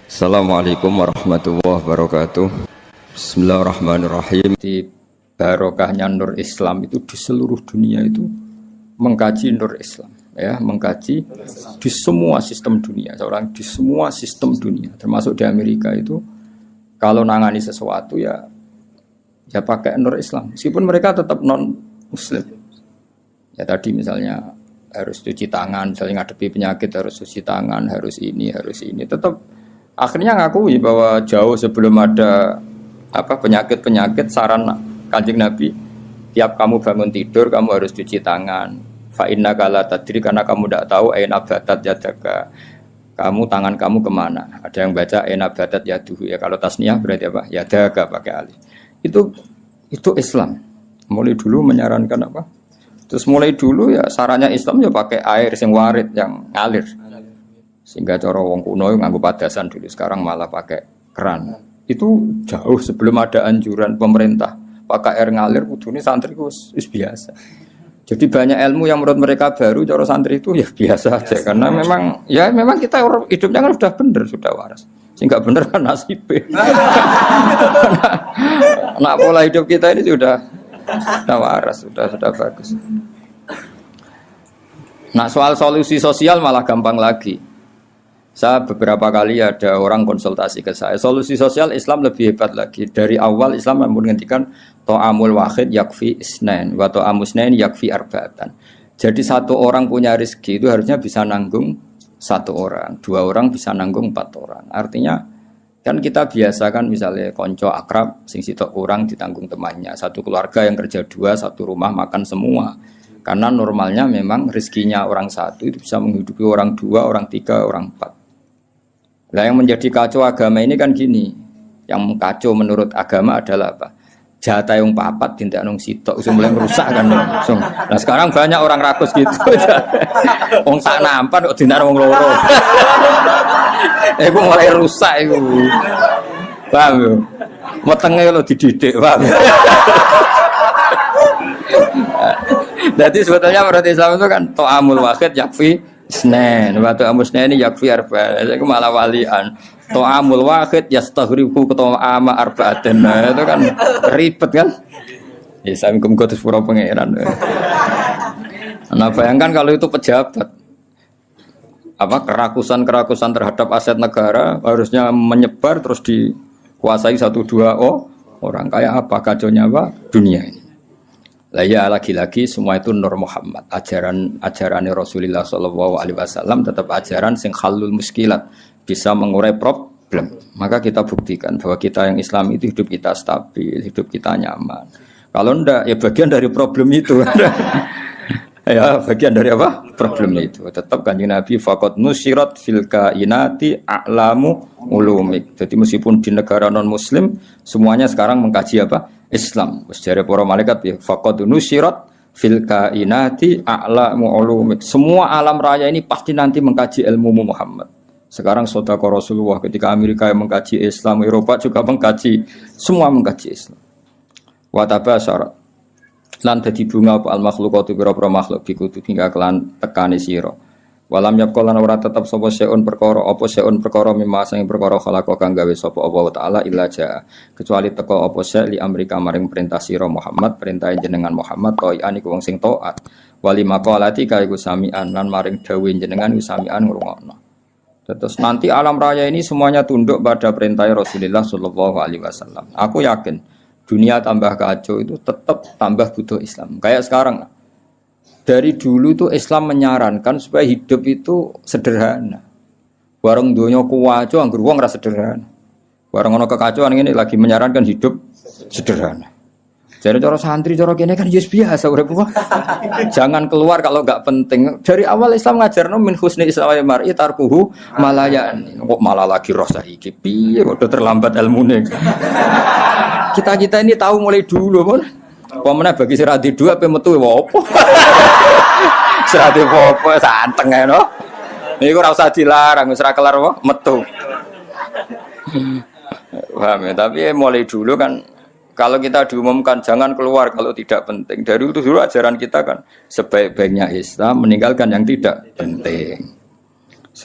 Assalamualaikum warahmatullahi wabarakatuh. Bismillahirrahmanirrahim. Di barokahnya Nur Islam itu di seluruh dunia itu mengkaji Nur Islam, ya, mengkaji di semua sistem dunia. Seorang di semua sistem dunia, termasuk di Amerika itu kalau nangani sesuatu ya pakai Nur Islam. Meskipun mereka tetap non Muslim. Ya tadi misalnya harus cuci tangan, misalnya ngadepi penyakit harus cuci tangan, harus ini, tetap akhirnya ngakui bahwa jauh sebelum ada penyakit saran Kanjeng Nabi, tiap kamu bangun tidur kamu harus cuci tangan. Fa inna kala tadri, karena kamu tidak tahu aina batat yadaka, tangan kamu kemana. Ada yang baca aina batat yaduhu, ya kalau tasniyah berarti apa? Yadaka pakai alif. Itu Islam. Mulai dulu menyarankan apa? Terus mulai dulu ya sarannya Islam ya pakai air sing warid yang ngalir. Sehingga cara wong kuno nganggo padasan dulu, sekarang malah pakai keran. Itu jauh sebelum ada anjuran pemerintah pakai air ngalir, kudune santri wis biasa. Jadi banyak ilmu yang menurut mereka baru, cara santri itu ya biasa aja, karena memang kita hidupnya kan sudah benar, sudah waras. Sehingga benar kan nasibnya. Nah, pola hidup kita ini sudah waras, sudah bagus. Nah, soal solusi sosial malah gampang lagi. Saya beberapa kali ada orang konsultasi ke saya. Solusi sosial Islam lebih hebat lagi. Dari awal Islam menghentikan to'amul wahid yakfi isnain wa to'amus isnain yakfi arba'atan. Jadi satu orang punya rezeki itu harusnya bisa nanggung satu orang, dua orang bisa nanggung 4 orang. Artinya kan kita biasakan misalnya konco akrab sing sitok orang ditanggung temannya. Satu keluarga yang kerja 2, satu rumah makan semua. Karena normalnya memang rezekinya orang satu itu bisa menghidupi orang 2, orang 3, orang 4. Nah, yang menjadi kacau agama ini kan gini. Yang kacau menurut agama adalah apa? Jatah yang papat tindak nung sitok, mulai merusak kan langsung. Nah sekarang banyak orang rakus gitu. Wong sak nampan kok tindak wong loro. Iku mulai rusak iku. Paham yo? Wetenge lo dididik, paham. Jadi sebetulnya menurut Islam itu kan to'amul wahid yakfi isnen, waktu amusnya ini yakfi arba, itu malah walian. To'amul wahid yastaghribu to'ama arba'atin, itu kan ribet kan? Ya saya kutus pura pengeran. Nah bayangkan kalau itu pejabat, kerakusan terhadap aset negara harusnya menyebar terus dikuasai 1-2 orang, kayak apa kacaunya dunia ini. Lah ya lagi-lagi semua itu Nur Muhammad, ajaran Rasulullah SAW tetap ajaran sing halul muskilat, bisa mengurai problem. Maka kita buktikan bahwa kita yang Islam itu hidup kita stabil, hidup kita nyaman. Kalau enggak ya bagian dari problem itu. Ya bagian dari apa? Problem itu. Tetap Kanjeng Nabi faqad nusirat fil kainati a'lamu ulumik. Jadi meskipun di negara non muslim semuanya sekarang mengkaji apa? Islam. Sejarah para malaikat ya faqad nusirat fil kainati a'lamu ulumik. Semua alam raya ini pasti nanti mengkaji ilmu Muhammad. Sekarang sedekah Rasulullah ketika Amerika yang mengkaji Islam, Eropa juga mengkaji, semua mengkaji Islam. Wa tabasyarat lan dadi bunga apa al makhluqatu pira-pira makhluk bikutu hingga kelan tekane sira. Walam yaqul lan ora tetep sapa seun perkara mimma sing perkara khalaqa kang gawe sapa Allah taala illa jaa, kecuali teko apa se li amrika maring perintah sira Muhammad, perintah jenengan Muhammad toian iku wong sing taat. Wali maqalati ka iku samian lan maring dawuh jenengan iku samian ngrungokno. Terus nanti alam raya ini semuanya tunduk pada perintah Rasulullah sallallahu alaihi wasallam. Aku yakin dunia tambah kacau itu tetap tambah butuh Islam. Kayak sekarang dari dulu itu Islam menyarankan supaya hidup itu sederhana. Warung dunia kuwaco anggur wong ora sederhana. Warung ono kekacauan ini lagi menyarankan hidup sederhana. Jadi cara santri cara kene kan yes biasa urip. Jangan keluar kalau enggak penting. Dari awal Islam ngajarno min husni islamil mar'i tarkuhu malayan. Kok malah lagi roh saiki. Piye kok udah terlambat ilmune. Kita ini tahu mulai dulu pun. Pemene bagi sirati 2 ape metu opo. Sirati opo santeng ae no. Niku ora usah dilarang wis ra kelar metu. Paham ya, tapi mulai dulu kan kalau kita diumumkan jangan keluar kalau tidak penting. Dari itu dulu ajaran kita kan sebaik-baiknya Islam meninggalkan yang tidak penting.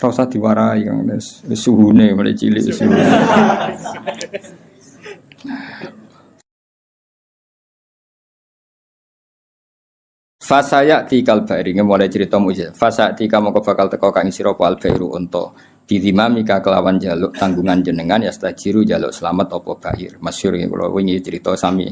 Ora usah diwarai Kang wis suhune mulai cilik suhune. Fasaya tikal bairi mulai cerita mujizat. Fasa tika mongko bakal teko kang sira al bairu unta. Bidimamika kelawan jaluk tanggungan jenengan ya stajiru jaluk selamat apa bair. Masyhur iki kula wingi cerita sami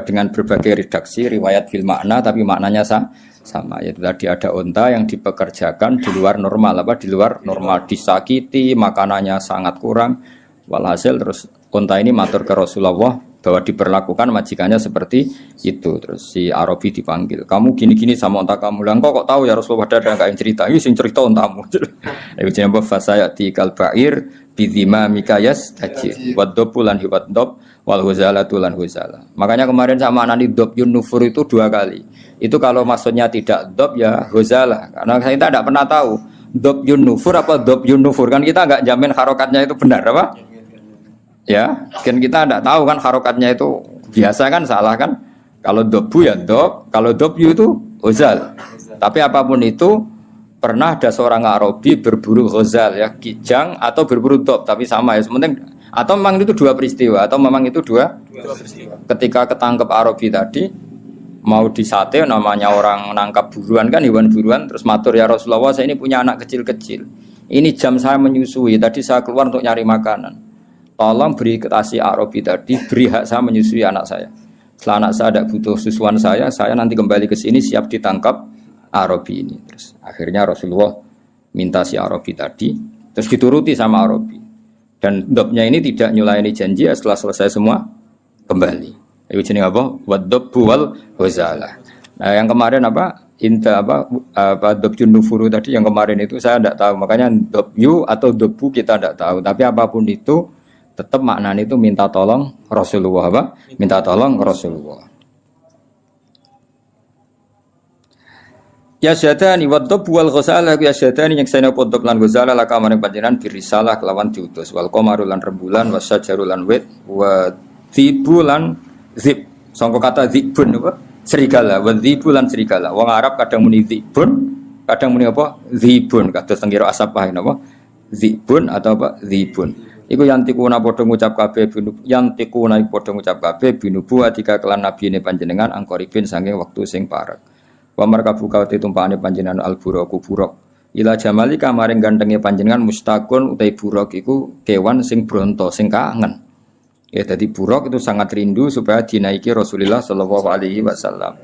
dengan berbagai redaksi riwayat bil makna tapi maknanya sama. Yaitu tadi ada unta yang dipekerjakan di luar normal di luar normal disakiti, makanannya sangat kurang. Walhasil terus unta ini matur ke Rasulullah bahwa diperlakukan majikannya seperti itu. Terus si Arabi dipanggil, kamu gini-gini sama unta kamu. Lah kok tahu ya Rasulullah, ada enggak yang cerita? Ini sing cerita untamu. Iku jenenge fasayati kal ba'ir bidima mikayas tajir waddopulan hiwat dob wal huzalatu lan huzala. Makanya kemarin sama anani dob yun nufur itu 2 kali. Itu kalau maksudnya tidak dob ya huzala. Karena kita tidak pernah tahu dob yun nufur apa dob yun nufur, kan kita enggak jamin harokatnya itu benar apa? Ya, kan kita tidak tahu kan harokatnya itu biasa kan salah kan? Kalau dobu ya dob, kalau dobyu itu huzal. Tapi apapun itu pernah ada seorang Arabi berburu huzal ya, kijang atau berburu dob, tapi sama ya. Sementing atau memang itu 2 peristiwa atau memang itu dua peristiwa. Ketika ketangkep Arabi tadi mau disate, namanya orang nangkap buruan kan, hewan buruan, terus matur ya Rasulullah, saya ini punya anak kecil-kecil. Ini jam saya menyusui, tadi saya keluar untuk nyari makanan. Tolong beri ketasi Arabi tadi, beri hak saya menyusui anak saya. Setelah anak saya tidak butuh susuan saya nanti kembali ke sini siap ditangkap Arabi ini. Terus akhirnya Rasulullah minta si Arabi tadi, terus dituruti sama Arabi. Dan dobnya ini tidak nyulaini janji, setelah selesai semua kembali. Itu jenis apa? Waddobu wal huzalah. Nah yang kemarin apa? Inta apa dobjun nufuru tadi yang kemarin itu saya tidak tahu. Makanya dobyu atau dobu kita tidak tahu. Tapi apapun itu tetap maknanya itu minta tolong Rasulullah apa? Minta tolong Rasulullah. Ya syadani waddob wal ghasalah ya syadani yang saya podop lan ghasalah la kamane panjenengan birisalah kelawan diutus wal qamaru lan rembulan wasyajaru lan wit wa dzibulan zib. Sangka kata zibun apa? Serigala, wa dzibulan serigala. Wong Arab kadang muni zibun, kadang muni apa? Zibun. Kados teng kira asapah napa? Zibun atau apa? Zibun. Iku yantikuna padha ngucap kabeh yantikuna padha ngucap kabeh binubu atika kelan nabine panjenengan angkoripin saking wektu sing parek. Wa markabu kauti tumpakane panjenengan alburaku buruk. Ila jamali kamaring gantenge panjenengan mustaqun utai buruk iku kewan sing bronto sing kangen. Ya dadi buruk itu sangat rindu supaya dinaiki Rasulullah sallallahu alaihi wasallam.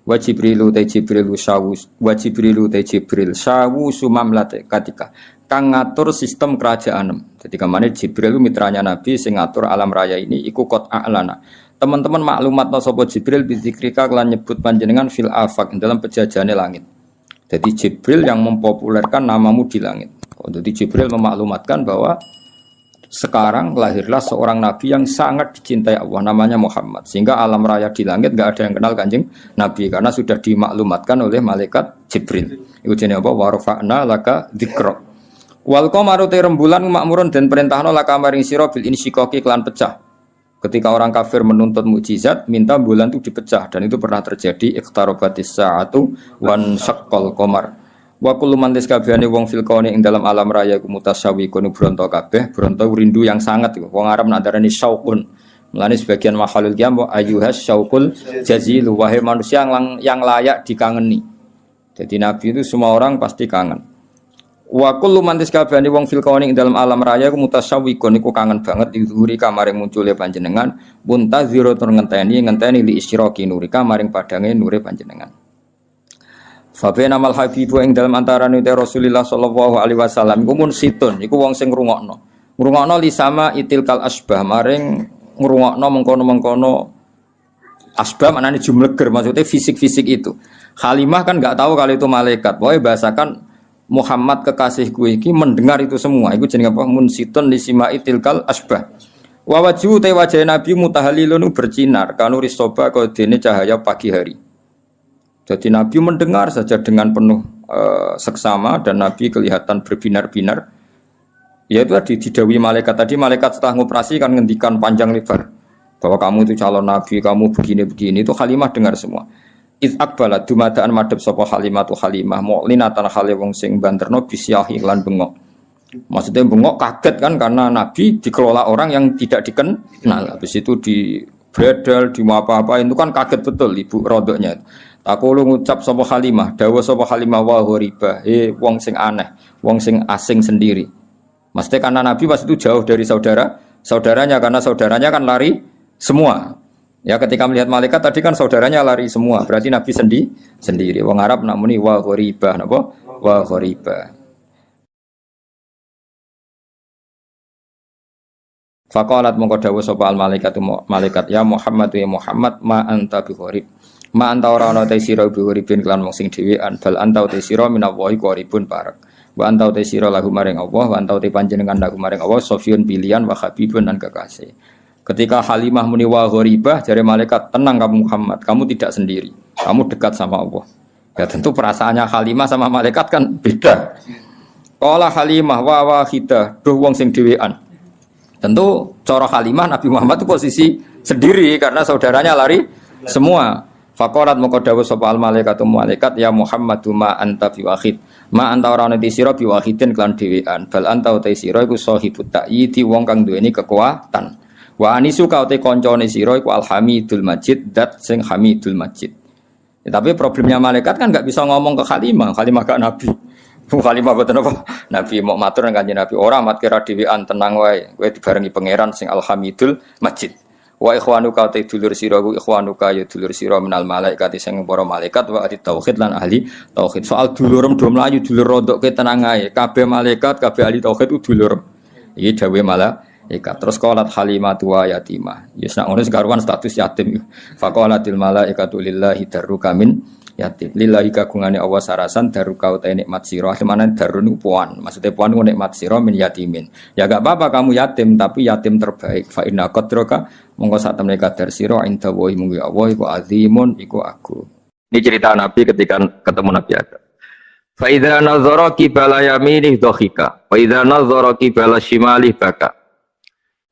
Wa Jibrilu ta Jibril syawus wa Jibrilu ta Jibril syawu sumamlate katika kang ngatur sistem kerajaan. Jadi kemana Jibril itu mitranya Nabi sing ngatur alam raya ini iku qot a'lana. Teman-teman maklumat no sapa Jibril bizikrika kelan nyebut panjenengan fil afaq dalam penjajahane langit. Jadi Jibril yang mempopulerkan namamu di langit. Jadi Jibril memaklumatkan bahwa sekarang lahirlah seorang nabi yang sangat dicintai Allah, namanya Muhammad. Sehingga alam raya di langit enggak ada yang kenal Kanjeng Nabi karena sudah dimaklumatkan oleh malaikat Jibril. Iku jenenge apa? Wa rafa'na laka dzikra. Wal qamaru rembulan makmurun dan perintahno laka maring sira bil insyikaki kelan pecah. Ketika orang kafir menuntut mukjizat, minta bulan itu dipecah dan itu pernah terjadi iqtarabatis sa'atu wan syaqqal qamar. Wa kullu man tisabihane wong fil kauni ing dalam alam raya ku mutasawwiqun bronto kabeh, bronto rindu yang sangat iku. Wong Arab nandarani syauqun. Mulane sebagian mahalul qiyam wa ayyuhas syauqul jazil wahai manusia yang layak dikangeni. Jadi Nabi itu semua orang pasti kangen. Wa kullu man tisabihane wong fil kauni ing dalam alam raya ku mutasawwiqun iku kangen banget dihuri kamare muncule panjenengan muntaziro tur ngenteni li isyraqi nurika maring padange nure panjenengan. Fabena mal habibu ing dalam antarane Rasulullah sallallahu alaihi wasallam iku mun situn iku wong sing ngrungokno. Ngrungokno li sama itilkal asbah maring ngrungokno mengkono-mengkono asbah maknane jumleger maksudnya fisik-fisik itu. Halimah kan enggak tahu kalau itu malaikat. Pokoke bahasakan Muhammad kekasihku iki mendengar itu semua. Iku jenenge apa? Mun situn li sama itilkal asbah. Wa wajhu te wajah Nabi mutahallilun bersinar kanu risoba kodene cahaya pagi hari. Jadi Nabi mendengar saja dengan penuh seksama dan Nabi kelihatan berbinar-binar. Ya itu tadi didawi malaikat tadi, malaikat setelah ngoperasi kan ngendikan panjang lebar bahwa kamu itu calon Nabi, kamu begini-begini. Itu Halimah dengar semua. Iz akbala dumadaan madhep sapa Halimah tu Halimah mu'linatan hale wong sing banterno bisyahi lan bengok. Maksudnya bengok kaget kan karena Nabi dikelola orang yang tidak dikenal. Habis itu di bredel, di apa-apa itu kan kaget betul ibu rodoknya. Takulu ngucap sapa Halimah, dawa sapa Halimah wa ghoriba, wong sing aneh, wong sing asing sendiri. Maksudnya karena Nabi pas itu jauh dari saudaranya karena saudaranya kan lari semua. Ya ketika melihat malaikat tadi kan saudaranya lari semua, berarti Nabi sendiri. Wong Arab nak muni wa ghoriba, napa? Wa ghoriba. Faqalat mongko dawuh sapa al malaikat ya Muhammad ya Muhammad ma anta bi gharib ma anta ora ana te sira bi gharibin kelan wong sing dhewean bal anta te sira minallahi qaribun parek wa anta te sira lahu maring Allah wa anta te panjenengan lahu maring Allah sofiyun pilihan wa habibun dan kekasih. Ketika Halimah muni wa gharibah jare malaikat tenang kamu Muhammad kamu tidak sendiri kamu dekat sama Allah. Ya tentu perasaannya Halimah sama malaikat kan beda. Qala Halimah wa wahidah duh wong sing dhewean. Tentu cara Halimah Nabi Muhammad itu posisi sendiri karena saudaranya lari semua. Faqalat moko dawuh sapa al malaikatu malaikat ya Muhammadu ma anta biwahid. Ma anta ora ana sira biwahidin kelan dhewean. Bal anta uta sira iku sahibut ta'yidi wong kang duweni kekuatan. Wa anisu ka uta kancane sira iku alhamidul majid dat sing hamidul majid. Ya, tapi problemnya malaikat kan enggak bisa ngomong ke Halimah gak Nabi. Halimah boten apa? Nabi mau matur nang Kanjeng Nabi, ora mat kira dhewean tenang wae, kowe dibarengi pangeran sing Alhamidul Majid. Wa ikhwanuka ta dulur sira ku ikhwanuka ya dulur sira minal malaikat sing para malaikat wa ahli tauhid lan ahli tauhid. Soal dulurem do mlayu dulur rodoke tenang ae. Kabeh malaikat, kabeh ahli tauhid ku dulur. Iki dawuhe malaikat. Terus qalat Halimatu wa yatimah. Ya sak ngono sekaruan status yatim. Faqalatil malaikatu lillahi darruka min yatim lillahi kagungane Allah sarasan daruka uta nikmat sira semana darun puan maksudnya puan ku nikmat sira min yatimin ya gak apa-apa kamu yatim tapi yatim terbaik fa inna qadraka monggo sak temene kadar sira inda wa munggu Allah iku azimun iku agung. Ini cerita Nabi ketika ketemu Nabi Adam. Fa idza nazara qibala yaminih dhahika wa idza nazara qibala shimalih baka.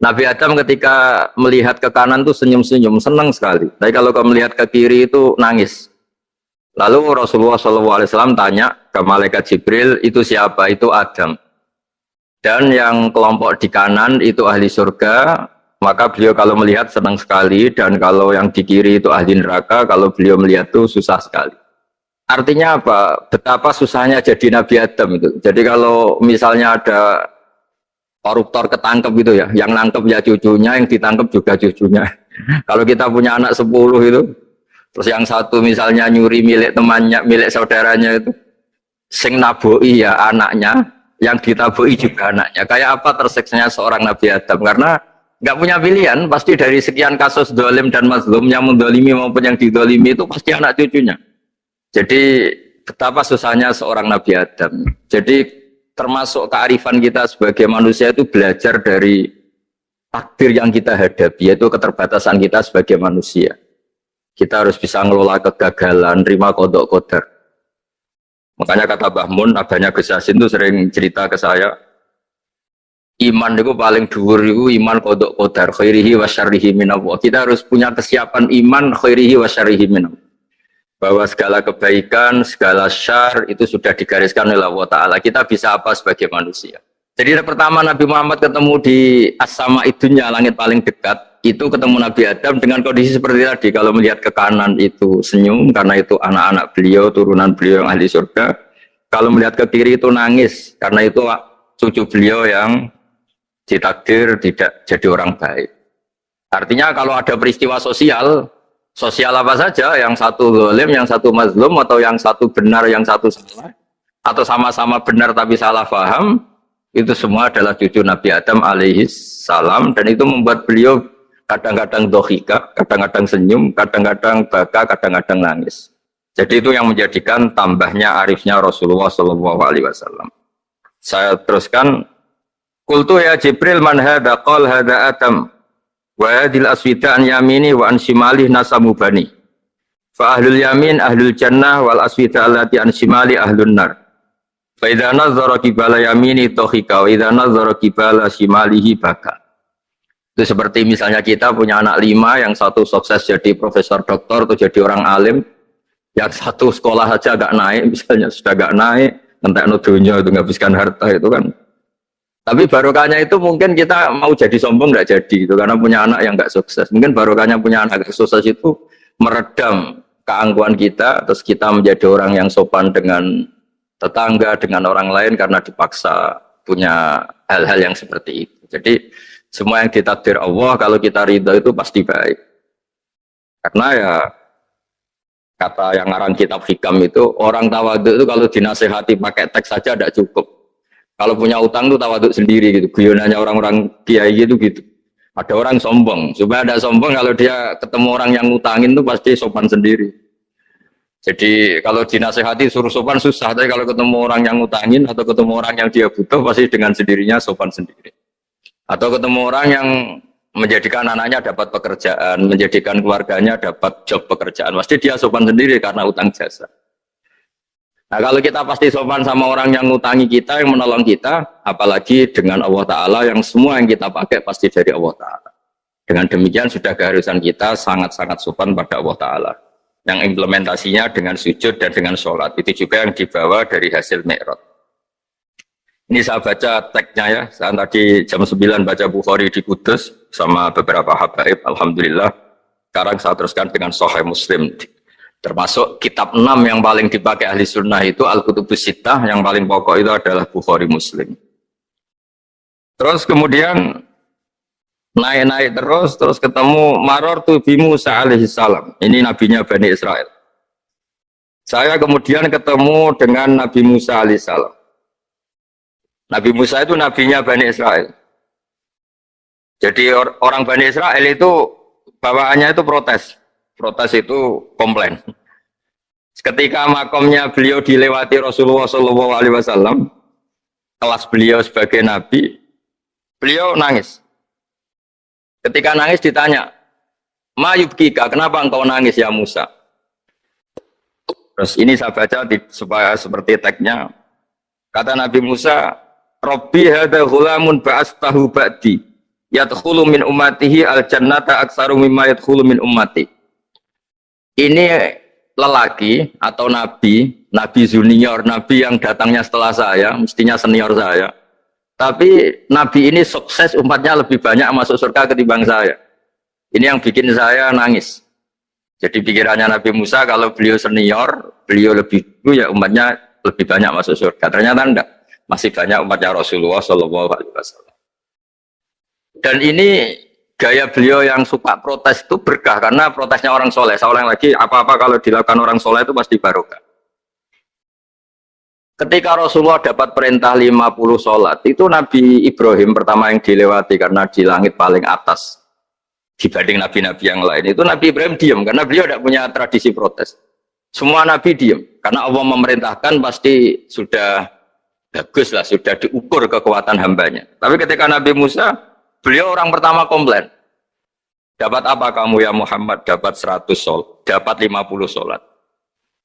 Nabi Adam ketika melihat ke kanan tuh senyum-senyum senang sekali tapi kalau kamu melihat ke kiri itu nangis. Lalu Rasulullah SAW tanya ke malaikat Jibril, itu siapa? Itu Adam. Dan yang kelompok di kanan itu ahli surga, maka beliau kalau melihat senang sekali, dan kalau yang di kiri itu ahli neraka, kalau beliau melihat itu susah sekali. Artinya apa? Betapa susahnya jadi Nabi Adam itu. Jadi kalau misalnya ada koruptor ketangkep gitu ya, yang nangkep ya cucunya, yang ditangkep juga cucunya. Kalau kita punya anak 10 itu, terus yang satu misalnya nyuri milik temannya, milik saudaranya itu, sing naboi ya anaknya, yang ditaboi juga anaknya. Kayak apa tersiksanya seorang Nabi Adam? Karena nggak punya pilihan, pasti dari sekian kasus dolim dan mazlum, yang mendolimi maupun yang didolimi itu pasti anak cucunya. Jadi betapa susahnya seorang Nabi Adam. Jadi termasuk kearifan kita sebagai manusia itu belajar dari takdir yang kita hadapi, yaitu keterbatasan kita sebagai manusia. Kita harus bisa ngelola kegagalan, terima kodok kodar. Makanya kata Mbah Mun, abahnya Gus Yasin itu sering cerita ke saya, iman itu paling dhuwur itu iman kodok kodar, khairihi wa syarrihi minallah. Kita harus punya kesiapan iman khairihi wa syarrihi minallah. Bahwa segala kebaikan, segala syar itu sudah digariskan oleh Allah Ta'ala. Kita bisa apa sebagai manusia. Jadi pertama Nabi Muhammad ketemu di as-sama idunya, langit paling dekat, itu ketemu Nabi Adam dengan kondisi seperti tadi. Kalau melihat ke kanan itu senyum karena itu anak-anak beliau, turunan beliau yang ahli surga. Kalau melihat ke kiri itu nangis karena itu cucu beliau yang ditakdir tidak jadi orang baik. Artinya kalau ada peristiwa sosial apa saja, yang satu zalim, yang satu mazlum, atau yang satu benar, yang satu salah, atau sama-sama benar tapi salah paham, itu semua adalah cucu Nabi Adam alaihi salam, dan itu membuat beliau kadang-kadang dohika, kadang-kadang senyum, kadang-kadang baka, kadang-kadang nangis. Jadi itu yang menjadikan tambahnya arifnya Rasulullah SAW. Saya teruskan, Qultu ya Jibril man hadha qal hadha Adam wa hadhil aswida an yamini wa an shimalih nasamu bani. Fa ahlul yamin ahlul jannah wal aswida allati an shimali ahlun nar. Fa idza nazara qibala yamini dohika wa idza nazara qibala shimalihi baka. Itu seperti misalnya kita punya anak 5, yang satu sukses jadi profesor doktor atau jadi orang alim, yang satu sekolah saja agak naik, misalnya sudah agak naik, entek no dunia itu menghabiskan harta itu kan Tapi barokahnya itu mungkin kita mau jadi sombong nggak jadi gitu karena punya anak yang nggak sukses. Mungkin barokahnya punya anak yang sukses itu meredam keangkuhan kita, terus kita menjadi orang yang sopan dengan tetangga, dengan orang lain karena dipaksa punya hal-hal yang seperti itu. Jadi semua yang ditakdir Allah kalau kita ridha itu pasti baik. Karena ya kata yang ngarang kitab hikam itu orang tawadhu itu kalau dinasehati pakai teks saja tidak cukup. Kalau punya utang tuh tawaduk sendiri gitu. Guyonannya orang-orang kiai gitu gitu. Ada orang sombong. Supaya ada sombong kalau dia ketemu orang yang ngutangin tuh pasti sopan sendiri. Jadi kalau dinasehati suruh sopan susah. Tapi kalau ketemu orang yang ngutangin atau ketemu orang yang dia butuh pasti dengan sendirinya sopan sendiri. Atau ketemu orang yang menjadikan anaknya dapat pekerjaan, menjadikan keluarganya dapat job pekerjaan. Pasti dia sopan sendiri karena utang jasa. Nah kalau kita pasti sopan sama orang yang ngutangi kita, yang menolong kita, apalagi dengan Allah Ta'ala yang semua yang kita pakai pasti dari Allah Ta'ala. Dengan demikian sudah keharusan kita sangat-sangat sopan pada Allah Ta'ala. Yang implementasinya dengan sujud dan dengan sholat. Itu juga yang dibawa dari hasil Mi'raj. Ini saya baca teksnya ya, saya tadi jam 9 baca Bukhari di Kudus sama beberapa habaib, Alhamdulillah. Sekarang saya teruskan dengan Sahih Muslim. Termasuk kitab 6 yang paling dipakai ahli sunnah itu Al-Kutubus Sittah, yang paling pokok itu adalah Bukhari Muslim. Terus kemudian naik-naik terus ketemu Marartu bi Musa alaihi salam. Ini nabinya Bani Israel. Saya kemudian ketemu dengan Nabi Musa alaihi salam. Nabi Musa itu nabinya Bani Israel. Jadi orang Bani Israel itu bawaannya itu protes. Protes itu komplain. Ketika makomnya beliau dilewati Rasulullah SAW, kelas beliau sebagai nabi, beliau nangis. Ketika nangis ditanya, "Ma yubkika, kenapa engkau nangis ya Musa?" Terus ini saya baca supaya seperti teksnya. Kata Nabi Musa, "Rabbi hadza ghulamun ba'astahu ba'di, yadkhulu min ummatihi al-jannata aktsaru mimma yadkhulu min ummati." Ini lelaki atau nabi junior, nabi yang datangnya setelah saya, mestinya senior saya. Tapi nabi ini sukses, umatnya lebih banyak masuk surga ketimbang saya. Ini yang bikin saya nangis. Jadi pikirannya Nabi Musa kalau beliau senior, beliau lebih dulu ya umatnya lebih banyak masuk surga. Ternyata enggak, masih banyak umatnya Rasulullah SAW. Dan ini gaya beliau yang suka protes itu berkah karena protesnya orang soleh. Saya ulang lagi, apa-apa kalau dilakukan orang soleh itu pasti barokah. Ketika Rasulullah dapat perintah 50 sholat, itu Nabi Ibrahim pertama yang dilewati karena di langit paling atas dibanding nabi-nabi yang lain. Itu Nabi Ibrahim diam karena beliau tidak punya tradisi protes. Semua nabi diam karena Allah memerintahkan pasti sudah bagus lah, sudah diukur kekuatan hambanya. Tapi ketika Nabi Musa, beliau orang pertama komplain. Dapat apa kamu ya Muhammad? Dapat 100 sholat, dapat 50 sholat.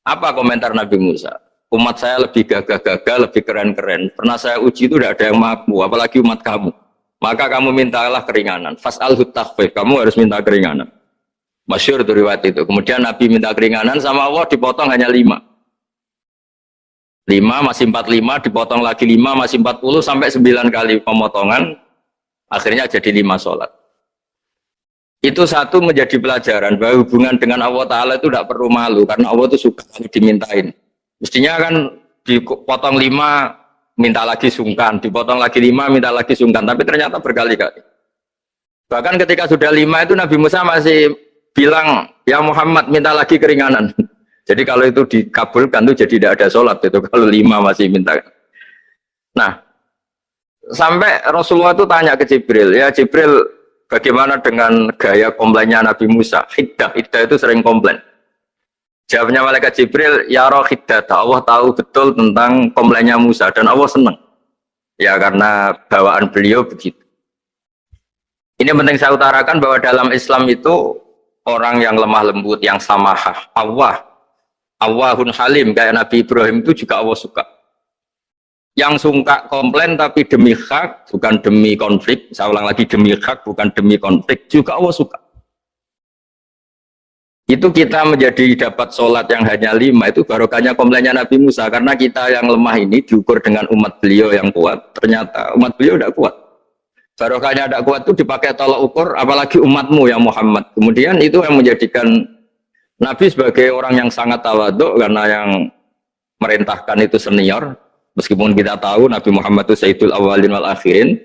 Apa komentar Nabi Musa? Umat saya lebih gagah-gagah, lebih keren-keren. Pernah saya uji itu tidak ada yang mampu, apalagi umat kamu. Maka kamu mintalah keringanan. Fas'alhut takhfif, kamu harus minta keringanan. Masyhur itu riwayat itu. Kemudian Nabi minta keringanan sama Allah dipotong hanya 5. 5 masih 45, dipotong lagi 5 masih 40 sampai 9 kali pemotongan. Akhirnya jadi 5 sholat. Itu satu menjadi pelajaran bahwa hubungan dengan Allah Ta'ala itu tidak perlu malu karena Allah itu suka dimintain. Mestinya kan dipotong 5 minta lagi sungkan, dipotong lagi 5 minta lagi sungkan, tapi ternyata berkali-kali. Bahkan ketika sudah 5 itu Nabi Musa masih bilang, ya Muhammad minta lagi keringanan. Jadi kalau itu dikabulkan itu jadi tidak ada sholat itu kalau 5 masih minta. Nah, sampai Rasulullah itu tanya ke Jibril, ya Jibril bagaimana dengan gaya komplainnya Nabi Musa? Hiddah itu sering komplain. Jawabnya malaikat Jibril, ya roh hiddata, Allah tahu betul tentang komplainnya Musa dan Allah senang. Ya karena bawaan beliau begitu. Ini penting saya utarakan bahwa dalam Islam itu orang yang lemah lembut, yang samahah, Allahun halim, kayak Nabi Ibrahim itu juga Allah suka. Yang suka komplain tapi demi hak, bukan demi konflik, saya ulang lagi demi hak, bukan demi konflik, juga Allah suka. Itu kita menjadi dapat sholat yang hanya 5, itu barokahnya komplainnya Nabi Musa. Karena kita yang lemah ini diukur dengan umat beliau yang kuat, ternyata umat beliau tidak kuat. Barokahnya tidak kuat itu dipakai tolak ukur, apalagi umatmu yang Muhammad. Kemudian itu yang menjadikan Nabi sebagai orang yang sangat tawaduk, karena yang merintahkan itu senior. Meskipun kita tahu Nabi Muhammad itu Sayyidul Awwalin wal Akhirin,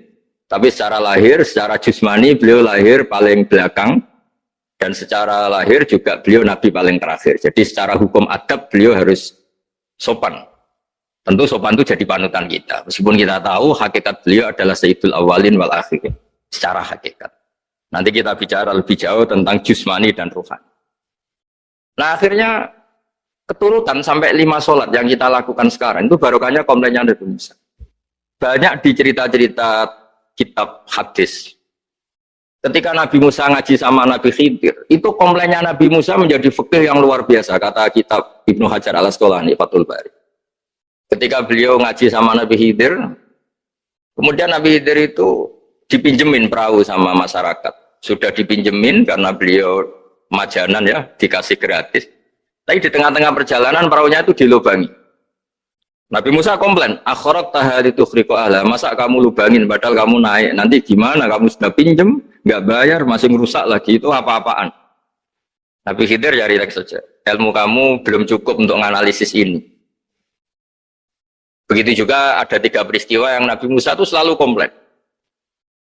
tapi secara lahir, secara jusmani beliau lahir paling belakang. Dan secara lahir juga beliau Nabi paling terakhir. Jadi secara hukum adab beliau harus sopan. Tentu sopan itu jadi panutan kita. Meskipun kita tahu hakikat beliau adalah Sayyidul Awwalin wal Akhirin. Secara hakikat. Nanti kita bicara lebih jauh tentang jusmani dan ruhani. Nah akhirnya keturutan sampai 5 sholat yang kita lakukan sekarang itu barokahnya komplainnya Nabi Musa. Banyak di cerita-cerita kitab hadis. Ketika Nabi Musa ngaji sama Nabi Khidir, itu komplainnya Nabi Musa menjadi fikih yang luar biasa, kata kitab Ibnu Hajar al-Asqalani, Fathul Bari. Ketika beliau ngaji sama Nabi Khidir, kemudian Nabi Khidir itu dipinjemin perahu sama masyarakat. Sudah dipinjemin karena beliau majanan ya, dikasih gratis. Tapi di tengah-tengah perjalanan perahunya itu dilubangi. Nabi Musa komplain, akhirat tahari tukhriqu ahla, masa kamu lubangin padahal kamu naik, nanti gimana, kamu sudah pinjem, nggak bayar, masih merusak lagi, itu apa-apaan. Nabi Khidir ya rileks saja, ilmu kamu belum cukup untuk menganalisis ini. Begitu juga ada 3 peristiwa yang Nabi Musa itu selalu komplain.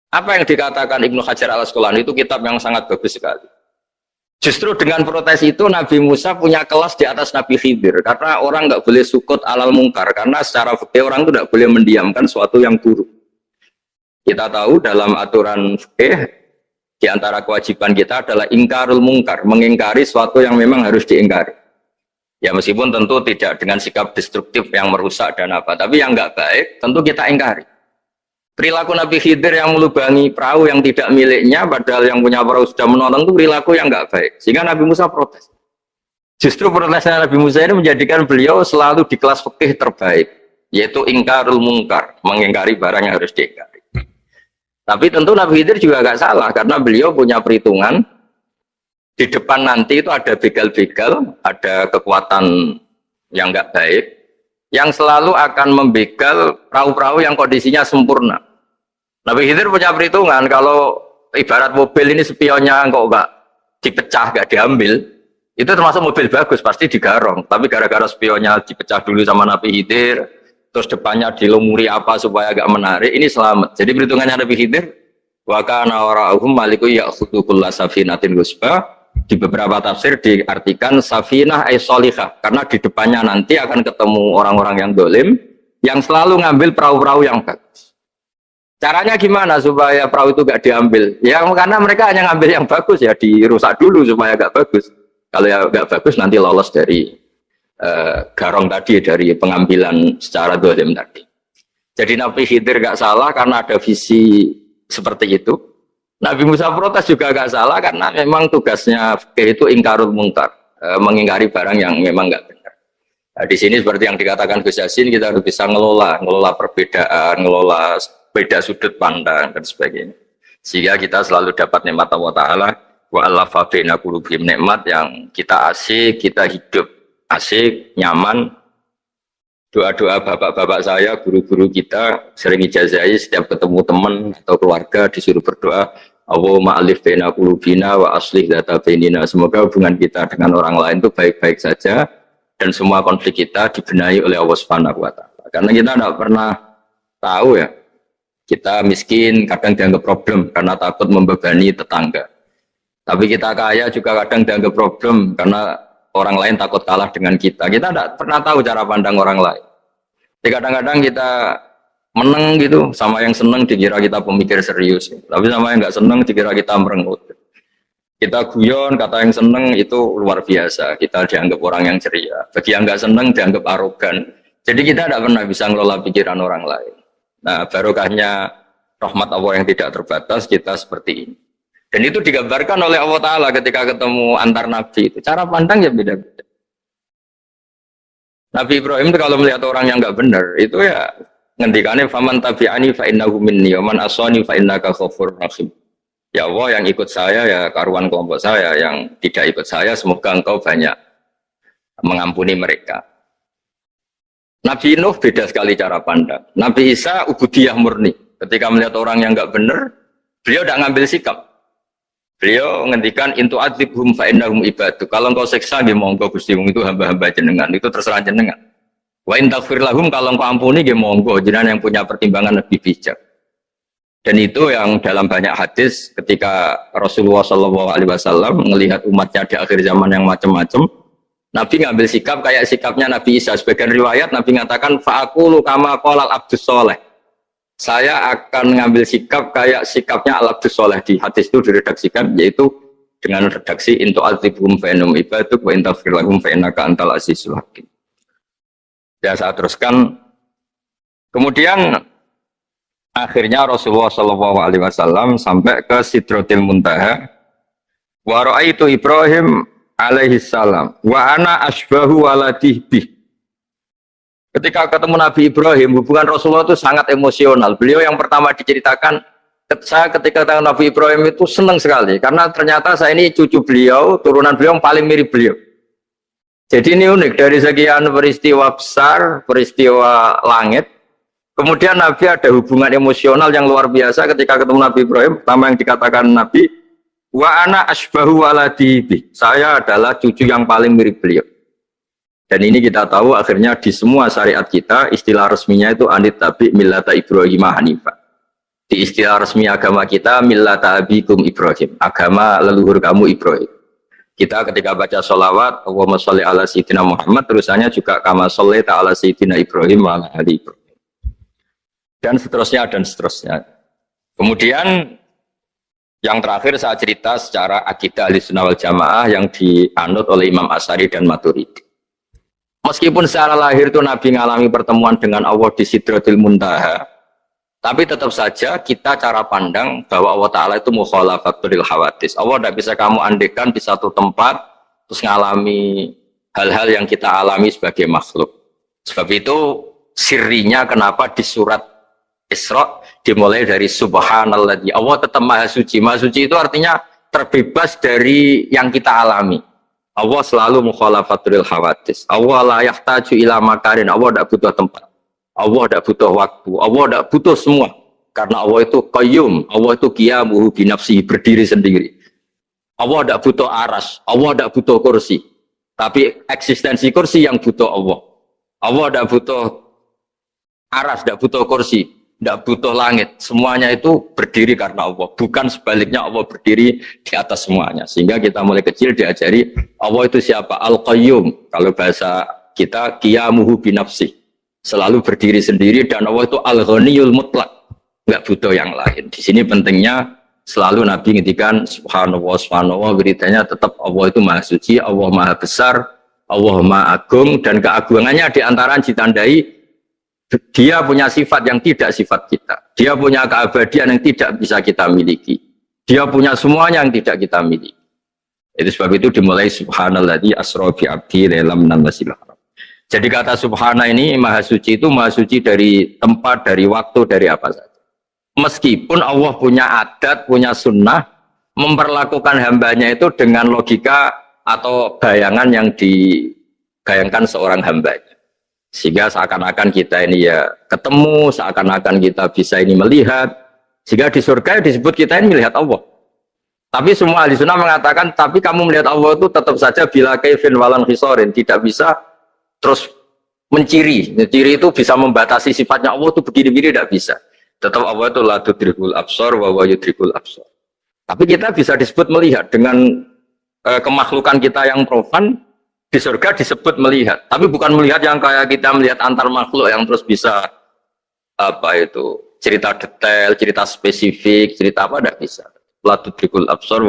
Apa yang dikatakan Ibnu Hajar al-Asqalani itu kitab yang sangat bagus sekali. Justru dengan protes itu Nabi Musa punya kelas di atas Nabi Khidir, karena orang nggak boleh sukut alal mungkar, karena secara fikih orang itu tidak boleh mendiamkan sesuatu yang buruk. Kita tahu dalam aturan fikih di antara kewajiban kita adalah ingkarul mungkar, mengingkari sesuatu yang memang harus diingkari. Ya meskipun tentu tidak dengan sikap destruktif yang merusak dan apa, tapi yang nggak baik tentu kita ingkari. Perilaku Nabi Khidir yang melubangi perahu yang tidak miliknya, padahal yang punya perahu sudah menonton, itu perilaku yang nggak baik. Sehingga Nabi Musa protes. Justru protesnya Nabi Musa ini menjadikan beliau selalu di kelas fikih terbaik, yaitu ingkarul mungkar, mengingkari barang yang harus diingkari. Tapi tentu Nabi Khidir juga nggak salah, karena beliau punya perhitungan di depan nanti itu ada begal-begal, ada kekuatan yang nggak baik, yang selalu akan membegal perahu-perahu yang kondisinya sempurna. Nabi Khidir punya perhitungan, kalau ibarat mobil ini spionnya kok nggak dipecah, nggak diambil, itu termasuk mobil bagus, pasti digarong. Tapi gara-gara spionnya dipecah dulu sama Nabi Khidir, terus depannya dilumuri apa supaya agak menarik, ini selamat. Jadi perhitungannya Nabi Khidir, wa kana wara'uhum maliku ya'khudhu kulla safinatin ghusba. Di beberapa tafsir diartikan safinah ay sholihah, karena di depannya nanti akan ketemu orang-orang yang dolim yang selalu ngambil perahu-perahu yang bagus. Caranya gimana supaya perahu itu gak diambil? Ya karena mereka hanya ngambil yang bagus, ya dirusak dulu supaya gak bagus. Kalau ya gak bagus nanti lolos dari garong tadi, dari pengambilan secara dolim tadi. Jadi Nabi Khidir gak salah karena ada visi seperti itu. Nabi Musa protes juga gak salah karena memang tugasnya itu ingkarul mungkar, mengingkari barang yang memang gak benar. Nah, di sini seperti yang dikatakan Gus Yassin, kita harus bisa ngelola perbedaan, ngelola beda sudut pandang dan sebagainya. Sehingga kita selalu dapat nikmat Allah Ta'ala, wa allafa baina qulubihim, nikmat yang kita asik, kita hidup asik, nyaman. Doa-doa bapak-bapak saya, guru-guru kita sering ijazahi setiap ketemu teman atau keluarga disuruh berdoa, Allahumma alif baina qulubina wa aslih dzata bainina. Semoga hubungan kita dengan orang lain itu baik-baik saja dan semua konflik kita dibenahi oleh Allah Subhanahu wa taala. Karena kita tidak pernah tahu ya, kita miskin kadang dianggap problem karena takut membebani tetangga. Tapi kita kaya juga kadang dianggap problem karena orang lain takut kalah dengan kita. Kita tidak pernah tahu cara pandang orang lain. Jadi kadang-kadang kita menang gitu, sama yang seneng dikira kita pemikir serius. Tapi sama yang nggak seneng dikira kita merengut. Kita guyon, kata yang seneng itu luar biasa. Kita dianggap orang yang ceria. Bagi yang nggak seneng dianggap arogan. Jadi kita tidak pernah bisa ngelola pikiran orang lain. Nah, barokahnya rahmat Allah yang tidak terbatas, kita seperti ini. Dan itu digambarkan oleh Allah Ta'ala ketika ketemu antar Nabi. Itu cara pandang ya beda-beda. Nabi Ibrahim itu kalau melihat orang yang nggak benar, itu ya ngendikane faman tabi'ani fa innahu minni wa man asani fa innaka ghafurur rahim. Ya Allah, yang ikut saya ya karuan kelompok saya, yang tidak ikut saya semoga engkau banyak mengampuni mereka. Nabi Nuh beda sekali cara pandang. Nabi Isa ubudiyah murni. Ketika melihat orang yang enggak benar, beliau tidak ngambil sikap. Beliau ngendikan intu adzibhum fa innahum ibadu. Kalau engkau seksa nggih monggo Gusti, itu hamba-hamba jenengan, itu terserah jenengan. Wa in taghfir lahum, kalau engkau ampuni nggih monggo, jenengan yang punya pertimbangan lebih bijak. Dan itu yang dalam banyak hadis ketika Rasulullah SAW melihat umatnya di akhir zaman yang macam-macam, Nabi ngambil sikap kayak sikapnya Nabi Isa. Sebagian riwayat Nabi mengatakan fa'aqulu kama qala al-abdus soleh. Saya akan ngambil sikap kayak sikapnya al-abdus soleh. Di hadis itu diredaksikan yaitu dengan redaksi intu azibhum fa'inum ibaduk wa intaghfir lahum fa'innaka antal azizul hakim. Ya, saya teruskan. Kemudian akhirnya Rasulullah SAW sampai ke Sidratil Muntaha. Wa ra'aitu Ibrahim alaihi salam wa ana asbahu waladih bih. Ketika ketemu Nabi Ibrahim, hubungan Rasulullah itu sangat emosional. Beliau yang pertama diceritakan, saya ketika ketemu Nabi Ibrahim itu senang sekali karena ternyata saya ini cucu beliau, turunan beliau yang paling mirip beliau. Jadi ini unik, dari sekian peristiwa besar, peristiwa langit, kemudian Nabi ada hubungan emosional yang luar biasa ketika ketemu Nabi Ibrahim. Pertama yang dikatakan Nabi, wa ana asbahu waladi, saya adalah cucu yang paling mirip beliau. Dan ini kita tahu akhirnya di semua syariat kita istilah resminya itu anit tabi millata Ibrahim hanifah. Di istilah resmi agama kita millata abikum Ibrahim, agama leluhur kamu Ibrahim. Kita ketika baca sholawat Allahumma sholli ala sayyidina Muhammad, terusannya juga kama sholli ta'ala sayyidina Ibrahim wa ala ali Ibrahim, dan seterusnya dan seterusnya. Kemudian yang terakhir saya cerita secara akidah Ahlussunnah wal Jamaah yang dianut oleh Imam Asy'ari dan Maturidi. Meskipun secara lahir itu Nabi mengalami pertemuan dengan Allah di Sidratil Muntaha, tapi tetap saja kita cara pandang bahwa Allah Ta'ala itu mukhalafatul hawadis. Allah tidak bisa kamu andekan di satu tempat terus mengalami hal-hal yang kita alami sebagai makhluk. Sebab itu sirinya kenapa di surat Isra dimulai dari subhanalladzi. Allah tetap maha suci. Maha suci itu artinya terbebas dari yang kita alami. Allah selalu mukhalafatul hawadis. Allah la yahtaju ila makarin. Allah tidak butuh tempat. Allah tidak butuh waktu. Allah tidak butuh semua. Karena Allah itu qayyum. Allah itu qiyamuhu binafsihi, berdiri sendiri. Allah tidak butuh aras. Allah tidak butuh kursi. Tapi eksistensi kursi yang butuh Allah. Allah tidak butuh aras, tidak butuh kursi, tidak butuh langit. Semuanya itu berdiri karena Allah. Bukan sebaliknya Allah berdiri di atas semuanya. Sehingga kita mulai kecil diajari Allah itu siapa? Al-Qayyum. Kalau bahasa kita qiyamuhu binafsi. Selalu berdiri sendiri, dan Allah itu Al-Ghaniyul Mutlaq. Enggak butuh yang lain. Di sini pentingnya selalu Nabi ngintikan subhanallah, subhanallah, beritanya tetap Allah itu maha suci, Allah maha besar, Allah maha agung, dan keagungannya diantara ditandai dia punya sifat yang tidak sifat kita. Dia punya keabadian yang tidak bisa kita miliki. Dia punya semuanya yang tidak kita miliki. Itu sebab itu dimulai subhanalladzi asra bi abdi lailam minal masjidil haram. Jadi kata subhana ini maha suci itu maha suci dari tempat, dari waktu, dari apa saja. Meskipun Allah punya adat, punya sunnah memperlakukan hambanya itu dengan logika atau bayangan yang dibayangkan seorang hambanya. Sehingga seakan-akan kita ini ya ketemu, seakan-akan kita bisa ini melihat. Sehingga di surga disebut kita ini melihat Allah. Tapi semua ahli sunnah mengatakan, tapi kamu melihat Allah itu tetap saja bila kaifin walan khisorin, tidak bisa terus menciri. Menciri itu bisa membatasi sifatnya Allah itu begini-begini, tidak bisa. Tetap Allah itu la tudrikul absar wa huwa yudrikul absar. Tapi kita bisa disebut melihat dengan kemakhlukan kita yang profan. Di surga disebut melihat, tapi bukan melihat yang kayak kita melihat antar makhluk yang terus bisa apa itu cerita detail, cerita spesifik, cerita apa, tidak bisa. La tudrikul absar.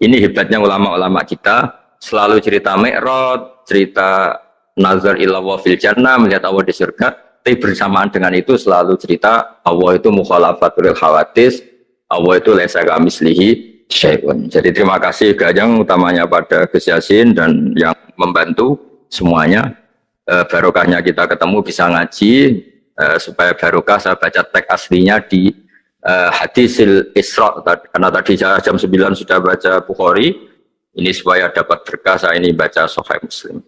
Ini hebatnya ulama-ulama kita, selalu cerita Mi'raj, cerita nazar ila wa fil jannah, melihat Allah di surga, tapi bersamaan dengan itu selalu cerita Allah itu mukhalafatul hawadis, Allah itu laisa kamitslihi syai'un. Jadi terima kasih Gajang utamanya pada Gus Yasin dan yang membantu semuanya. Barokahnya kita ketemu bisa ngaji, supaya barokah saya baca teks aslinya di hadisil Isra, karena tadi jam 9 sudah baca Bukhari, ini supaya dapat berkah saya ini baca Sahih Muslim.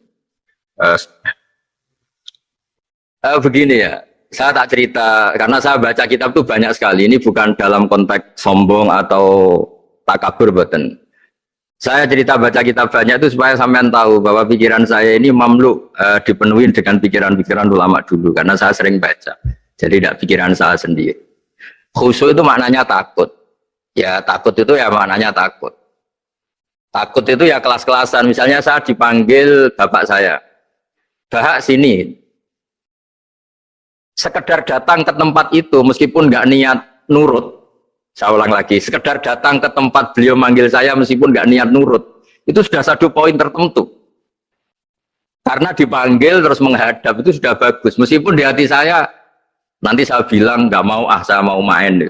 Begini ya, saya tak cerita karena saya baca kitab itu banyak sekali. Ini bukan dalam konteks sombong atau takabur, boten. Saya cerita baca kitab banyak itu supaya sampean tahu bahwa pikiran saya ini mamluk, dipenuhi dengan pikiran-pikiran ulama dulu karena saya sering baca. Jadi tidak pikiran saya sendiri. Khusyuk itu maknanya takut. Ya takut itu ya maknanya takut. Takut itu ya kelas-kelasan. Misalnya saya dipanggil bapak saya, "Bahak sini." Sekedar datang ke tempat itu meskipun nggak niat nurut. Saya ulang lagi, sekedar datang ke tempat beliau manggil saya meskipun nggak niat nurut, itu sudah satu poin tertentu. Karena dipanggil terus menghadap itu sudah bagus. Meskipun di hati saya nanti saya bilang nggak mau, saya mau main.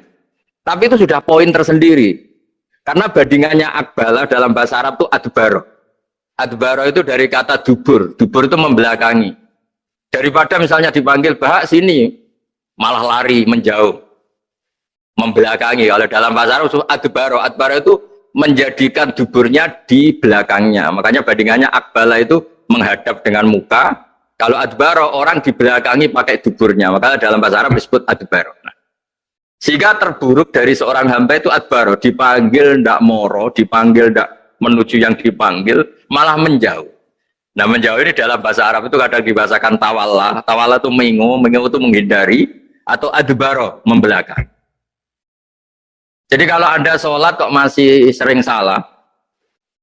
Tapi itu sudah poin tersendiri. Karena bandingannya akbala dalam bahasa Arab itu adbaro. Adbaro itu dari kata dubur. Dubur itu membelakangi. Daripada misalnya dipanggil bahak sini, malah lari menjauh. Membelakangi. Kalau dalam bahasa Arab adbaro itu menjadikan duburnya di belakangnya. Makanya bandingannya akbala itu menghadap dengan muka. Kalau adbaro orang di belakangi pakai duburnya. Makanya dalam bahasa Arab disebut adbaro. Nah, sehingga terburuk dari seorang hamba itu adbaro, dipanggil ndak moro, dipanggil ndak menuju yang dipanggil, malah menjauh. Nah, menjauh ini dalam bahasa Arab itu kadang dibahasakan tawalla. Tawalla itu mengo itu menghindari, atau adbaro membelakang. Jadi kalau Anda sholat kok masih sering salah,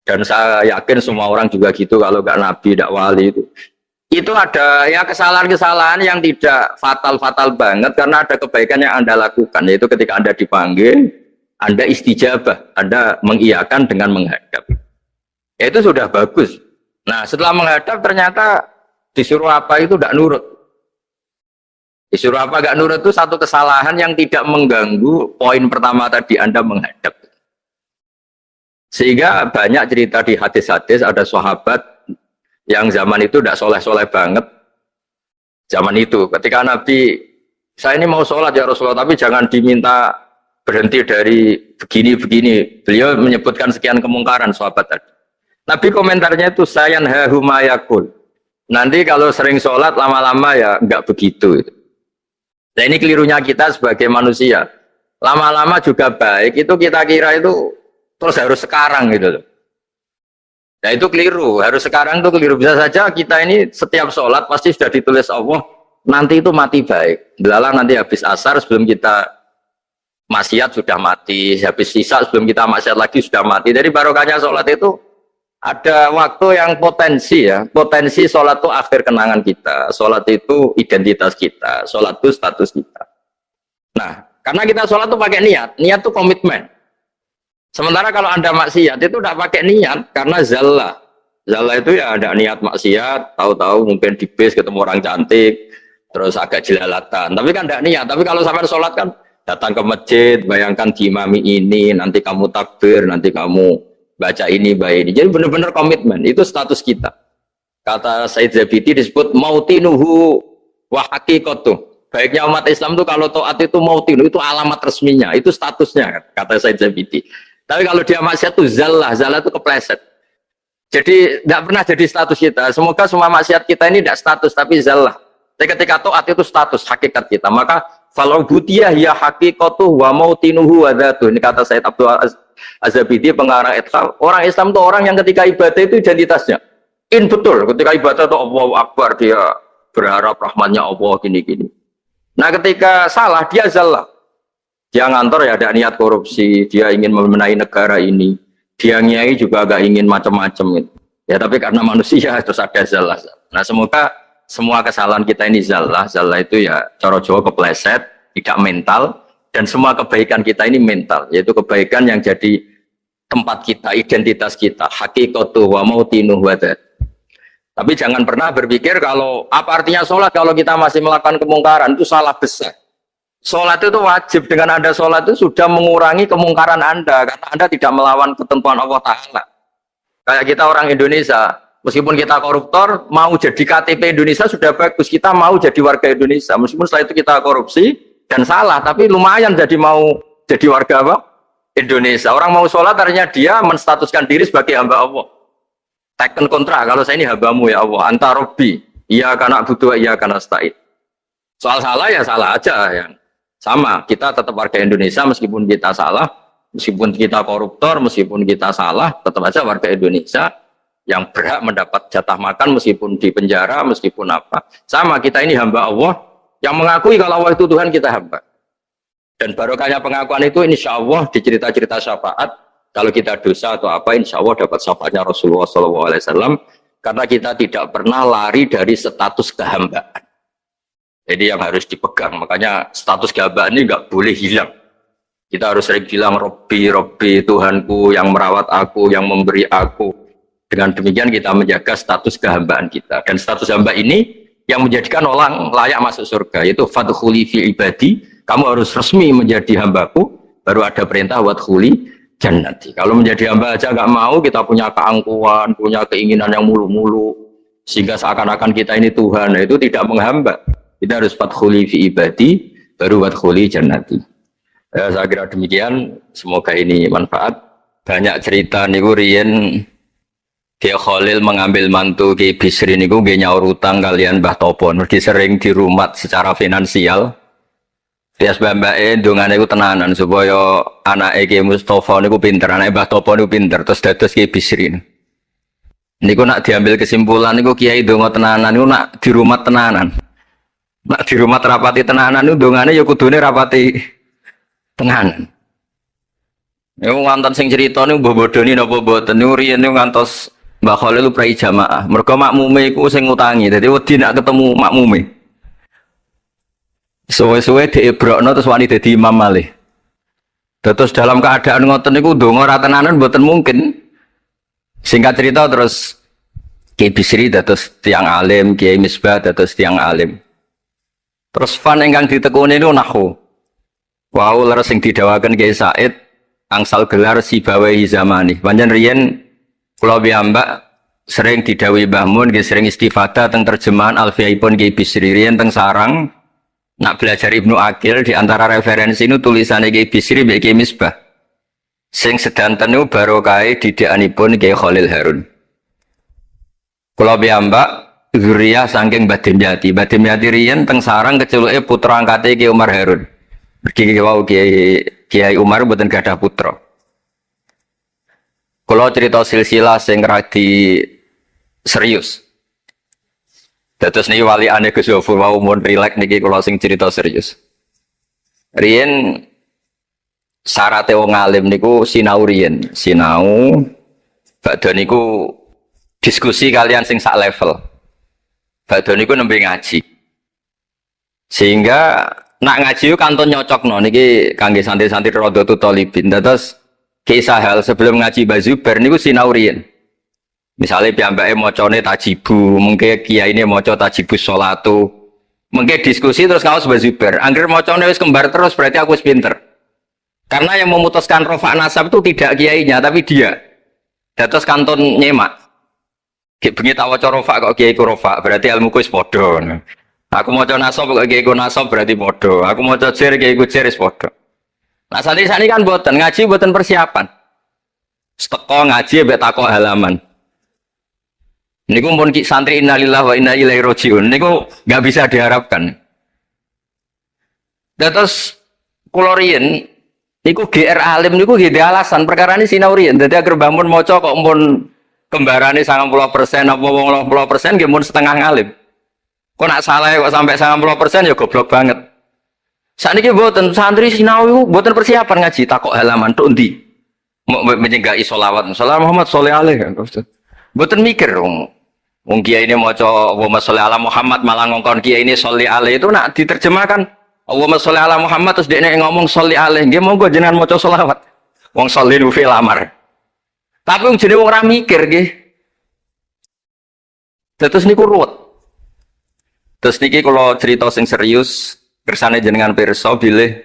dan saya yakin semua orang juga gitu, kalau nggak nabi, nggak wali itu ada ya kesalahan-kesalahan yang tidak fatal-fatal banget karena ada kebaikan yang Anda lakukan, yaitu ketika Anda dipanggil, Anda istijabah, Anda mengiyakan dengan menghadap. Ya, itu sudah bagus. Nah, setelah menghadap ternyata disuruh apa itu tidak nurut. Disuruh apa gak nurut itu satu kesalahan yang tidak mengganggu poin pertama tadi Anda menghadap. Sehingga banyak cerita di hadis-hadis ada sahabat yang zaman itu tidak soleh-soleh banget. Zaman itu ketika Nabi, saya ini mau sholat ya Rasulullah, tapi jangan diminta berhenti dari begini-begini. Beliau menyebutkan sekian kemungkaran sahabat tadi. Nabi komentarnya itu sayan hahumayakul. Nanti kalau sering sholat lama-lama ya enggak begitu. Nah, ini kelirunya kita sebagai manusia. Lama-lama juga baik, itu kita kira itu terus harus sekarang gitu loh. Nah, itu keliru, harus sekarang itu keliru. Bisa saja kita ini setiap sholat pasti sudah ditulis Allah, nanti itu mati baik. Belalang nanti habis asar sebelum kita maksiat sudah mati, habis sisa sebelum kita maksiat lagi sudah mati. Jadi barokahnya sholat itu ada waktu yang potensi ya, potensi sholat itu akhir kenangan kita, sholat itu identitas kita, sholat itu status kita. Nah, karena kita sholat itu pakai niat, niat itu komitmen. Sementara kalau Anda maksiat itu tidak pakai niat, karena zallah. Zallah itu ya ada niat maksiat, tahu-tahu mungkin di bis ketemu orang cantik, terus agak jelalatan, tapi kan tidak niat. Tapi kalau sampai sholat kan datang ke masjid, bayangkan diimami ini, nanti kamu takbir, nanti kamu baca ini, baca ini. Jadi benar-benar komitmen, itu status kita. Kata Said Zabidi disebut mautinuhu wa haqiqatuh. Baiknya umat Islam itu kalau taat itu mautinu, itu alamat resminya, itu statusnya, kata Said Zabidi. Tapi kalau dia maksiat itu zallah, zallah itu kepleset. Jadi tidak pernah jadi status kita. Semoga semua maksiat kita ini tidak status, tapi zallah. Tapi ketika taat itu status, hakikat kita. Maka falau butiyah ya haqiqatuh wa mautinuhu wa dzatuh. Ini kata Said Abdul Az-Zabidi pengarang Ithal. Orang Islam itu orang yang ketika ibadah itu identitasnya betul, ketika ibadah itu Allahu Akbar, dia berharap rahmatnya Allah gini-gini. Nah, ketika salah dia zallah, dia ngantor ya ada niat korupsi, dia ingin memenai negara ini, dia nyai juga agak ingin macam-macam gitu. Ya tapi karena manusia terus ada zallah. Nah, semoga semua kesalahan kita ini zallah itu ya cara Jawa kepleset, tidak mental. Dan semua kebaikan kita ini mental, yaitu kebaikan yang jadi tempat kita, identitas kita, haqiqatuh wa mautinuh wa dzat. Tapi jangan pernah berpikir kalau apa artinya sholat kalau kita masih melakukan kemungkaran, itu salah besar. Sholat itu wajib, dengan Anda sholat itu sudah mengurangi kemungkaran Anda, karena Anda tidak melawan ketentuan Allah Ta'ala. Kayak kita orang Indonesia, meskipun kita koruptor, mau jadi KTP Indonesia sudah bagus, kita mau jadi warga Indonesia, meskipun setelah itu kita korupsi, dan salah, tapi lumayan jadi mau jadi warga apa? Indonesia. Orang mau sholat artinya dia menstatuskan diri sebagai hamba Allah. Teken kontrak, kalau saya ini hambamu ya Allah, anta robbi, iya karena butuh, iya karena stain. Soal salah ya salah aja ya. Sama, kita tetap warga Indonesia meskipun kita salah, meskipun kita koruptor, meskipun kita salah, tetap aja warga Indonesia yang berhak mendapat jatah makan meskipun di penjara, meskipun apa. Sama, kita ini hamba Allah yang mengakui kalau Allah itu Tuhan, kita hamba. Dan barokahnya pengakuan itu insya Allah di cerita-cerita syafaat, kalau kita dosa atau apa insya Allah dapat syafaatnya Rasulullah SAW, karena kita tidak pernah lari dari status kehambaan. Jadi yang harus dipegang, makanya status kehambaan ini nggak boleh hilang. Kita harus sering bilang Robbi, Robbi, Tuhanku yang merawat aku, yang memberi aku. Dengan demikian kita menjaga status kehambaan kita. Dan status hamba ini yang menjadikan orang layak masuk surga, yaitu fadkhuli fi ibadi. Kamu harus resmi menjadi hambaku, baru ada perintah wadkhuli jannati. Kalau menjadi hamba aja nggak mau, kita punya keangkuhan, punya keinginan yang mulu-mulu, sehingga seakan-akan kita ini Tuhan, nah itu tidak menghamba. Kita harus fadkhuli fi ibadi, baru wadkhuli jannati. Saya kira demikian, semoga ini manfaat. Banyak cerita niku riyen Kiai Khalil mengambil mantu Kiai Bisri niku nggih nyaur utang kalian Mbah Topo, mergi sering dirumat secara finansial. Tias mbake ndongane iku tenanan supaya anake Ki Mustofa niku pinter, anake Mbah Topo niku pinter, terus dados Ki Bisri. Niku nak diambil kesimpulan niku kiai ndonga tenanan niku nak di rumah tenanan. Nak di rumah rapati tenanan niku ndongane ya kudune rapati tenanan. Niku wonten sing crita niku mbah bodoni napa mboten niku riyen niku ngantos Mbah Khalil prai jamaah. Mergo makmume iku sing ngutangi, dadi wedi nak ketemu makmume. Suwe-suwe diebrokno terus wani dadi imam malih. Terus dalam keadaan ngoten niku ndonga ra tenanan mboten mungkin. Singkat cerita terus Kiai Bisri dados tiyang alim, Kiai Misbah dados tiyang alim. Terus fan ingkang ditekuni niku nahwu. Wau leres sing didhawaken Kiai Said angsal gelar Sibawahi zamani. Panjen riyen kula piyambak sering didhawuhi Mbah Mun nggih sering istifadah teng terjemahan Alfiyaipun Kiai Bisri riyen teng sarang. Nak belajar Ibnu Aqil di antara referensi itu tulisannya Kiai Bisri mbek Kiai Misbah. Sing sedanten niku barokahe didikanipun Kiai Khalil Harun. Kula piyambak zuriyah saking Mbah Dimyati. Mbah Dimyati riyen teng sarang keculuke putra angkate Kiai Umar Harun. Mergi wau Kiai Umar mboten gadah putra. Kula cerita silsilah sing radi serius. Dados niki wali ane Gus Yofur mau mun rileks niki kula sing cerita serius. Riyen syaraté wong alim niku sinau riyen, sinau badhe niku diskusi kalian sing sak level. Badhe niku nembe ngaji. Sehingga nak ngaji kantun nyocokno niki kangge santri-santri Rodotul Thalibin. Dados kisah hal sebelum ngaji Bazuber niku sinau riyen. Misalnya piyambake macane tajibu, mungkin kiai ini maca tajibus sholatu, mungkin diskusi terus ngaos Bazuber. Angger macane wis kembar terus berarti aku wis pinter. Karena yang memutuskan rofa nasab itu tidak kiainya tapi dia. Dados kantun nyemak. Ki bengi tak waca rofa kok kiai ku rofa, berarti ilmuku wis padha. Aku maca nasab kok kiai ku nasab berarti padha. Aku maca jer kiai ku jer wis padha. Nah santri-santri kan mboten ngaji mboten persiapan. Teko ngaji mbek takok halaman. Niku pun santri innalillahi wa inna ilaihi rajiun. Niku nggak bisa diharapkan. Terus kula riyen niku GR alim niku nggih alasan perkara ini sinau riyen. Dadi agar bangun maca kok mun kembarane 90% apa 80% nggih mun setengah ngalim. Kok nak salah kok sampai 90% ya goblok banget. Sakniki mboten santri sinau iku mboten persiapan ngaji takok halaman tok endi. Menyenggai sholawat. Salam Muhammad shollallahu alaihi wasallam. Mboten mikir wong kiai ini maca Allahumma sholli ala Muhammad malah ngongkon kiai ini sholli alaihi itu nak diterjemahkan Allahumma sholli ala Muhammad terus dekne ngomong sholli alaihi nggih monggo jenengan maca sholawat. Wong sholli nu fil amar. Tapi wong jenenge wong ora mikir nggih. Terus niku ruwet. Terus niki kula cerita sing serius kersane jenengan pirsa bilih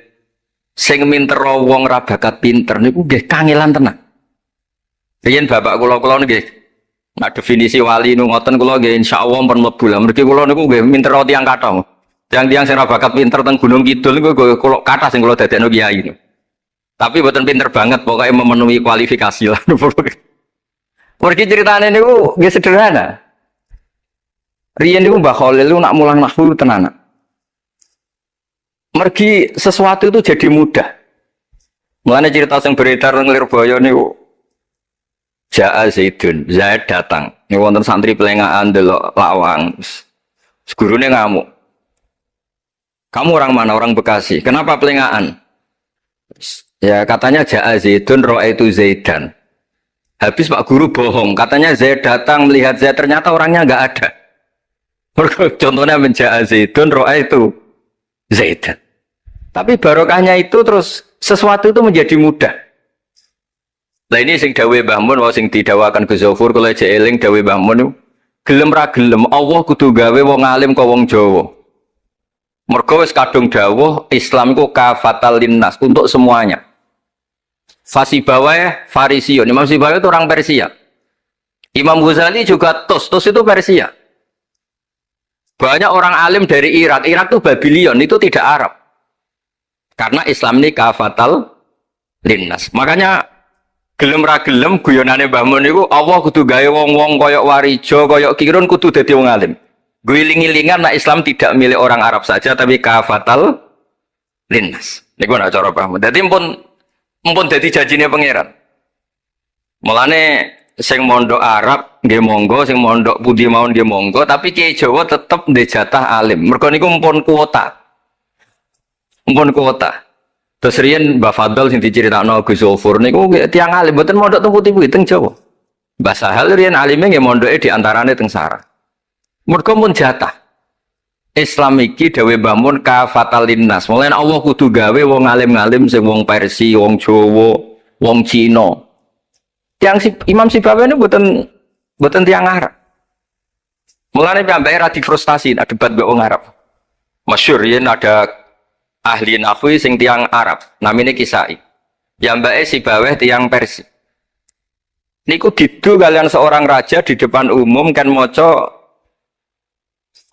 sing minter wong ra bakat pinter niku nggih kangelan tenan. Riyen bapak kula nggih nah definisi wali nu ngoten kula nggih insyaallah pun mlebu lah. Mergi kula niku nggih minter tiyang kathah. Tiang-tiang sing ra bakat pinter teng Gunung Kidul niku kula kathah sing kula dadekno kiai. Tapi buatan pinter banget, pokoknya memenuhi kualifikasi lah. Pergi ceritanya ini gak sederhana. Rian itu Mbah Khalil itu nak mulang nahwu tenanan. Mergi sesuatu itu jadi mudah. Mulanya cerita yang beredar nang Lirboyo niku Ja'a Zaidun, Zaid datang. Ini wonten santri pelengahan delok lawang. Gurune ngamuk. Kamu orang mana? Orang Bekasi. Kenapa pelengahan? Ya katanya Ja'a Zaidun ra'aitu Zaidan. Habis Pak Guru bohong. Katanya Zaid datang melihat Zaid, ternyata orangnya enggak ada. Contohnya Ja'a Zaidun ra'aitu Zaidan. Tapi barokahnya itu terus sesuatu itu menjadi mudah. Nah ini sing dawe Mbah Mun, sing didawakan Gus Zofur kula eling dawe Mbah Mun gelem ra gelem Allah kudu gawe wong alim kok wong Jawa. Mergo wis kadung dawuh Islam iku kafatal linnas untuk semuanya. Fasibawai Farisiun. Imam Sibawai itu orang Persia. Imam Ghazali juga Tos itu Persia. Banyak orang alim dari Irak. Irak itu Babylon, itu tidak Arab. Karena Islam ini kafatal linnas. Makanya gelem ra gelem guyonane Mbah Mun niku Allah kudu gawe wong-wong koyok Warijo, koyok Kirun kudu dadi wong alim. Guling-gilingan nah Islam tidak milik orang Arab saja tapi kafatal linnas. Niku nak cara Mbah Mun. Dadi mumpun dadi janjine pangeran. Mulane sing mondok Arab nggih monggo, sing mondok pundi mawon nggih monggo, tapi Kiai Jawa tetep ndek jatah alim. Mergo niku mumpun kuota. Mumpun kuota. Terus riyen Mbah Fadl sing diceritakno Gus Zofur niku tiyang alim mboten mondok teng putih-putih teng Jawa. Mbah Sahal riyen alime nggih mondoke di antarane teng Sarah. Mergo mun jatah. Islam iki dawuh Mbah Mun kafatal linnas. Mulane Allah kudu gawe wong alim-alim sing wong Persia, wong Jawa, wong Cina. Imam Sibawai ini mboten tiyang Arab. Mulane piyambake ra difrustasi nak debat mbek wong Arab. Masyhur yen ada ahli nahwi sing tiyang Arab, namine Kisai. Piyambake Sibawai tiyang Persia. Niku didu kalian seorang raja di depan umum kan maca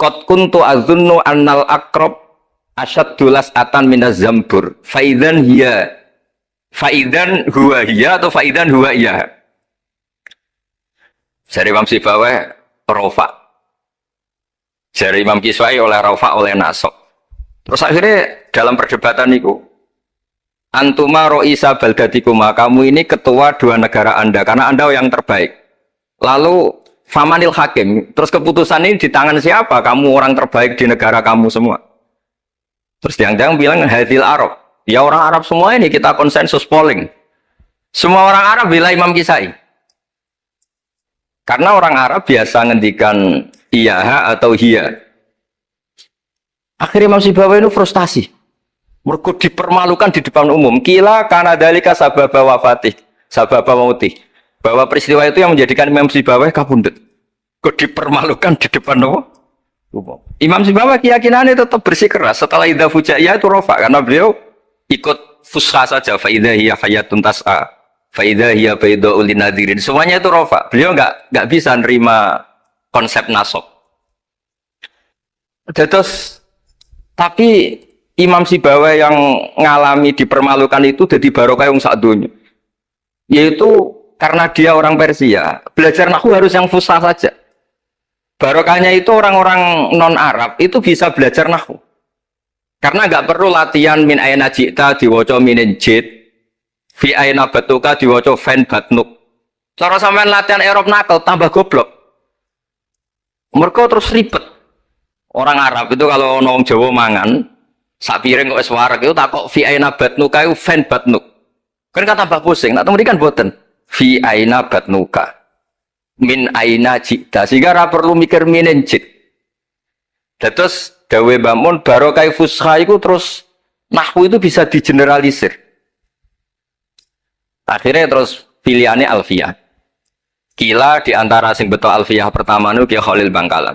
qad kuntu azunnu annal aqrab asyaddulas atan minaz zambur faidan huwa hiya atau faidan huwa iya. Jari Imam Sibawai rofa, jari Imam Kiswai oleh rofa oleh nasok. Terus akhirnya dalam perdebatan itu antuma ro'isa baldatikuma, kamu ini ketua dua negara anda karena anda yang terbaik. Lalu famanil hakim, terus keputusan ini di tangan siapa? Kamu orang terbaik di negara kamu semua. Terus yang bilang hadil Arab, ya orang Arab semua ini kita konsensus polling. Semua orang Arab bilang Imam Kisai. Karena orang Arab biasa ngendikan iya atau hiya. Akhirnya Imam Sibawai itu frustasi. Mereka dipermalukan di depan umum. Kila karena dalika sababa wafatih, sababa mautih. Bahwa peristiwa itu yang menjadikan Imam Sibawai kabundut. Kok dipermalukan di depan umum? Imam Sibawai keyakinannya tetap bersikeras. Setelah idza fujaiyah itu rofa. Karena beliau ikut fusha saja. Fa idza hiya hayatun tas'a. Fa idza hiya bayda'ul linadirin. Semuanya itu rofa. Beliau nggak bisa nerima konsep nasab. Terus tapi Imam Sibawai yang ngalami dipermalukan itu jadi barokah yang sak dunya. Yaitu karena dia orang Persia, belajar nahwu harus yang fusha saja. Barokahnya itu orang-orang non-Arab itu bisa belajar nahwu. Karena nggak perlu latihan min ayna ji'ta diwaca minin jid, fi ayna batuka diwaca fan batnuk. Cara sampean latihan Arab nakal tambah goblok. Mereka terus ribet. Orang Arab itu kalau nong Jawa mangan, sak piring kok wis wareg itu takok fi ayna batnuka itu fan batnuk. Kan tambah pusing, nak temudi kan boten. Fi aina batnuka min aina jikta sehingga ra perlu mikir minin jik. Terus dawe Mbah Mun barokah fusha itu terus nahwu itu bisa digeneralisir. Akhirnya terus pilihannya alfiyah. Kila diantara sing beto alfiyah pertama nu Kiai Khalil Bangkalan.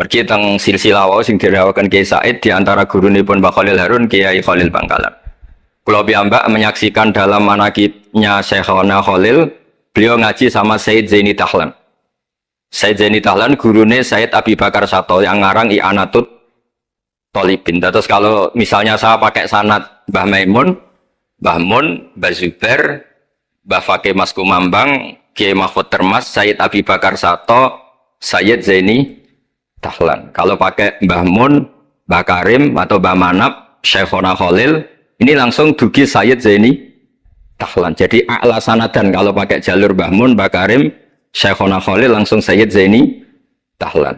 Mergi teng silsilah wau sing dirawakan Kiai Said diantara gurunipun Mbah Khalil Harun Kiai Khalil Bangkalan. Kula piyambak menyaksikan dalam manaqibnya Syekhona Khalil, beliau ngaji sama Said Zaini Tahlan. Said Zaini Tahlan gurune Said Abi Bakar Sato yang ngarang I'anatut Thalibin. Terus kalau misalnya saya pakai sanad Mbah Maimun, Mbah Mun, Mbah Zubair, Mbah Fakih Mas Kumambang, Kiai Mahfud Termas, Sayyid Abi Bakar Sato, Sayyid Zaini Dahlan. Kalau pakai Mbah Mun, Mbah Karim atau Mbah Manap, Syekhona Khalil, ini langsung dugi Sayyid Zaini Dahlan. Jadi a'la sanadan kalau pakai jalur Mbah Mun, Mbah Karim, Syekhona Khalil langsung Sayyid Zaini Dahlan.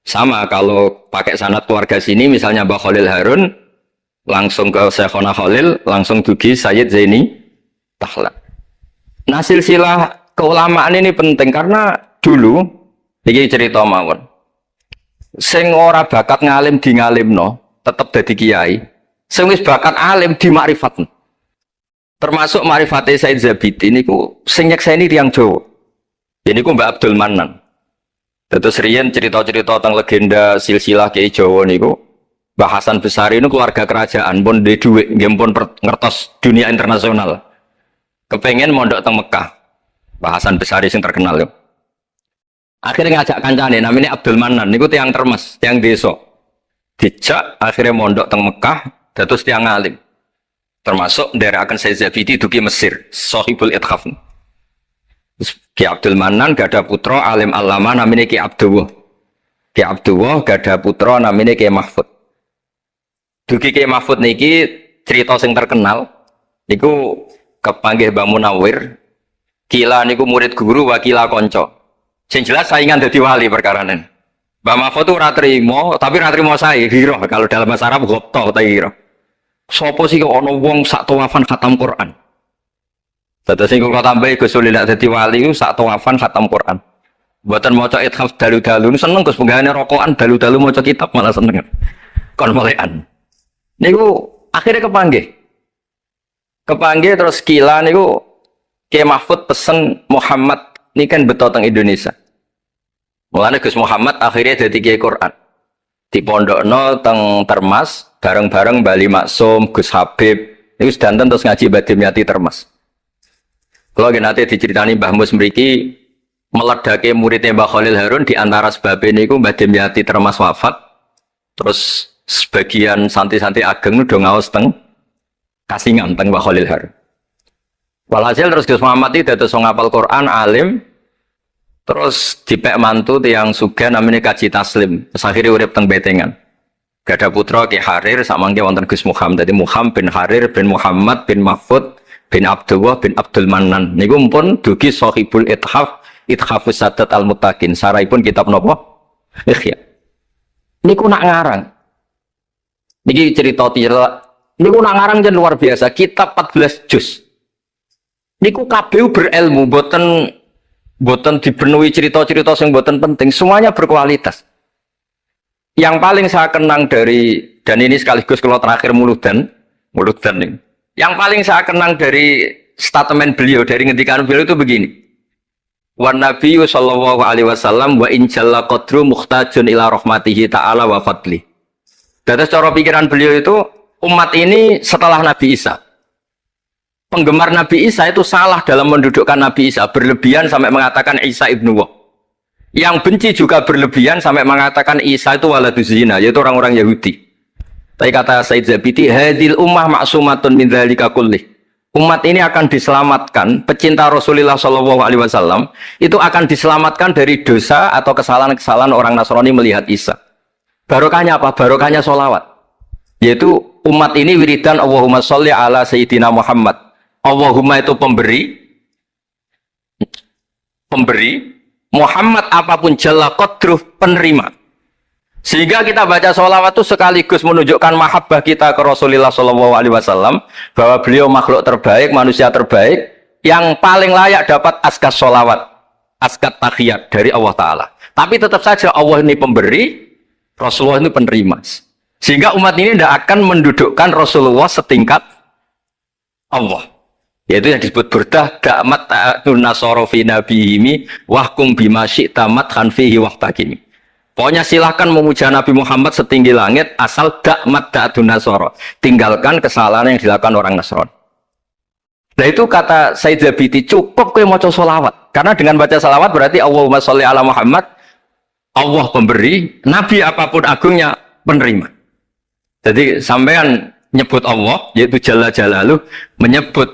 Sama kalau pakai sanad keluarga sini misalnya Mbah Khalil Harun langsung ke Syekhona Khalil langsung dugi Sayyid Zaini Dahlan. Nah silsilah keulamaan ini penting karena dulu iki cerita mawon. Sing ora bakat ngalim di ngalimno tetep dadi kiai. Sing wis bakat alim di makrifatno. Termasuk marifate Said Zabidi niku sing nyekseni tiyang Jawa. Ini ku Mbak Abdul Manan. Terus riyen cerita-cerita tentang legenda silsilah Kiai Jawa niku Mbah Hasan Besari ini keluarga kerajaan pun di duit, nggih pun ngertos dunia internasional. Kepengen mondok teng Mekah. Mbah Hasan Besari sing terkenal yo. Akhirnya ngajak kancane namanya Abdul Manan niku tiyang Termes, tiyang desa. Dijak akhirnya mondok teng Mekah, dados tiyang alim. Termasuk nderekaken Said Zabidi dugi Mesir, Shahibul Ithaf. Ki Abdul Manan gada putra alim alama namanya Ki Abdullah. Ki Abdullah gada putra namanya Ki Mahfud. Dugi Ki Mahfud niki cerita sing terkenal niku kepanggih Mbah Munawir. Kila niku murid guru wakila konco. Sing jelas saingan dadi wali perkarane. Mbah Mahfud itu ora trimo, tapi ora trimo sae hiro kalau dalam bahasa Arab gopto ta hiro. Sopo sih kok ana wong sak tawafan khatam Quran. Dados sing kula tambahi Gus Sulil dadi wali ku sak tawafan khatam Quran. Mboten maca ithaf dalu-dalu seneng Gus penggane rokokan dalu-dalu maca kitab malah seneng. Kon molekan. Niku akhirnya kepanggih. Kepanggih terus kila niku Kiai Mahfud pesen Muhammad ini kan beto teng Indonesia. Mulane Gus Muhammad akhirnya dadi Kiai Quran. Di pondokno teng Termas bareng-bareng Bali Maksum, Gus Habib. Niku sedanten terus ngaji Badim Yati Termas. Kalau nanti diceritani Mbah Mus mriki meledake muridnya Mbah Khalil Harun di antara sebabnya niku Mbah Dimyati Termas wafat. Terus sebagian santri-santri ageng udah ngaos teng Kasingan teng Mbah Khalil Harun. Walhasil terus Gus Muhammad itu dados ngapal Quran alim. Terus dipek mantu tiyang sugih namanya Kaji Taslim. Terus akhirnya urip teng Betengan. Gada putra Ki Harir samangke wonten Gus Muhammad. Dadi Muhammad bin Harir bin Muhammad bin Mahfud bin Abdullah bin Abdul Manan niku pun dugi Shahibul Ithaf Ithafus Sadat Al-Muttaqin saraipun kitab napa Ikhya niku nak ngarang niki cerita niku nak ngarang jan luar biasa kitab 14 juz niku kabeh berilmu boten dipenuhi cerita-cerita sing boten penting semuanya berkualitas yang paling saya kenang dari dan ini sekaligus kalau terakhir muludan nih yang paling saya kenang dari statement beliau, dari ngendikan beliau itu begini. Wan Nabi sallallahu alaihi wasallam wa in jalla qadru muhtajun ila rahmatihi ta'ala wa fadli. Dari cara pikiran beliau itu umat ini setelah Nabi Isa. Penggemar Nabi Isa itu salah dalam mendudukkan Nabi Isa, berlebihan sampai mengatakan Isa ibnu Wah. Yang benci juga berlebihan sampai mengatakan Isa itu waladuz zina, yaitu orang-orang Yahudi. Tapi kata Said Zabidi, hadil ummah maksumatun min dzalika kullih. Umat ini akan diselamatkan, pecinta Rasulullah Shallallahu Alaihi Wasallam itu akan diselamatkan dari dosa atau kesalahan-kesalahan orang Nasrani melihat Isa. Barokahnya apa? Barokahnya sholawat. Yaitu umat ini wiridan Allahumma sholli ala Sayyidina Muhammad. Allahumma itu pemberi, Muhammad apapun jalla qadruh penerima. Sehingga kita baca sholawat itu sekaligus menunjukkan mahabbah kita ke Rasulullah Shallallahu Alaihi Wasallam bahwa beliau makhluk terbaik, manusia terbaik yang paling layak dapat askat sholawat, askat tahiyat dari Allah Taala. Tapi tetap saja Allah ini pemberi, Rasulullah ini penerima. Sehingga umat ini tidak akan mendudukkan Rasulullah setingkat Allah. Yaitu yang disebut burdah da'mat ta'atun nasara fi nabihimi wahkum bima syi'ta madhan fihi wahtakimi. Pokoknya silahkan memuja Nabi Muhammad setinggi langit asal dakmat da'atun nasara. Tinggalkan kesalahan yang dilakukan orang Nasrani. Nah itu kata Said Zabidi, cukup kowe maca sholawat. Karena dengan baca sholawat berarti Allahumma sholli ala Muhammad, Allah pemberi, Nabi apapun agungnya penerima. Jadi sampean nyebut Allah, yaitu Jalla Jalaluh, menyebut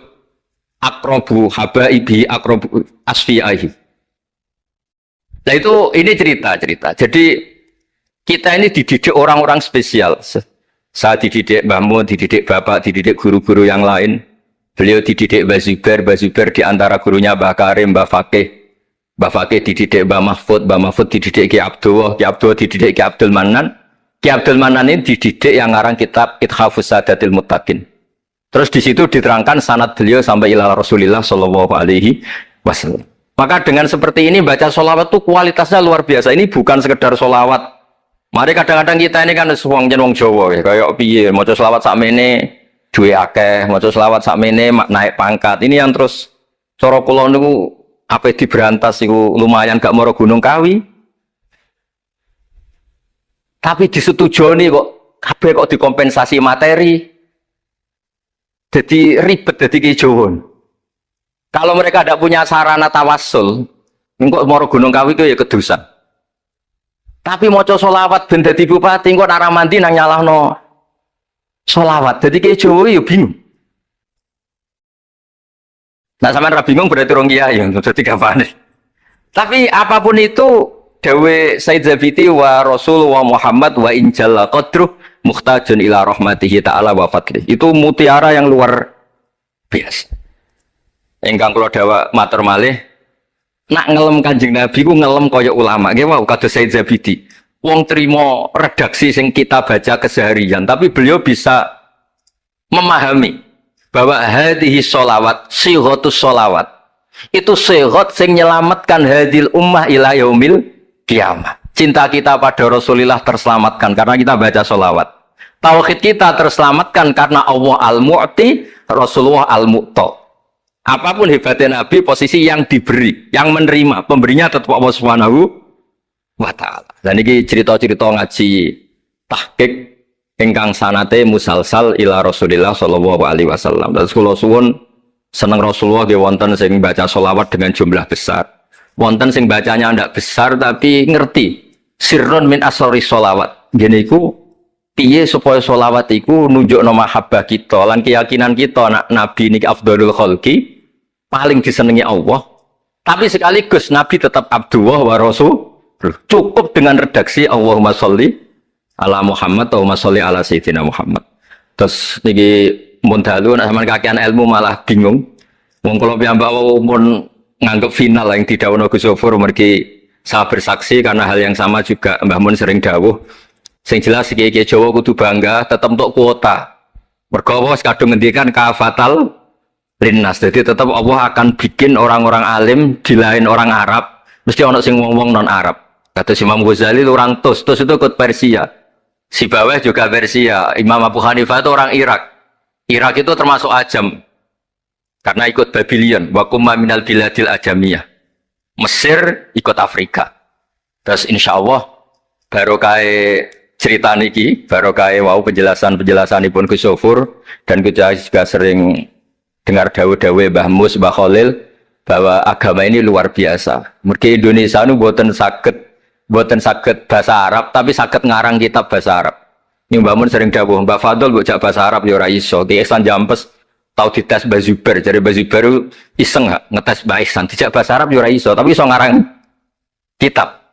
akrobu habaibi akrobu asfi'ahi. Nah itu ini cerita. Jadi kita ini dididik orang-orang spesial. Saya dididik Mbah Mun, dididik Bapak, dididik guru-guru yang lain. Beliau dididik Mbah Zubair di antara gurunya Mbah Karim, Mbah Fakih dididik Mbah Mahfud dididik Ki Abdullah dididik Ki Abdul Manan. Ki Abdul Manan ini dididik yang ngarang kitab Ithafus Sadatil Muttaqin. Terus di situ diterangkan sanad beliau sampai ila Rasulillah Shallallahu Alaihi Wasallam. Maka dengan seperti ini baca sholawat itu kualitasnya luar biasa. Ini bukan sekedar sholawat. Mari kadang-kadang kita ini kan wong Jawa ya, kayak piye maca sholawat sakmene duwe akeh, maca sholawat sakmene naik pangkat. Ini yang terus cara kula niku ape diberantas iku lumayan gak moro Gunung Kawi. Tapi disetujoni kok kabeh kok dikompensasi materi. Jadi ribet jadi kejauhan. Kalau mereka tidak punya sarana tawassul, engko moro Gunung Kawi itu ya kedusan. Tapi maca sholawat ben dadi bupati engko nek mandi nang nyalahno sholawat. Jadi kejauhan ya bingung. Nah sampean ra bingung berarti rong kiai ya dadi gapane. Tapi apapun itu dawe Said Zabiti wa Rasul wa Muhammad wa injalla qadruh muhtajun ila rahmatihi ta'ala wa fadlih. Itu mutiara yang luar biasa. Engkang kula dawa matur malih, nak ngelem Kanjeng Nabi ku ngelem kaya ulama. Nggih wau kados Said Zabiti. Wong trimo redaksi sing kita baca keseharian, tapi beliau bisa memahami bahwa hadhihi sholawat, sighatus sholawat. Itu sighat sing nyelamatkan hadil ummah ila yaumil kiamat. Cinta kita pada Rasulullah terselamatkan karena kita baca sholawat. Tauhid kita terselamatkan karena Allah al-mu'ti, Rasulullah al-mu'ta. Apapun hebatnya Nabi, posisi yang diberi, yang menerima, pemberinya tetap Allah Subhanahu wa ta'ala. Dan ini cerita-cerita ngaji tahqiq ingkang sanate musalsal ila Rasulullah sallallahu alaihi wasallam. Dan kula suwun seneng Rasulullah nggih wonten sing baca sholawat dengan jumlah besar. Wonten sing bacanya ndak besar tapi ngerti sirrun min asrori sholawat. Gini iku piye supaya sholawat iku nunjukno mahabbah kita lan keyakinan kita nak Nabi niki afdhalul khalqi, paling disenengi Allah. Tapi sekaligus Nabi tetap Abdullah wa Rasul. Cukup dengan redaksi Allahumma sholli ala Muhammad Allahumma sholli ala Sayyidina Muhammad. Terus niki mun dalu nek sampean kakean ilmu malah bingung. Wong kula piyambak mun nganggep final yang didhawuhna Gus Zofur mergi saya bersaksi karena hal yang sama juga Mbah Mun sering dawuh. Sing jelas iki Jawa kudu bangga tetep untuk kuota. Mergo wis kadung ngendikan kafatal linnas. Jadi tetap Allah akan bikin orang-orang alim di lain orang Arab, mesti ana sing wong-wong non Arab. Kata Imam Ghazali orang Tus itu ikut Persia. Si bawah juga Persia. Imam Abu Hanifah itu orang Irak. Irak itu termasuk Ajam. Karena ikut Babylon, wa kumma minal biladil ajamiyah. Mesir ikut Afrika. Terus insya Allah barokah cerita niki, barokah wau penjelasan Ibn Gus Zofur dan kita juga sering dengar dawe-dawe Mbah Mus, Mbah Khalil bahwa agama ini luar biasa. Mergi Indonesia nu boten saged bahasa Arab tapi saged ngarang kitab bahasa Arab. Ini Mbah Mun sering dawuh, Mbah Fadl bocah bahasa Arab ya ora iso. Ki Ihsan Jampes tahu dites Mbah Zubair, jadi Mbah Zubair iseng ngetes Mbah Ihsan, dijak bahasa Arab ya ora iso, tapi iso ngarang kitab.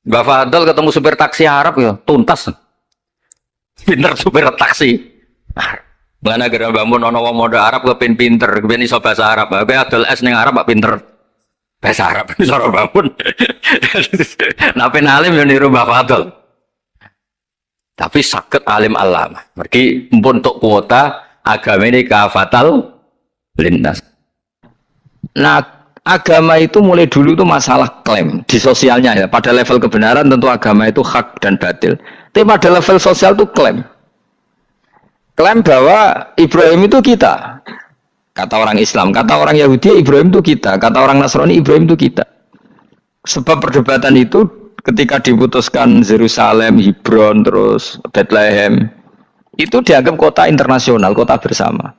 Mbah Fadl ketemu supir taksi Arab ya tuntas. Pinter supir taksi. Mana gara Mbah Mun ana wong modal Arab kepen pinter, kepen iso bahasa Arab. Kowe adol es ning Arab kok pinter bahasa Arab iso ora Mbah Mun. Nah pen alim yo niru Mbah Fadl. Tapi sakit alim alama. Mergi mpun untuk kuota agama ini kafatal linnas. Nah, agama itu mulai dulu itu masalah klaim di sosialnya ya. Pada level kebenaran tentu agama itu hak dan batil. Tapi pada level sosial itu klaim. Klaim bahwa Ibrahim itu kita. Kata orang Islam, kata orang Yahudi Ibrahim itu kita, kata orang Nasrani Ibrahim itu kita. Sebab perdebatan itu ketika diputuskan Yerusalem, Hebron, terus Bethlehem, itu dianggap kota internasional, kota bersama.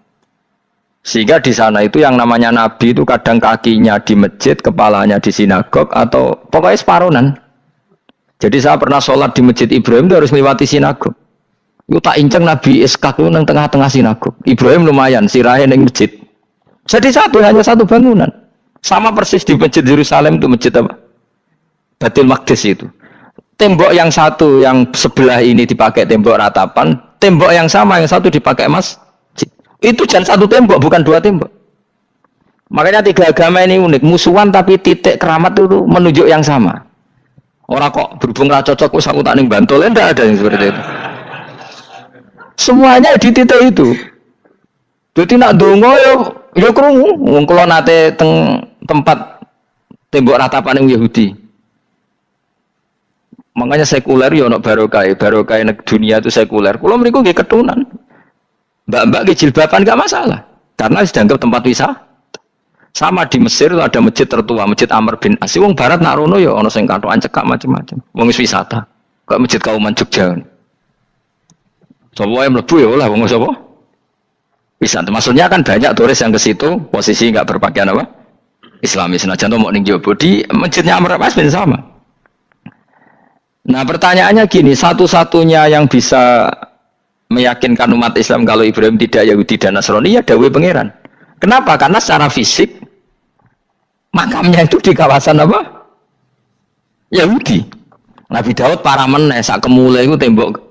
Sehingga di sana itu yang namanya Nabi itu kadang kakinya di masjid, kepalanya di sinagog, atau pokoknya separuhan. Jadi saya pernah sholat di masjid Ibrahim itu harus melewati sinagog. Iku tak inceng Nabi Ishak itu nang tengah-tengah sinagog. Ibrahim lumayan sirahe ning masjid. Jadi hanya satu bangunan. Sama persis di masjid Yerusalem itu masjid apa? Baitul Maqdis itu. Tembok yang satu yang sebelah ini dipakai tembok ratapan, tembok yang sama yang satu dipakai masjid. Itu jangan satu tembok, bukan dua tembok. Makanya tiga agama ini unik, musuhan tapi titik keramat itu menunjuk yang sama. Orang kok berhubung ra cocok wis aku tak ning Bantul, enggak ada yang seperti itu. Semuanya di titik itu. Jadi nak dongo ya krungu wong kula nate teng tempat tembok ratapan yang Yahudi. Makanya sekuler ya ono barokah dunia itu sekuler. Kula mriku nggih ketunan. Mbak-mbak nggih jilbaban enggak masalah karena dianggap tempat wisata. Sama di Mesir itu ada masjid tertua, Masjid Amr bin As. Wong barat nak rono ya ono sing katokan cekak macam-macam. Wong wisata. Kok Masjid Kauman Jogja. Coba yang mlebu ya lah wong sapa? Wisata. Maksudnya kan banyak turis yang ke situ posisi enggak berpakaian apa? Islami senajan to mau ning jowo di Masjidnya Amr bin As sama. Nah, pertanyaannya gini, satu-satunya yang bisa meyakinkan umat Islam kalau Ibrahim tidak Yahudi dan Nasrani ya dawuh pangeran. Kenapa? Karena secara fisik makamnya itu di kawasan apa? Yahudi. Nabi Daud para meneh sak kemule iku tembok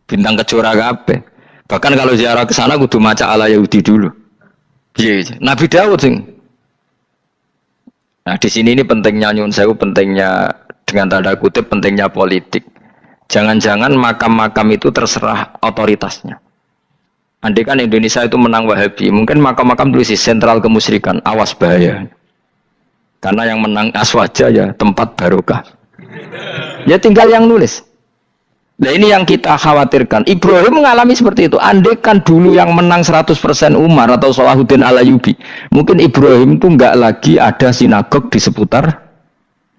bintang kejora kabeh. Bahkan kalau ziarah ke sana kudu maca ala Yahudi dulu. Piye? Nabi Daud sing. Nah, di sini ini pentingnya nyuwun sewu, pentingnya dengan tanda kutip pentingnya politik. Jangan-jangan makam-makam itu terserah otoritasnya. Andai kan Indonesia itu menang Wahabi, mungkin makam-makam tulis sentral kemusyrikan, awas bahaya. Karena yang menang Aswaja ya tempat barokah. Ya tinggal yang nulis. Nah ini yang kita khawatirkan. Ibrahim mengalami seperti itu. Andai kan dulu yang menang 100% Umar atau Salahuddin Al-Ayyubi, mungkin Ibrahim itu enggak lagi ada sinagog di seputar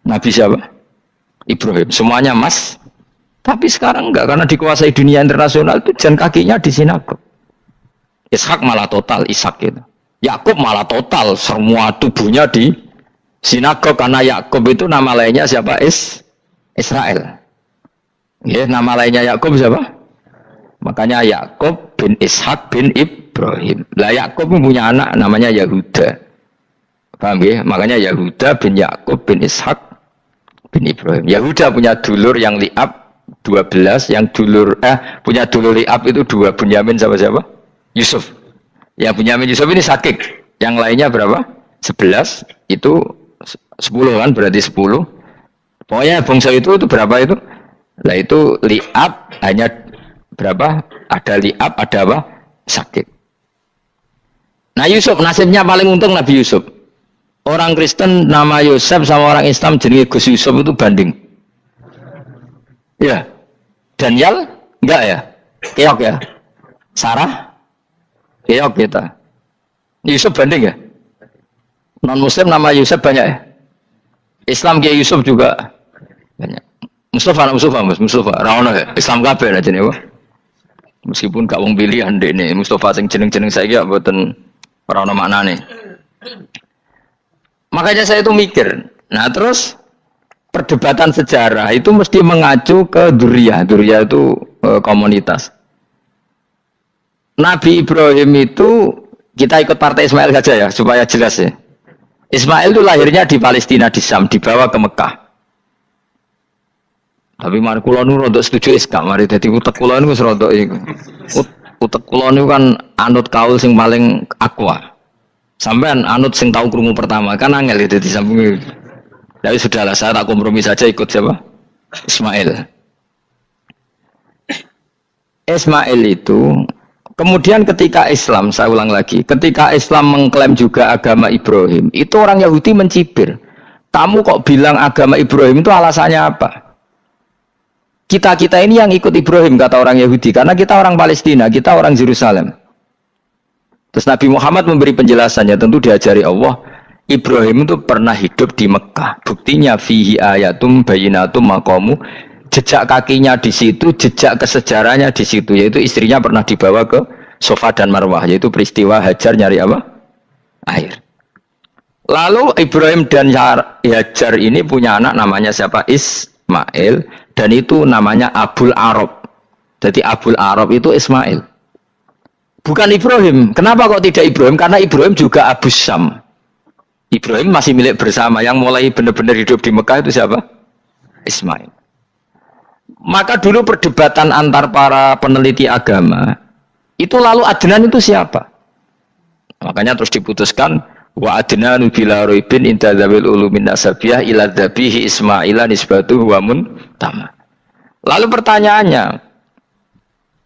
Nabi siapa? Ibrahim. Semuanya mas. Tapi sekarang enggak, karena dikuasai dunia internasional itu jalan kakinya di sinagog. Ishak malah total Ishak gitu. Yakub malah total semua tubuhnya di sinagog karena Yakub itu nama lainnya siapa? Israel. Ya, nama lainnya Yakub siapa? Makanya Yakub bin Ishak bin Ibrahim. Lah Yakub punya anak namanya Yahuda. Paham ya? Makanya Yahuda bin Yakub bin Ishak bin Ibrahim. Yahuda punya dulur yang li'ab 12, yang dulur punya dulur li'ab itu 2, Bunyamin sama siapa? Yusuf. Ya Bunyamin Yusuf ini sakit. Yang lainnya berapa? 11. Itu 10 kan, berarti 10. Pokoknya bangsa itu berapa itu? Lah itu li'ab hanya berapa? Ada li'ab, ada apa? Sakit. Nah Yusuf nasibnya paling untung Nabi Yusuf. Orang Kristen nama Yusuf sama orang Islam jenenge Gus Yusuf itu banding. Ya. Daniel enggak ya? Keok ya? Sarah? Keok kita. Yusuf banding ya? Non muslim nama Yusuf banyak ya? Islam Kiai Yusuf juga banyak. Mustafa Rawono ya? Islam kabeh aja nih, meskipun gak wong pilihan dek nih Mustafa sing jeneng-jeneng saya gak mboten ora ono maknane. Makanya saya itu mikir. Nah, terus perdebatan sejarah itu mesti mengacu ke Duriyah. Duriyah itu komunitas. Nabi Ibrahim itu kita ikut partai Ismail saja ya supaya jelas ya. Ismail itu lahirnya di Palestina di Syam, dibawa ke Mekah. Tapi mari kula nu rodok setuju gak mari dadi utek kula niku wis rodok iku. Utek kula niku kan anut kaul sing paling aqua. Sampean anut sing tahu krungu pertama kan angel itu dadi samping. Tapi sudahlah saya tak kompromi saja ikut siapa? Ismail. Ismail itu kemudian ketika Islam, saya ulang lagi, ketika Islam mengklaim juga agama Ibrahim, itu orang Yahudi mencibir. Kamu kok bilang agama Ibrahim itu alasannya apa? Kita ini yang ikut Ibrahim, kata orang Yahudi, karena kita orang Palestina, kita orang Yerusalem. Terus Nabi Muhammad memberi penjelasannya, tentu diajari Allah, Ibrahim itu pernah hidup di Mekah. Buktinya fihi ayatum bayinatum maqamu, jejak kakinya di situ, jejak kesejarahnya di situ, yaitu istrinya pernah dibawa ke Safa dan Marwah, yaitu peristiwa Hajar nyari apa? Air. Lalu Ibrahim dan Hajar ini punya anak namanya siapa? Ismail, dan itu namanya Abul Arab. Jadi Abul Arab itu Ismail. Bukan Ibrahim. Kenapa kok tidak Ibrahim? Karena Ibrahim juga Abu Syam. Ibrahim masih milik bersama. Yang mulai benar-benar hidup di Mekah itu siapa? Ismail. Maka dulu perdebatan antar para peneliti agama, itu lalu Adnan itu siapa? Makanya terus diputuskan, wa adnanu bila roibin inda dzawil ulumin nasabiyah ila dzabihi Ismaila nisbatuhu wa muntama. Lalu pertanyaannya,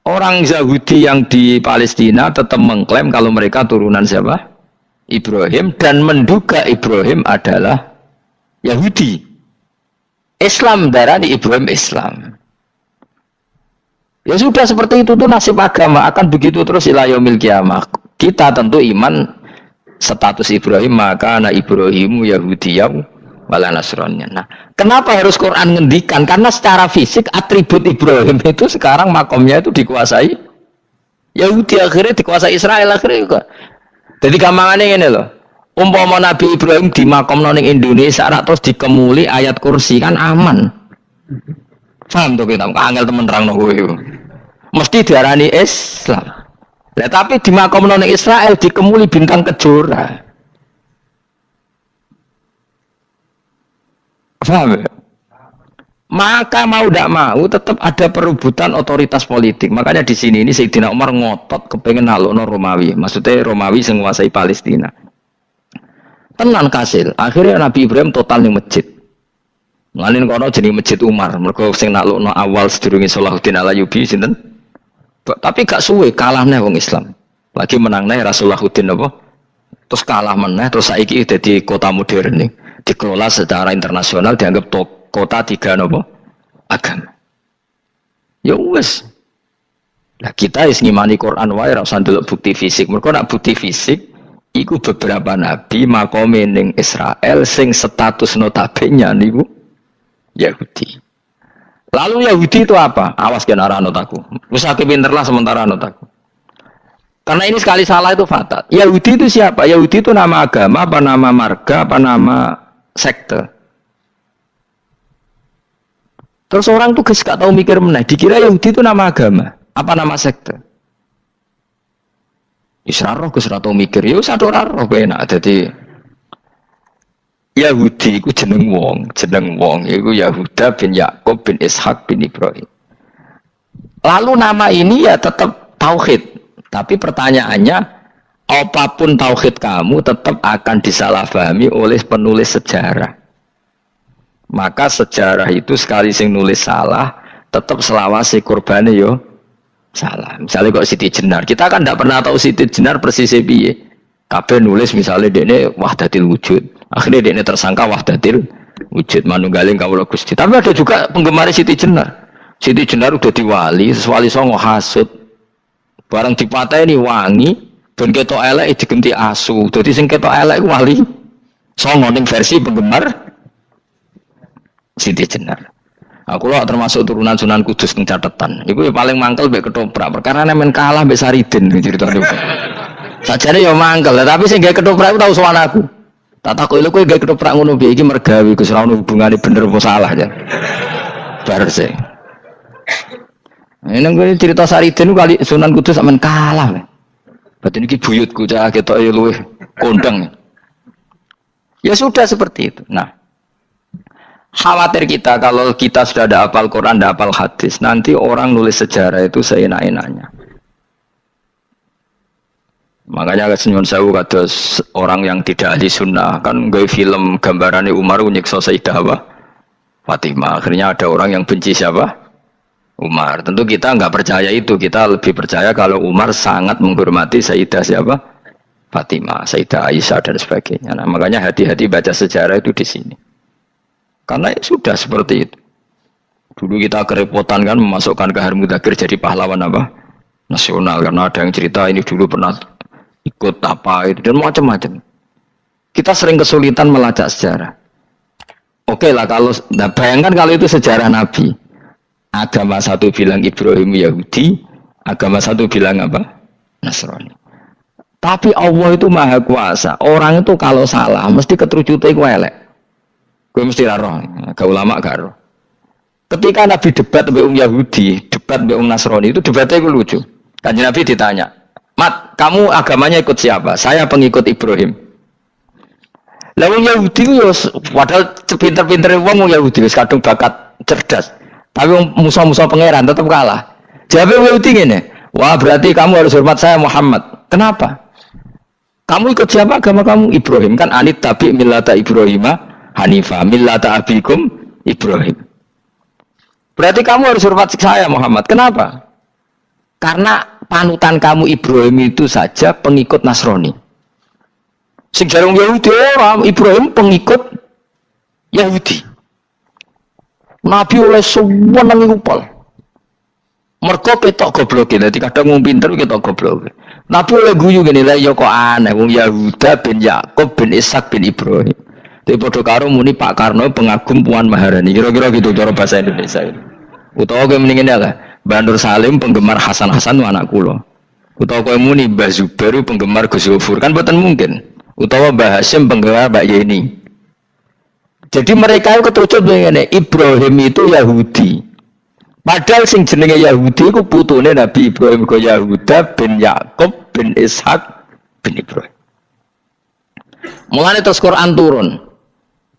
orang Yahudi yang di Palestina tetap mengklaim kalau mereka turunan siapa? Ibrahim, dan menduga Ibrahim adalah Yahudi. Islam darani Ibrahim Islam. Ya sudah seperti itu tuh nasib agama akan begitu terus ila yaumil qiyamah. Kita tentu iman status Ibrahim, maka anak Ibrahimu Yahudiyau wala Nasraniyah. Nah, kenapa harus Quran ngendikan? Karena secara fisik atribut Ibrahim itu sekarang makomnya itu dikuasai Yahudi, akhirnya dikuasai Israel akhirnya juga. Jadi gampangannya ini loh. Umpama Nabi Ibrahim di makom ning Indonesia terus dikemuli ayat kursi kan aman. Paham tuh kita? Angel temen terang kowe. Mesti diarani Islam. Lah tapi di makom ning Israel dikemuli bintang kejora. Paham ya? Maka mau tidak mau tetap ada perebutan otoritas politik. Makanya di sini ini Sayyidina Umar ngotot kepengen nalukno Romawi. Maksudnya Romawi yang menguasai Palestina. Tenan kasil. Akhirnya Nabi Ibrahim total ning masjid. Ngalin kono jenenge Masjid Umar. Mergo sing naklukno awal sedurunge Salahuddin Alayubi sinten? Tapi gak suwe kalah neh wong Islam. Lagi menang neh Rasulullahuddin apa? Terus kalah meneh terus saiki dadi kota modern nih. Dikelola secara internasional dianggap kota tiga nopo agama. Ya wes. Nah kita is ngimani Quran wae ora usah ndelok bukti fisik. Mergo nek bukti fisik iku beberapa nabi makome ning Israel sing status notabene niku Yahudi. Lalu Yahudi itu apa? Awas gen ora anut aku. Wis aku pinterlah sementara anut aku. Karena ini sekali salah itu fatal. Yahudi itu siapa? Yahudi itu nama agama, apa nama marga, apa nama sekte. Terus orang tuh gak tahu mikir meneh, dikira Yahudi itu nama agama, apa nama sekte. Israroh Gus tahu mikir, ya satu roh enak. Jadi Yahudi itu jeneng wong itu Yahuda bin Yakub bin Ishak bin Ibrahim. Lalu nama ini ya tetap tauhid, tapi pertanyaannya apapun tauhid kamu tetap akan disalahpahami oleh penulis sejarah. Maka sejarah itu sekali sing nulis salah, tetap selawase korbane yo salah. Misalnya kok Siti Jenar, kita kan tidak pernah tahu Siti Jenar persisnya piye. Kabeh nulis misalnya dekne wahdatil wujud, akhirnya dekne tersangka wahdatil wujud manunggaling kawula Gusti. Tapi ada juga penggemar Siti Jenar. Siti Jenar udah diwali, wali songo hasud. Barang dipateni wangi, ben ketok elek digenti asu. Dadi sing ketok elek wali songo ning versi penggemar Siti Jenar. Aku loh termasuk turunan Sunan Kudus ning catatan. Iku ya paling mangkel mbek ketoprak. Perkara men kalah mbek Saridin ceritane. Sajane ya mangkel, tapi sing gawe ketoprak tau sowan aku. Tak takoki lho kowe gawe ketoprak ngono piye iki mergawi Gus ora ono hubungane bener apa salah ya. Bar sih. Ini gue cerita Saridin kali Sunan Kudus men kalah. Berarti ini buyutku cah ketoke luwih kondang. Ya sudah seperti itu. Nah, khawatir kita kalau kita sudah ada hafal Quran, ada hafal hadis, nanti orang nulis sejarah itu seenak-enaknya. Makanya senyum sewu kados orang yang tidak ahli sunnah kan nggawe film gambarannya Umar nyiksa Sayyidah Fatimah. Akhirnya ada orang yang benci siapa? Umar. Tentu kita nggak percaya itu. Kita lebih percaya kalau Umar sangat menghormati Sayyidah siapa? Fatimah, Sayyidah Aisyah dan sebagainya. Nah, makanya hati-hati baca sejarah itu di sini. Karena sudah seperti itu. Dulu kita kerepotan kan memasukkan Kahar Mudzakkir jadi pahlawan apa? Nasional. Karena ada yang cerita ini dulu pernah ikut apa itu dan macam-macam. Kita sering kesulitan melacak sejarah. Oke lah kalau, nah bayangkan kalau itu sejarah Nabi. Agama satu bilang Ibrahim Yahudi, agama satu bilang apa? Nasrani. Tapi Allah itu maha kuasa. Orang itu kalau salah mesti keterujutnya itu elek. Gue mesti roh, gak ulama gak roh. Ketika Nabi debat dengan Yahudi, debat dengan Nasrani, itu debatnya itu lucu. Kanjeng Nabi ditanya, Mat, kamu agamanya ikut siapa? Saya pengikut Ibrahim. Lalu Yahudi itu padahal pinter-pinter wong Yahudi wis kadung bakat cerdas. Tapi musuh-musuh pangeran tetap kalah. Jawabnya Yahudi gini, wah berarti kamu harus hormat saya Muhammad. Kenapa? Kamu ikut siapa agama kamu? Ibrahim. Kan anit tabi millata Ibrahimah Hanifah millata abikum Ibrahim. Berarti kamu harus hormat saya Muhammad. Kenapa? Karena panutan kamu Ibrahim itu saja pengikut Nasrani. Sing jarang Yahudi orang Ibrahim pengikut Yahudi. Nabi oleh semua nang ngupal. Mergo ketok goblok dadi kadang wong pinter ketok goblok. Nabi oleh guyu ngene lha ya kok aneh wong Yahuda bin Yakub bin Ishak bin Ibrahim. Dadi padha karo muni Pak Karno pengagum Puan Maharani. Kira-kira gitu cara bahasa Indonesia itu. Utawa kowe mending ngene lah. Bandur Salim penggemar Hasan itu anak kula. Utawa kowe muni Mbah Zubair penggemar Gus Yofur kan boten mungkin. Utawa Mbah Hasyim penggemar Mbak Yeni. Jadi mereka itu ketujuh begini, Ibrahim itu Yahudi. Padahal sing jenenge Yahudi itu putune Nabi Ibrahim ke Yahuda bin Yakub bin Ishak bin Ibrahim. Mulane terus Quran turun.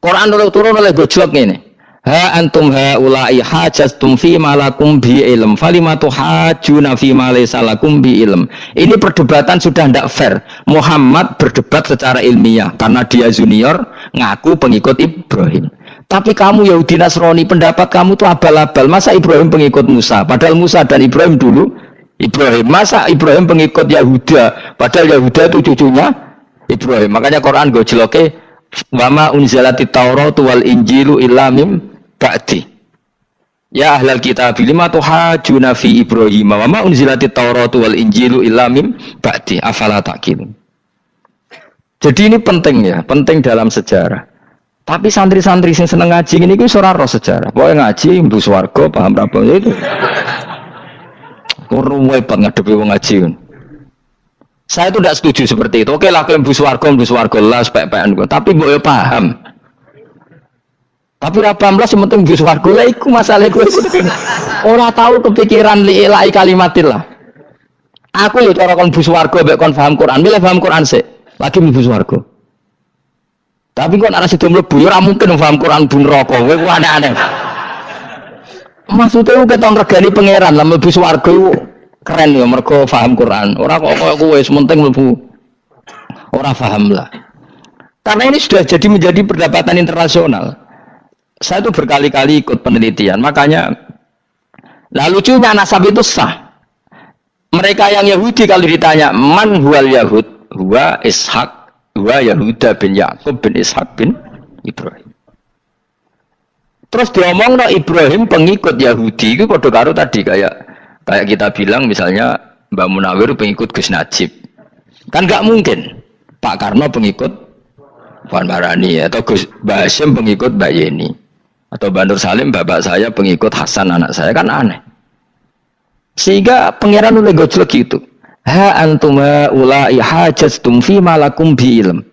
Quran turun oleh gojlok ngene. Ha antum haula'i hajastum fi malakum bi ilm falimatu hajuna fi ma laysa lakum bi ilm. Ini perdebatan sudah tidak fair. Muhammad berdebat secara ilmiah karena dia junior ngaku pengikut Ibrahim. Tapi kamu Yahudi Nasrani pendapat kamu tuh abal-abal. Masa Ibrahim pengikut Musa? Padahal Musa dan Ibrahim dulu Ibrahim. Masa Ibrahim pengikut Yahuda? Padahal Yahuda itu cucunya Ibrahim. Makanya Quran gojloke wama unzilati Tauratu wal Injilu illa mim ba'di. Ya ahlal kitab lima tuhajuna fi Ibrahim wa ma unzilati Tauratu wal Injilu illa mim ba'di afala taqilun. Jadi ini penting ya, penting dalam sejarah. Tapi santri-santri sing seneng ngaji ini ku ora roh sejarah. Pokoke ngaji mlebu swarga paham ra itu. Kuruwe banget ngadepi wong ngaji. Saya itu tidak setuju seperti itu. Oke lah kowe mlebu swarga lah spek-pekan kok. Tapi mbok yo paham. Tapi ra paham lah sing penting mlebu swarga. Lah iku masalah kowe. Ora tahu kepikiran li ilahi kalimatillah. Aku yo cara kon mlebu swarga mbek kon paham Quran. Milih paham Quran sik. Lagi mlebu swarga. Tapi kok ana sida mlebu ora mungkin paham Quran bun neraka. Kowe ku aneh-aneh. Maksudnya ku keton regani pangeran lah mlebu swarga iku keren ya mergo paham Quran. Ora kok koyo kowe sementing mlebu. Ora paham lah. Karena ini sudah jadi menjadi perdebatan internasional. Saya itu berkali-kali ikut penelitian, makanya nah lucunya nasab itu sah. Mereka yang Yahudi kalau ditanya man huwal Yahud, huwa Ishak, huwa Yahuda bin Yakub bin Ishak bin Ibrahim. Terus diomong no Ibrahim pengikut Yahudi itu padha karo tadi kayak kita bilang misalnya Mbak Munawir pengikut Gus Najib. Kan nggak mungkin Pak Karno pengikut Puan Maharani atau Gus Mbah Hasyim pengikut Mbak Yeni. Atau Bandur Salim bapak saya pengikut Hasan anak saya kan aneh. Sehingga pangeran oleh gojlok gitu. Ha antum haula'i hajastum fi ma lakum bi ilm.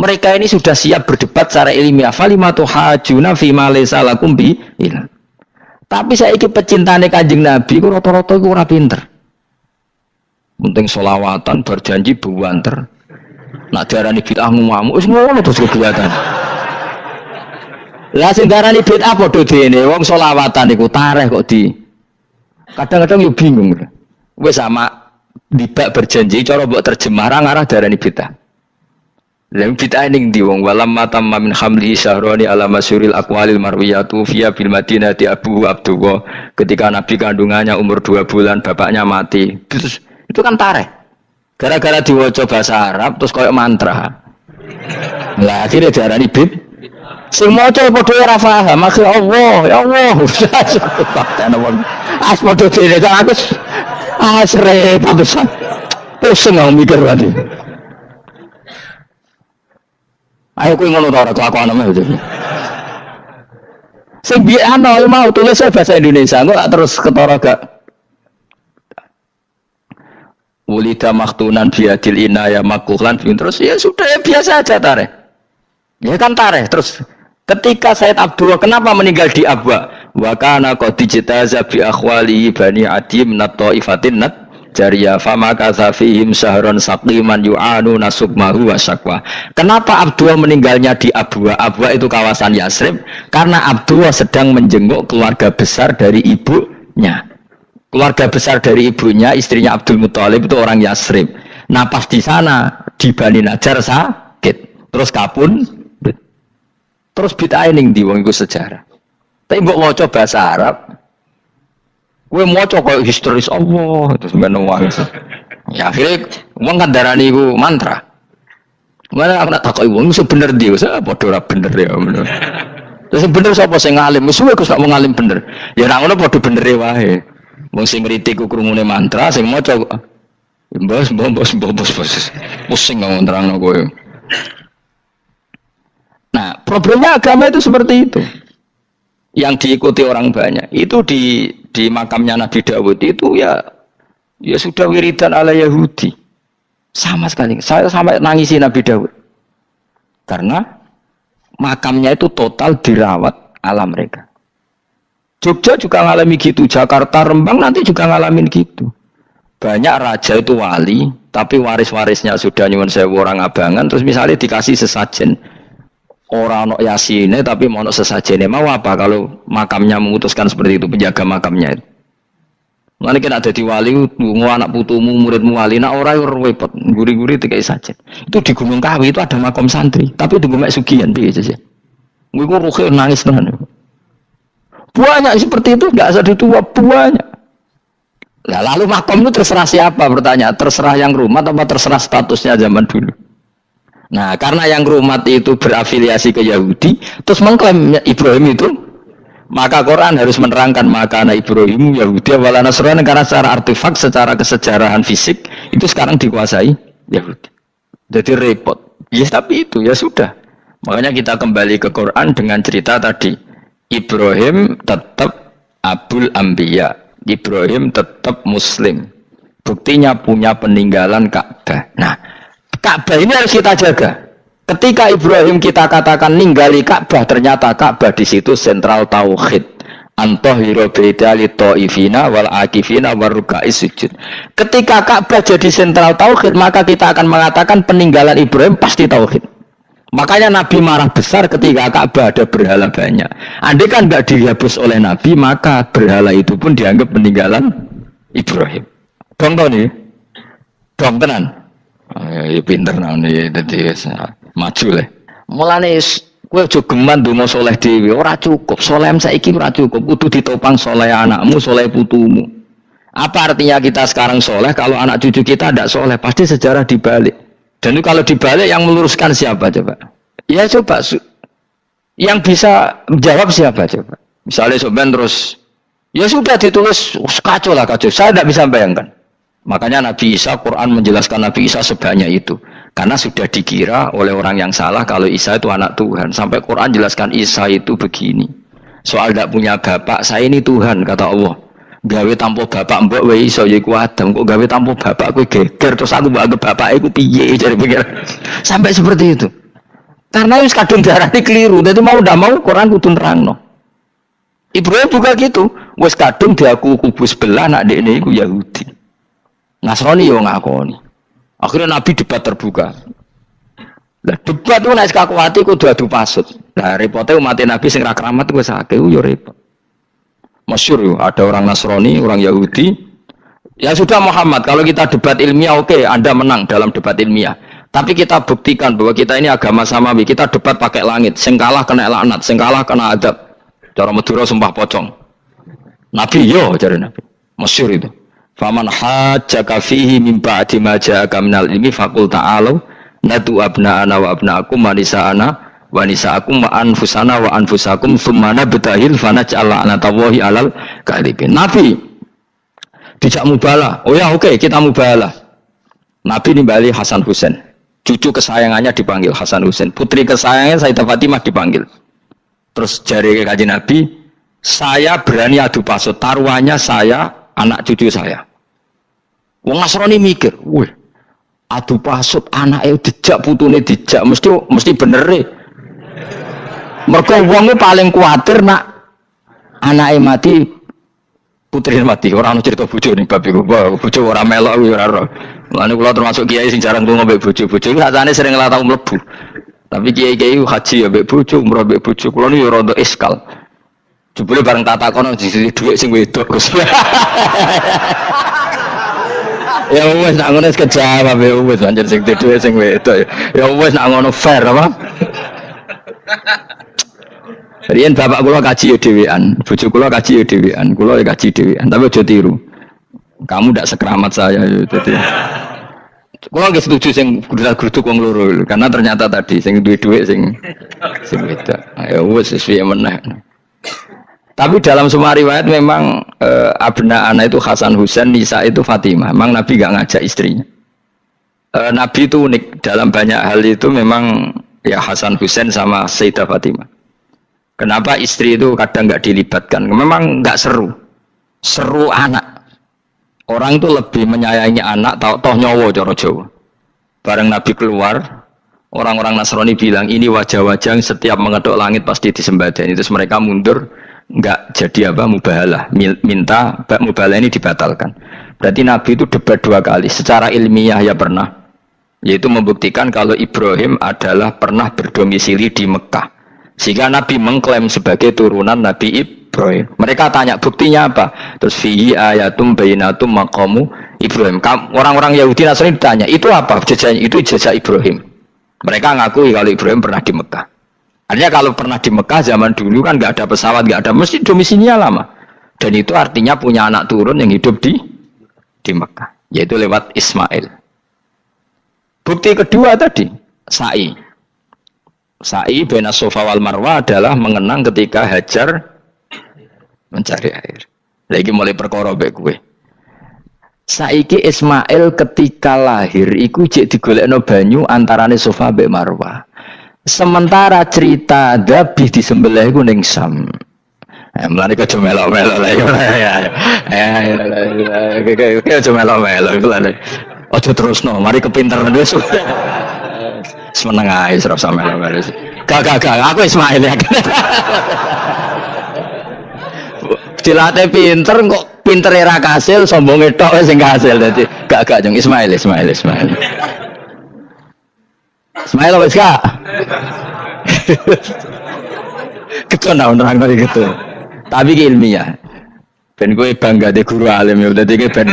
Mereka ini sudah siap berdebat secara ilmiah. Falimatu hajuna fi ma laysa lakum bi ilm. Tapi saya iki pecintane Kanjeng Nabi ku rata-rata iku ora pinter. Penting selawatan berjanji buanter. Nak diarani bid'ah ngamuk wis ngono terus kegiatan. Lah sing darani bid'ah padha dene wong selawatan iku tareh kok di. Kadang-kadang yo bingung. Wis sama dibak berjanji cara mbok terjemah ra ngarah darani bid'ah. Lah bid'ah ning ndi wong walam matamma min hamlihi syahrani ala masyuril aqwalil marwiyatu fiya bil madinati Abu Abdullah ketika nabi kandungannya umur 2 bulan bapaknya mati. Terus itu kan tareh. Gara-gara diwaca bahasa Arab terus koyo mantra. Lah akhirnya diarani bid'ah. Sing maca padha ora paham, akhir Allah, ya Allah. As padha dene kan aku repot pisan. Pusing aku mikir berarti. Ayo kowe ngono ta ora kelakuan ame iki. Sing biasa mau tulis bahasa Indonesia, kok terus ketara gak. Wulida maktunan biadil inaya makuhlan terus ya sudah ya biasa aja tareh. Ya kan tareh terus ketika Said Abdullah kenapa meninggal di Abwa? wa kana qad ijtaza bi akhwalihi bani adi min at-taifatin jariyah fama katsafihim syahron saqiman yu'anu nasukmahu wa syaqwa. Kenapa Abdullah meninggalnya di Abwa? Abwa itu kawasan Yasrib karena Abdullah sedang menjenguk keluarga besar dari ibunya. Keluarga besar dari ibunya, istrinya Abdul Muthalib itu orang Yasrib. Nah pas di sana di Bani Najjar sakit, terus kapun, terus bid'ah ning di wong iku sejarah. Tapi mbok maca bahasa Arab, kowe maca koyo historis Allah terus ngono wae. Ya akhirnya wong kan darani iku mantra. Mana aku nak takoki wong sing bener ndi, saya padha ora bener ya. Terus sing bener sapa sing ngalim? Wis kowe sak ngalim bener. Ya ora ngono padha bener wae. Wong sing ngritik ku krungune mantra, sing maca bos. Pusing ngomong terangno kowe. Nah, problemnya agama itu seperti itu. Yang diikuti orang banyak. Itu di makamnya Nabi Dawud itu ya sudah wiridan ala Yahudi. Sama sekali. Saya sampai nangisi Nabi Dawud. Karena makamnya itu total dirawat ala mereka. Jogja juga ngalami gitu, Jakarta, Rembang nanti juga ngalamin gitu. Banyak raja itu wali, tapi waris-warisnya sudah nyuwun sewu orang abangan, terus misalnya dikasih sesajen. Orang ono yasine tapi mau sesajene mau apa kalau makamnya memutuskan seperti itu, penjaga makamnya itu. Mulane kena dadi wali nggo anak putumu, muridmu wali, nak ora repot, guri-guri dikai sajen. Itu di Gunung Kawi itu ada makam santri, tapi itu mek sugihan piye sih. Gue ruhe nangis tenan. Banyak seperti itu enggak usah ditua banyak. Nah, lalu makam itu terserah siapa bertanya, terserah yang rumah atau terserah statusnya zaman dulu. Nah, karena yang rumat itu berafiliasi ke Yahudi, terus mengklaim Ibrahim itu, maka Quran harus menerangkan maka anak Ibrahim Yahudi wala Nasrani, karena secara artefak, secara kesejarahan fisik itu sekarang dikuasai Yahudi. Jadi repot. Ya tapi itu ya sudah. Makanya kita kembali ke Quran dengan cerita tadi. Ibrahim tetap Abul Anbiya. Ibrahim tetap Muslim. Buktinya punya peninggalan Ka'bah. Nah, Ka'bah ini harus kita jaga. Ketika Ibrahim kita katakan ninggali Ka'bah, ternyata Ka'bah di situ sentral tauhid. Antahhiru baitali ta'ifina wal akifina waruka'is sujud. Ketika Ka'bah jadi sentral tauhid, maka kita akan mengatakan peninggalan Ibrahim pasti tauhid. Makanya Nabi marah besar ketika Ka'bah ada berhala banyak. Andai kan nggak dihapus oleh Nabi, maka berhala itu pun dianggap peninggalan Ibrahim. Dong tau nih? Dong tenan. Ya pinter nih, jadi maju lah. Mulane kowe aja geman ndonga saleh dhewe, ora cukup. Saleh saiki ora cukup, kudu ditopang saleh anakmu, saleh putumu. Apa artinya kita sekarang saleh kalau anak cucu kita tidak saleh? Pasti sejarah dibalik. Dan itu kalau dibalik yang meluruskan siapa coba? Ya coba yang bisa menjawab siapa coba? Misalnya soben terus ya sudah ditulis kacau lah kacau. Saya tidak bisa bayangkan. Makanya Nabi Isa, Quran menjelaskan Nabi Isa sebanyak itu. Karena sudah dikira oleh orang yang salah kalau Isa itu anak Tuhan. Sampai Quran jelaskan Isa itu begini. Soal tidak punya bapak, saya ini Tuhan, kata Allah. Gawe tanpa bapak mbok wae iso ya iku Adam, kok gawe tanpa bapak kowe geger terus aku mbok anggap bapak iku piye jare pikir. Sampai seperti itu. Karena wis kadung darane keliru, dadi mau ndak mau Quran kudu nerangno. Ibrahim juga gitu, wis kadung diaku kubu sebelah nak dekne iku Yahudi. Nasrani yo ngakoni. Akhirnya Nabi debat terbuka. Lah debat itu nek kakuati kudu adu pasut. Lah repote umat Nabi sing ra keramat wis akeh yo repot. Masyhur ada orang Nasrani, orang Yahudi. Ya sudah Muhammad, kalau kita debat ilmiah oke, Anda menang dalam debat ilmiah. Tapi kita buktikan bahwa kita ini agama samawi. Kita debat pakai langit, sing kalah kena laknat, sing kalah kena adab. Cara Madura sumpah pocong. Nabi yo cari Nabi. Masyhur itu. Faman hajjaka fihi min ba'di ma ja'aka minal ilmi faqul ta'alu natu abna'ana wa abna'akum wa nisa'ana wa nisa'akum wa anfusana wa anfusakum thumma nabtahil fanaj'al la'natallahi 'alal kadhibin. Nabi dijak mubalah. Oh ya oke, kita mubalah. Nabi nimbali Hasan Husain. Cucu kesayangannya dipanggil Hasan Husain. Putri kesayangannya Sayyidah Fatimah dipanggil. Terus jari Kanjeng Nabi, saya berani adu pasut, taruhannya saya, anak cucu saya. Wong Nasrani mikir, wih, adu pasut anake dijak putune dijak mesti bener e. Mergo wonge paling kuwatir nak anake mati, putri mati. Ora ono cerita bojo ning bab iku. Bojo ora melok kuwi ora ora. Mulane kula termasuk kiai sing jarang lunga mbek bojo-bojo. Sakjane sering ora tau mlebu. Tapi kiai-kiai haji ya mbek bojo, umrah mbek bojo. Kula niku ya rada iskal. Jebule bareng tak takono sing dhuwit sing wedok Gus. Ya wis nak ngono wis kejawab ya wis anjen sing dhuwit sing wedok. Ya wis nak ngono fair apa? Riyen bapak kula kaji ya dhewean, bojo kula kaji ya dhewean, kula ya kaji dhewean, tapi aja tiru. Kamu ndak sekeramat saya jadi. Kula nggih setuju sing grudak-gruduk wong loro karena ternyata tadi sing duwe dhuwit sing wedok. Ya wis piye meneh. Tapi dalam semua riwayat memang abna ana itu Hasan Husain, Nisa itu Fatimah. Memang Nabi enggak ngajak istrinya. Nabi itu unik dalam banyak hal itu memang ya Hasan Husain sama Sayyidah Fatimah. Kenapa istri itu kadang nggak dilibatkan? Memang nggak seru, seru anak. Orang itu lebih menyayangi anak, toh nyowo coro Jawa. Bareng Nabi keluar, orang-orang Nasrani bilang ini wajah-wajah yang setiap mengetuk langit pasti disembadani. Terus mereka mundur, nggak jadi apa mubahalah, minta mubahalah ini dibatalkan. Berarti Nabi itu debat 2 kali. Secara ilmiah ya pernah, yaitu membuktikan kalau Ibrahim adalah pernah berdomisili di Mekah. Sehingga Nabi mengklaim sebagai turunan Nabi Ibrahim. Mereka tanya buktinya apa? Terus fihi ayatum bainatum maqamu Ibrahim. Orang-orang Yahudi Nasrani ditanya, itu apa? Jejaknya itu jejak Ibrahim. Mereka ngakui kalau Ibrahim pernah di Mekah. Artinya kalau pernah di Mekah zaman dulu kan nggak ada pesawat, nggak ada, mesti domisilinya lama. Dan itu artinya punya anak turun yang hidup di Mekah, yaitu lewat Ismail. Bukti kedua tadi, sa'i. Sa'i baina Safa wal Marwah adalah mengenang ketika Hajar mencari air. Lagi mulai perkara mbek kowe. Saiki Ismail ketika lahir iku jek digolekno banyu antarane Safa mbek Marwah. Sementara cerita Dzabih disembelih iku ning Sam. Mulane kok melok-melok lha ya. Kok melok-melok iku lha. Aja terusno, mari kepinteran wis. Semeneng ae serap sampe lho. Gak, aku Ismail ya. Dilatih pinter kok pintere ra kasil, sombonge tok wis sing kasil dadi. Gak jeng Ismail. Ismail wis gak. Keton nerang gitu. Tapi ki ilmiah. Ben kowe bangga de guru alim ya dadi ki ben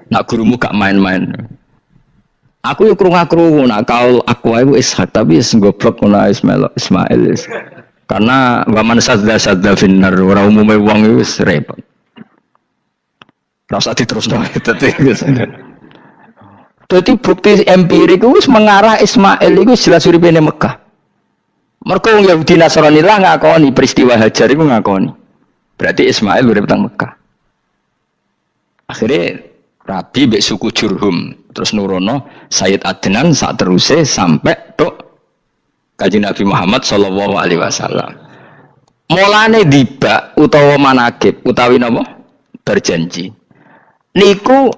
nak gurumu gak main-main. Aku yuk krungu nak kau aku Ishak tapi goblok ngono Ismail. Karena waman sadda finnar ora umume wong iku wis repot. Rasa diterusno dadi bukti empirik wis mengarah Ismail iku jelas uripe ning Mekah. Mergo wong Yahudi Nasrani lah ngakoni peristiwa Hajar iku ngakoni. Berarti Ismail urip teng Mekah. Akhirnya Rabi mbek suku Jurhum terus nurono Sayyid Adnan sak teruse sampai tok Kanjeng Nabi Muhammad sallallahu alaihi wasallam. Mulane dibak utawa manakib utawi napa berjanji. Niku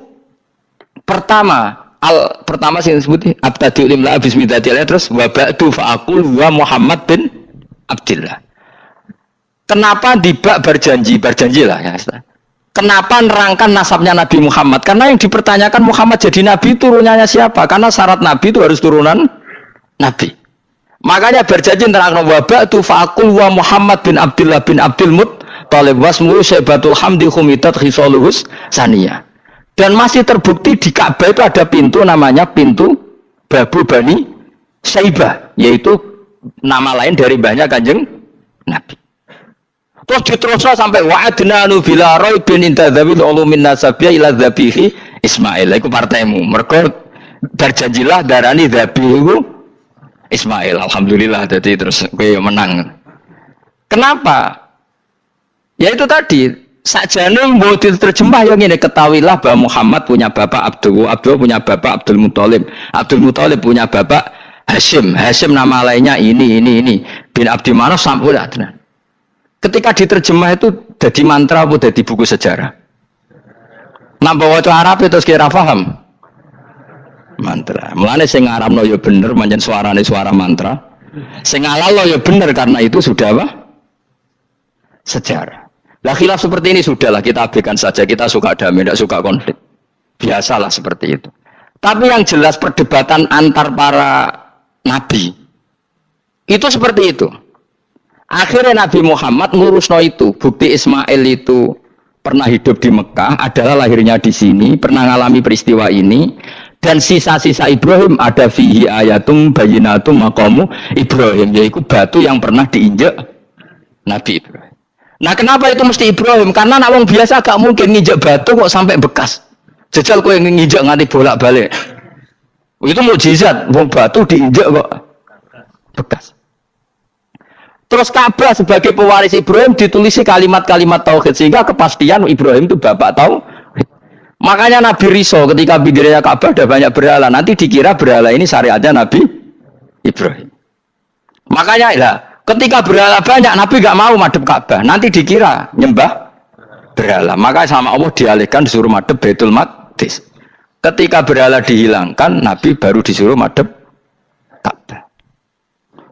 pertama sing disebut abtadiul imla bismillah terus wa ba'du fa aqul wa Muhammad bin Abdullah. Kenapa dibak berjanji lah ya. Kenapa nerangkan nasabnya Nabi Muhammad? Karena yang dipertanyakan Muhammad jadi Nabi turunannya siapa? Karena syarat Nabi itu harus turunan Nabi. Makanya berjanji nerangkan wabak tu fa'akul wa Muhammad bin Abdullah bin Abdul Muttalib wasmulu syaibatul hamdi khumitat khisaluhus saniyah. Dan masih terbukti di Ka'bah itu ada pintu namanya pintu Babu Bani Syaibah. Yaitu nama lain dari banyak Kanjeng Nabi. Terus diterusno sampai wa'adnanu bila raibin intadzawil ulumin nasabiyah ila dzabihi Ismail. Iku partaimu. Mergo berjanjilah darani dzabihu Ismail. Alhamdulillah jadi terus kowe menang. Kenapa? Ya itu tadi, sakjane mbok diterjemah yang ini ketahuilah bahwa Muhammad punya bapak Abdullah punya bapak Abdul Muthalib punya bapak Hashim nama lainnya ini bin Abdi Manaf sampai Adnan. Ketika diterjemah itu jadi mantra atau jadi buku sejarah. Nambah waca Arab itu kira paham. Mantra. Mulane sing ngarapno ya bener pancen suarane suara mantra. Sing ngalalo ya bener karena itu sudah apa? Sejarah. Lah khilaf seperti ini sudahlah kita abaikan saja, kita suka damai, tidak suka konflik. Biasalah seperti itu. Tapi yang jelas perdebatan antar para nabi itu seperti itu. Akhirnya Nabi Muhammad ngurusno itu. Bukti Ismail itu pernah hidup di Mekah, adalah lahirnya di sini, pernah mengalami peristiwa ini. Dan sisa-sisa Ibrahim ada fihi ayatum bayinatum maqamu Ibrahim, yaitu batu yang pernah diinjak Nabi Ibrahim. Nah kenapa itu mesti Ibrahim? Karena nak wong biasa gak mungkin nginjak batu kok sampai bekas. Jajal kowe nginjak nganti bolak-balik. Itu mukjizat, wong batu diinjak kok bekas. Terus Ka'bah sebagai pewaris Ibrahim ditulisi kalimat-kalimat tauhid sehingga kepastian Ibrahim itu bapak tauhid. Makanya Nabi Riso ketika bidirinya Ka'bah ada banyak berhala, nanti dikira berhala ini syariatnya Nabi Ibrahim. Makanya lah ketika berhala banyak, Nabi gak mau madhep Ka'bah. Nanti dikira nyembah berhala. Maka sama Allah dialihkan disuruh madhep Baitul Maqdis. Ketika berhala dihilangkan, Nabi baru disuruh madhep Ka'bah.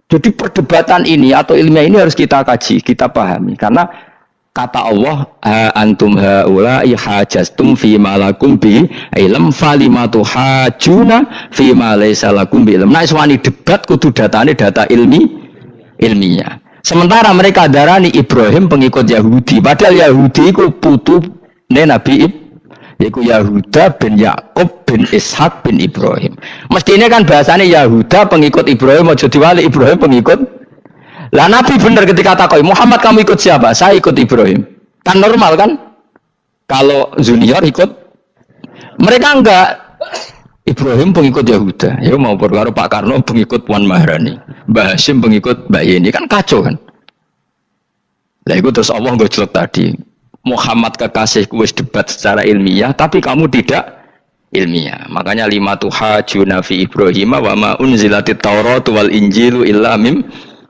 Jadi perdebatan ini atau ilmiah ini harus kita kaji, kita pahami. Karena kata Allah, antum haula'i hajastum fi ma lakum bi ilm falimatu hajuna fi ma laysa lakum bi ilm. Nah, iswani debat kudu datane data ilmiah. Sementara mereka darani Ibrahim pengikut Yahudi, padahal Yahudi itu putune Nabi Ibrahim, yaitu Yahuda bin Yakub bin Ishak bin Ibrahim. Mestinya kan bahasanya Yahuda pengikut Ibrahim, aja diwali Ibrahim pengikut. Lah Nabi benar ketika takoi, Muhammad kamu ikut siapa? Saya ikut Ibrahim. Kan normal kan? Kalau junior ikut, mereka enggak. Ibrahim pengikut Yahuda, ya mau perkara Pak Karno pengikut Puan Maharani, Mbah Hashim pengikut Mbak Yeni, kan kacau kan? Lah itu terus Allah nggak jelek tadi, Muhammad kekasih kuis debat secara ilmiah, tapi kamu tidak ilmiah. Makanya lima tuhajuna fi Ibrahim wa ma unzilatit Taurat wal Injilu illa mim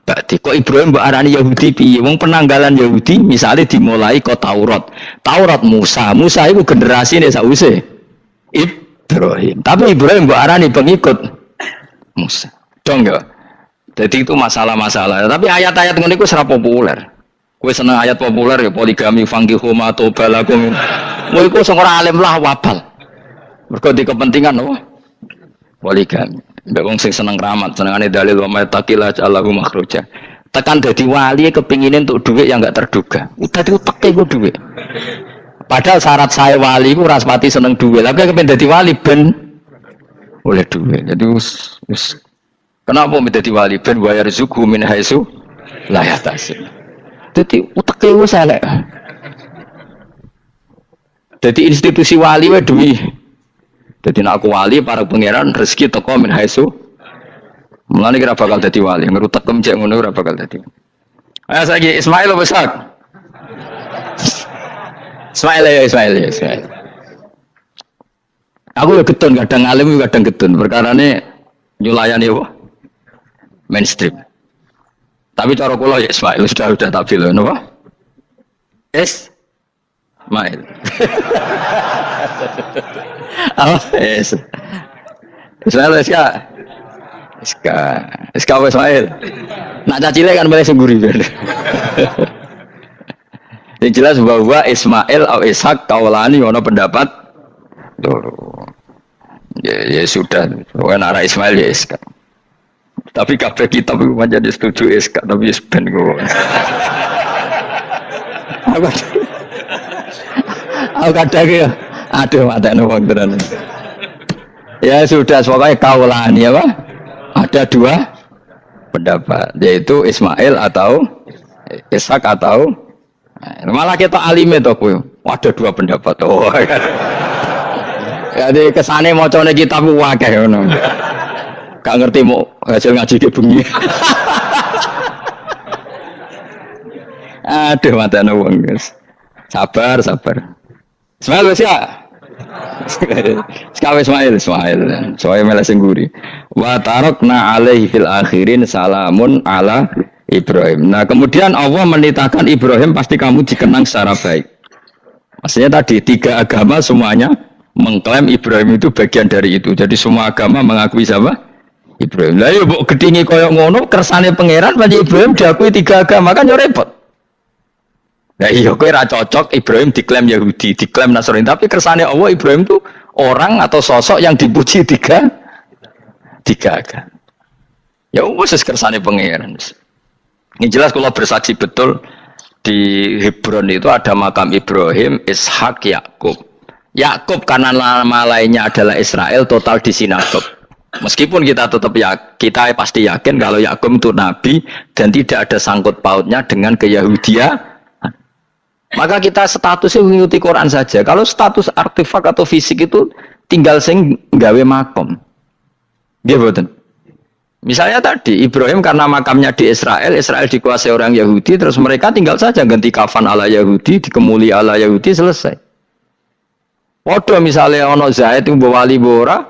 ba'di. Kok Ibrahim mbok arani Yahudi piye? Wong penanggalan Yahudi misalnya dimulai kok Taurat. Taurat Musa itu generasine sause Ibrahim. Tapi Ibrahim mbok arani pengikut Musa. Dong ya. Jadi itu masalah-masalah. Tapi ayat-ayat ngene iku ora populer. Kowe seneng ayat populer ya poligami fankihu ma tobalakum. Kowe iku sing ora alim lah wabal. Mergo di kepentingan apa? Poligami. Mbak wong sing seneng keramat, senengane dalil wa may taqilla Allahu makhruja. Tekan dadi wali kepingine untuk duit yang enggak terduga. Dadi uteke ku duit. Padahal syarat saya wali ku ora pati seneng duit. Tapi kepen dadi wali ben oleh duit. Jadi wis kenapa dadi wali ben wa yarzuqu min haitsu la yahtasib. Dadi uteke wis elek. Dadi institusi wali wae duit. Jadi nak aku wali para pangeran rezeki teko min haitsu. Mulane kira bakal dadi wali, ngerutek kemjek ngono ora bakal dadi. Ayo saiki Ismail besar. Ismail. Aku ya getun kadang alim kadang getun. Perkarane nyulayani apa? Mainstream. Tapi cara kula ya Ismail sudah tak bilang napa? Ismail. Oh, Ismail Iska Ismail. Nak cacile kan boleh sengguri. Yang jelas bahwa Ismail atau Ishak kaulani ono pendapat loro. Ya sudah, pokoknya arah Ismail ya Ishak. Tapi kabeh kitab itu menjadi setuju Ishak, tapi ben kok. Aku kadang ya, aduh matane wong tenan. Ya sudah, pokoknya kaulani apa? Ada dua pendapat, yaitu Ismail atau Ishak atau malah kita alime to kowe. Ada dua pendapat. Oh. Jadi kesane macane kitab akeh ngono. Gak ngerti mau hasil ngaji ke bengi. Aduh matane wong, guys. Sabar. Ismail wis ya. Sekawe Ismail. Soale mele sing nguri. Wa tarakna alaihi fil akhirin salamun ala Ibrahim. Nah kemudian Allah menitahkan Ibrahim pasti kamu dikenang secara baik. Maksudnya tadi tiga agama semuanya mengklaim Ibrahim itu bagian dari itu. Jadi semua agama mengakui siapa? Ibrahim. Lah yo mbok gedhingi koyo ngono kersane pangeran panjenengan Ibrahim diakui tiga agama kan yo repot. Nah iya kowe ra cocok Ibrahim diklaim Yahudi, diklaim Nasrani, tapi kersane Allah Ibrahim itu orang atau sosok yang dipuji tiga kan. Ya wis kersane pangeran. Ini jelas kalau bersaksi betul di Hebron itu ada makam Ibrahim, Ishak, Yakub. Yakub karena nama lainnya adalah Israel, total di sinagog. Meskipun kita tetap kita pasti yakin kalau Yakub itu nabi dan tidak ada sangkut pautnya dengan keyahudian. Maka kita statusnya mengikuti Quran saja. Kalau status artefak atau fisik itu tinggal sing gawe makom. Dia betul. Misalnya tadi Ibrahim karena makamnya di Israel, Israel dikuasai orang Yahudi, terus mereka tinggal saja ganti kafan ala Yahudi, dikemuli ala Yahudi, selesai. Waduh misalnya ono Zaid itu bawali bora,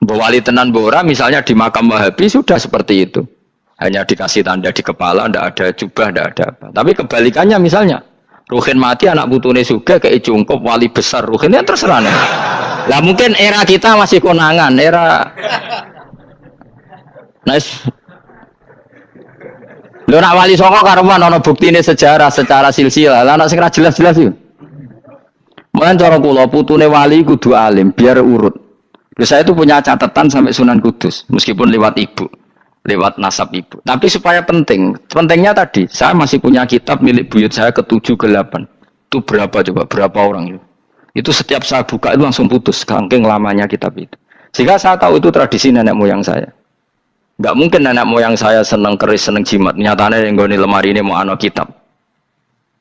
bawali tenan bora, misalnya di makam Wahabi sudah seperti itu. Hanya dikasih tanda di kepala, tidak ada jubah, tidak ada apa. Tapi kebalikannya misalnya, Ruhin mati anak putune juga kayak cungkup wali besar Ruhin, ya terserah nih. Lah mungkin era kita masih konangan, era nice. Lo nak wali songo karuan ono buktine sejarah secara silsilah. Lah nak sing ra jelas-jelas iki. Mulane cara kula putune wali kudu alim biar urut. Terus saya itu punya catatan sampai Sunan Kudus meskipun lewat ibu. Lewat nasab ibu. Tapi supaya penting, pentingnya tadi, saya masih punya kitab milik buyut saya ke-7 ke-8. Itu berapa coba? Berapa orang itu? Itu setiap saya buka itu langsung putus, saking lamanya kitab itu. Sehingga saya tahu itu tradisi nenek moyang saya. Enggak mungkin nenek moyang saya seneng keris, seneng jimat. Nyatanya yang goni lemari ini mau ano kitab.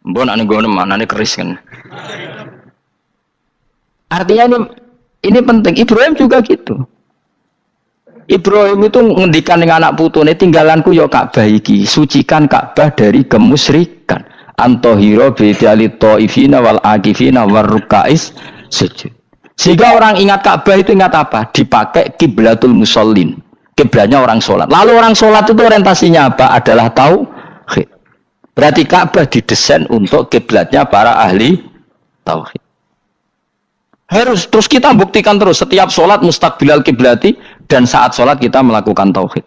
Mbon ane goni mana ini keris kan. Artinya ini penting. Ibrahim juga gitu. Ibrahim itu ngendikan dengan anak putune tinggalanku yo Ka'bah iki, sucikan Ka'bah dari kemusyrikan. Antohiro bidali taifina wal akifina war rukais sujud. Sehingga orang ingat Ka'bah itu ingat apa? Dipakai kiblatul musallin. Kiblatnya orang sholat. Lalu orang sholat itu orientasinya apa? Adalah tauhid. Berarti Ka'bah didesain untuk kiblatnya para ahli tauhid. Harus terus kita buktikan terus setiap sholat mustaqbilal kiblati dan saat sholat kita melakukan tauhid.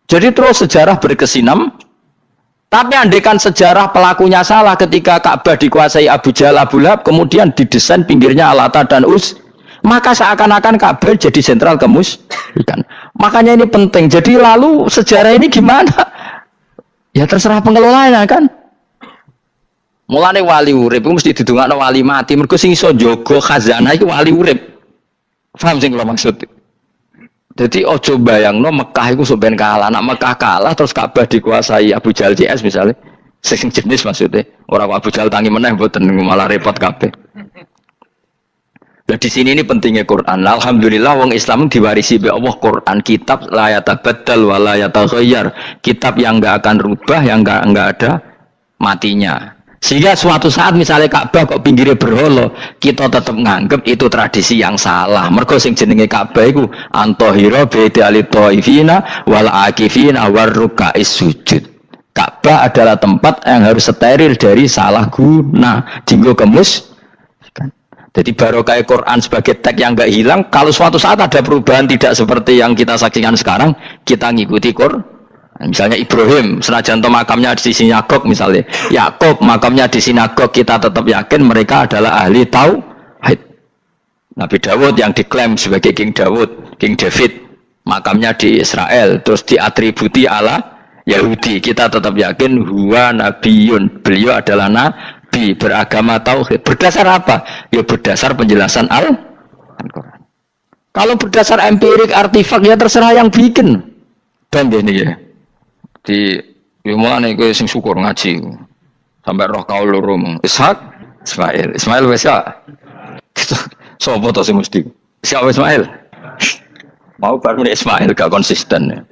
Jadi terus sejarah berkesinam. Tapi andaikan sejarah pelakunya salah ketika Ka'bah dikuasai Abu Jahal Abu Lahab kemudian didesain pinggirnya Al-Ata dan Uz, maka seakan-akan Ka'bah jadi sentral kemusyrikan. Makanya ini penting. Jadi lalu sejarah ini gimana? Ya terserah pengelolanya kan. Mulane wali urip iku mesti didongakno wali mati. Mergo sing iso njaga khazanah iku wali urip. Paham sing kula maksud? Jadi ojo bayangno Mekah iku sok ben kalah. Nek Mekah kalah terus Ka'bah dikuasai Abu Jahal CS misalnya. Sing jenis maksudnya. Ora Abu Jahal tangi meneh mboten malah repot kabeh. Nah di sini ini pentingnya Quran. Alhamdulillah wong Islam diwarisi oleh Allah Quran, kitab la yatabaddal wa la yataghayyar. Kitab yang enggak akan rubah, yang enggak ada matinya. Sehingga suatu saat misalnya Ka'bah kok pinggirnya berhala, kita tetap nganggep itu tradisi yang salah. Mergo sing jenenge Ka'bah iku antohira bidali taifina wal akifina war rukais sujud. Ka'bah adalah tempat yang harus steril dari salah guna, dinggo kemus. Jadi barokah Quran sebagai teks yang enggak hilang, kalau suatu saat ada perubahan tidak seperti yang kita saksikan sekarang, kita ngikuti Quran. Misalnya Ibrahim, senajan makamnya di sinagog misalnya, Yakub makamnya di sinagog, kita tetap yakin mereka adalah ahli tauhid. Nabi Dawud yang diklaim sebagai King Dawud, King David, makamnya di Israel, terus diatributi ala Yahudi, kita tetap yakin huwa nabiyun, beliau adalah nabi beragama tauhid. Berdasar apa? Ya berdasar penjelasan Al-Quran. Kalau berdasar empirik artifak ya terserah yang bikin. Dan ini ya. Di mulane kowe sing syukur ngaji sampai roh kau loro Ishak Ismail wis ya sapa to sing mesti Ishak Ismail mau baru Ismail gak konsisten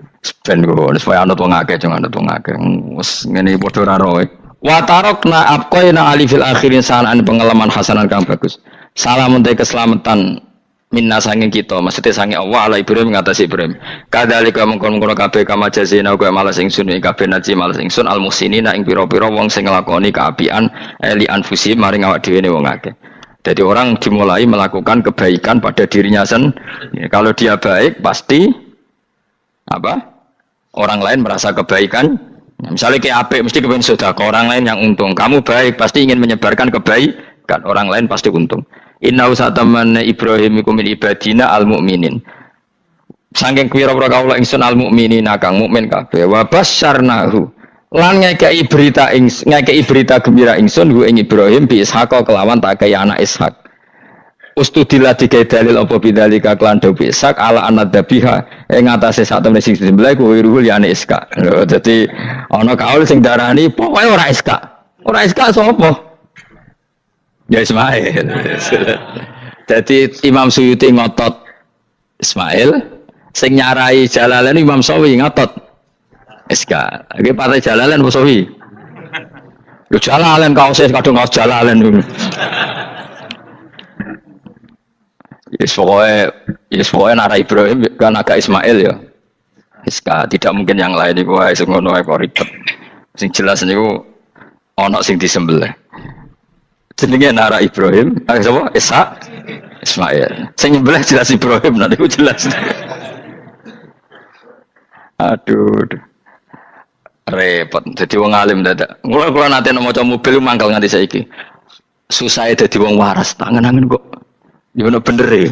ben kok supaya anut wong akeh jangan anut wong akeh wis ngene padha ora roe wa tarakna abqaina ali fil akhirin sanan pengalaman hasanan kang bagus salamun te keselamatan minna sanging kita maksudnya sanging Allah ala Ibrahim ngatasi Ibrahim kadhalika mengkon-mengkon kabeh kama jazina kowe malas ingsun ing kabeh naji malas ingsun al muhsinina ing pira-pira wong sing nglakoni kaapian li anfusi maring awak dhewe ne wong akeh. Jadi orang dimulai melakukan kebaikan pada dirinya sendiri. Kalau dia baik pasti apa? Orang lain merasa kebaikan. Misalnya kayak apik mesti kepengen sedekah, orang lain yang untung. Kamu baik pasti ingin menyebarkan kebaikan, orang lain pasti untung. Inna usataman Ibrahim iku min ibadina al mukminin. Saking kira-kira kaula ingsun al mukminin kang mukmin kabeh. Wa basyarnahu. Lan ngekei berita gembira ingsun hu ing Ibrahim bi Ishaq kelawan tak kaya anak Ishak. Ustudillah dikai dalil apa bidzalika klan do Ishaq ala anadzabiha ing atase sak temene sing disembelih ku wiruhul ya anak Ishak. Dadi ana kaul sing darani pokoke ora Ishak. Ora Ishak sapa? Ya Ismail. Jadi Imam Suyuti ngotot Ismail, sing nyarai Jalalain Imam Sawi ngotot Iska. Iki partai Jalalain apa Sawi? Lu Jalalain kaose kadung kaos Jalalain dulu. Yes pokoknya nara Ibrahim kan agak Ismail ya. Iska tidak mungkin yang lain iku wae sing ngono ae kok ribet. Sing jelas niku ana sing disembelih. Jenenge nara Ibrahim, sapa? Ishak, Ismail. Sing nyembelih jelas Ibrahim, nanti ku jelas. Aduh. Repot. Jadi wong alim dadak. Kula nate maca mobil mangkel nganti saiki. Susah dadi wong waras, tangan-tangan kok. Ya ono bener e.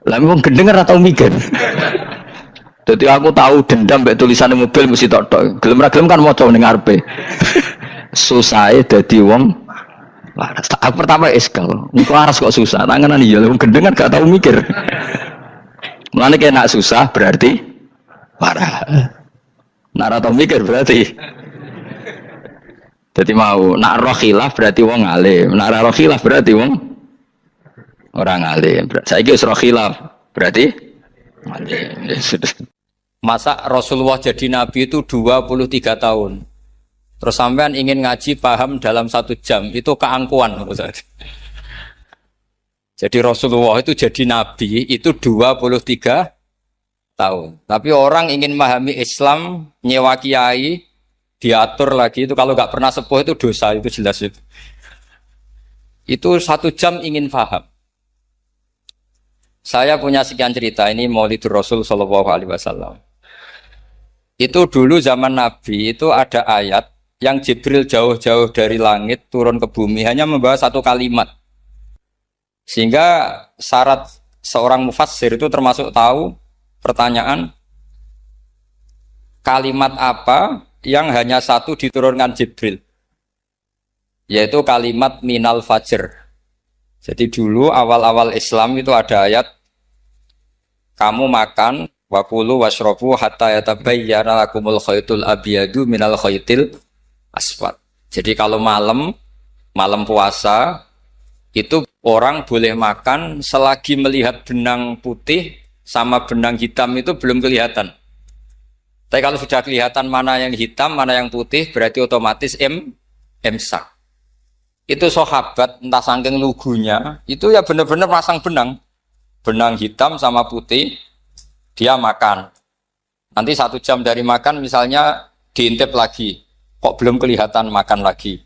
Lah wong gendeng ora tau mikir. Jadi aku tahu dendam mbek tulisan mobil mesti tok-tok. Gelem ra gelem kan maca ning ngarepe. Susah dadi wong waras. Aku pertama eskal. Engko waras kok susah. Tanganan iya wong gendeng kan gak tau mikir. Mulane kena susah berarti waras. Nak tau mikir berarti. Jadi mau nak roh khilaf berarti wong alim. Nak roh khilaf berarti wong orang alim. Saiki wis roh khilaf berarti alim. Masa Rasulullah jadi nabi itu 23 tahun. Terus sampean ingin ngaji paham dalam 1 jam, itu keangkuhan. Jadi Rasulullah itu jadi nabi itu 23 tahun. Tapi orang ingin memahami Islam, nyewa kiai, diatur lagi itu kalau nggak pernah sepuh itu dosa, itu jelas itu. Itu 1 jam ingin paham. Saya punya sekian cerita ini Maulidur Rasul Shallallahu Alaihi Wasallam. Itu dulu zaman Nabi itu ada ayat yang Jibril jauh-jauh dari langit turun ke bumi hanya membawa 1 kalimat. Sehingga syarat seorang mufassir itu termasuk tahu pertanyaan kalimat apa yang hanya 1 diturunkan Jibril. Yaitu kalimat minal fajr. Jadi dulu awal-awal Islam itu ada ayat kamu makan wakulu washrobu hatta yatabayyana lakumul khaytul abyadu minal khaytil aswad. Jadi kalau malam puasa itu orang boleh makan selagi melihat benang putih sama benang hitam itu belum kelihatan. Tapi kalau sudah kelihatan mana yang hitam, mana yang putih berarti otomatis imsak. Itu sahabat entah saking lugunya itu ya benar-benar pasang benang hitam sama putih dia makan. Nanti 1 jam dari makan misalnya diintip lagi. Kok belum kelihatan makan lagi.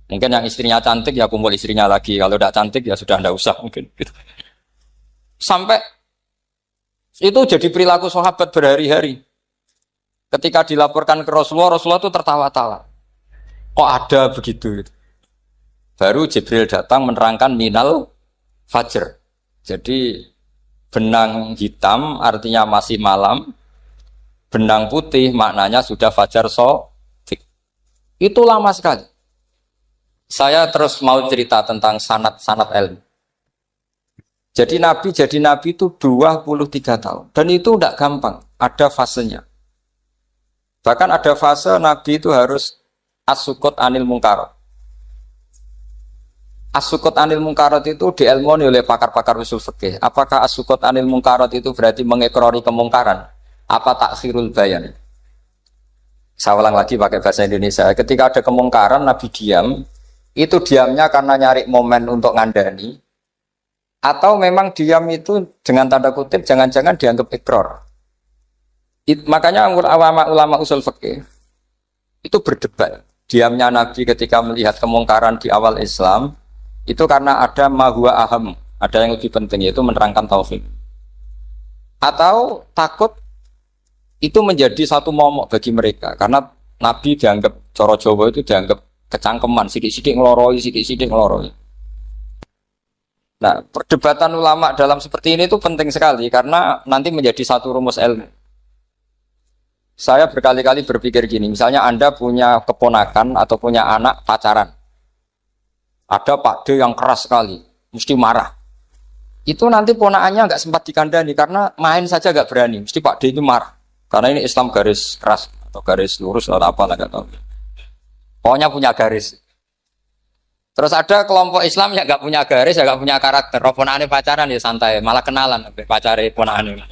Mungkin yang istrinya cantik ya kumpul istrinya lagi. Kalau tidak cantik ya sudah tidak usah mungkin. Sampai itu jadi perilaku sahabat berhari-hari. Ketika dilaporkan ke Rasulullah, Rasulullah itu tertawa-tawa. Kok ada begitu? Baru Jibril datang menerangkan minal fajr. Jadi benang hitam artinya masih malam. Benang putih maknanya sudah fajar shadiq. Itu lama sekali. Saya terus mau cerita tentang sanad ilmu. Jadi Nabi itu 23 tahun. Dan itu tidak gampang. Ada fasenya. Bahkan ada fase Nabi itu harus as-sukut anil mungkarat. As-sukut anil mungkarat itu diilmoni oleh pakar-pakar usul fikih. Apakah as-sukut anil mungkarat itu berarti mengekrori kemungkaran? Apa takhirul bayan? Saya ulang lagi pakai bahasa Indonesia. Ketika ada kemungkaran, Nabi diam. Itu diamnya karena nyari momen untuk ngandani. Atau memang diam itu dengan tanda kutip jangan-jangan dianggap ikrar. Makanya ulama usul fikih itu berdebat. Diamnya Nabi ketika melihat kemungkaran di awal Islam itu karena ada ma huwa aham, ada yang lebih penting yaitu menerangkan tauhid. Atau takut itu menjadi satu momok bagi mereka karena Nabi dianggap coro Jawa itu dianggap kecangkeman, sidik-sidik ngeloroi, sidik-sidik ngeloroi. Nah, perdebatan ulama dalam seperti ini itu penting sekali karena nanti menjadi satu rumus ilmu. Saya berkali-kali berpikir gini, misalnya Anda punya keponakan atau punya anak pacaran. Ada Pak D yang keras sekali, mesti marah. Itu nanti ponakannya nggak sempat dikandani karena main saja nggak berani, mesti Pak D itu marah. Karena ini Islam garis keras atau garis lurus atau apa nggak tahu. Pokoknya punya garis. Terus ada kelompok Islam yang nggak punya garis, ya nggak punya karakter. Ponakannya pacaran ya santai, malah kenalan pacare ponakannya.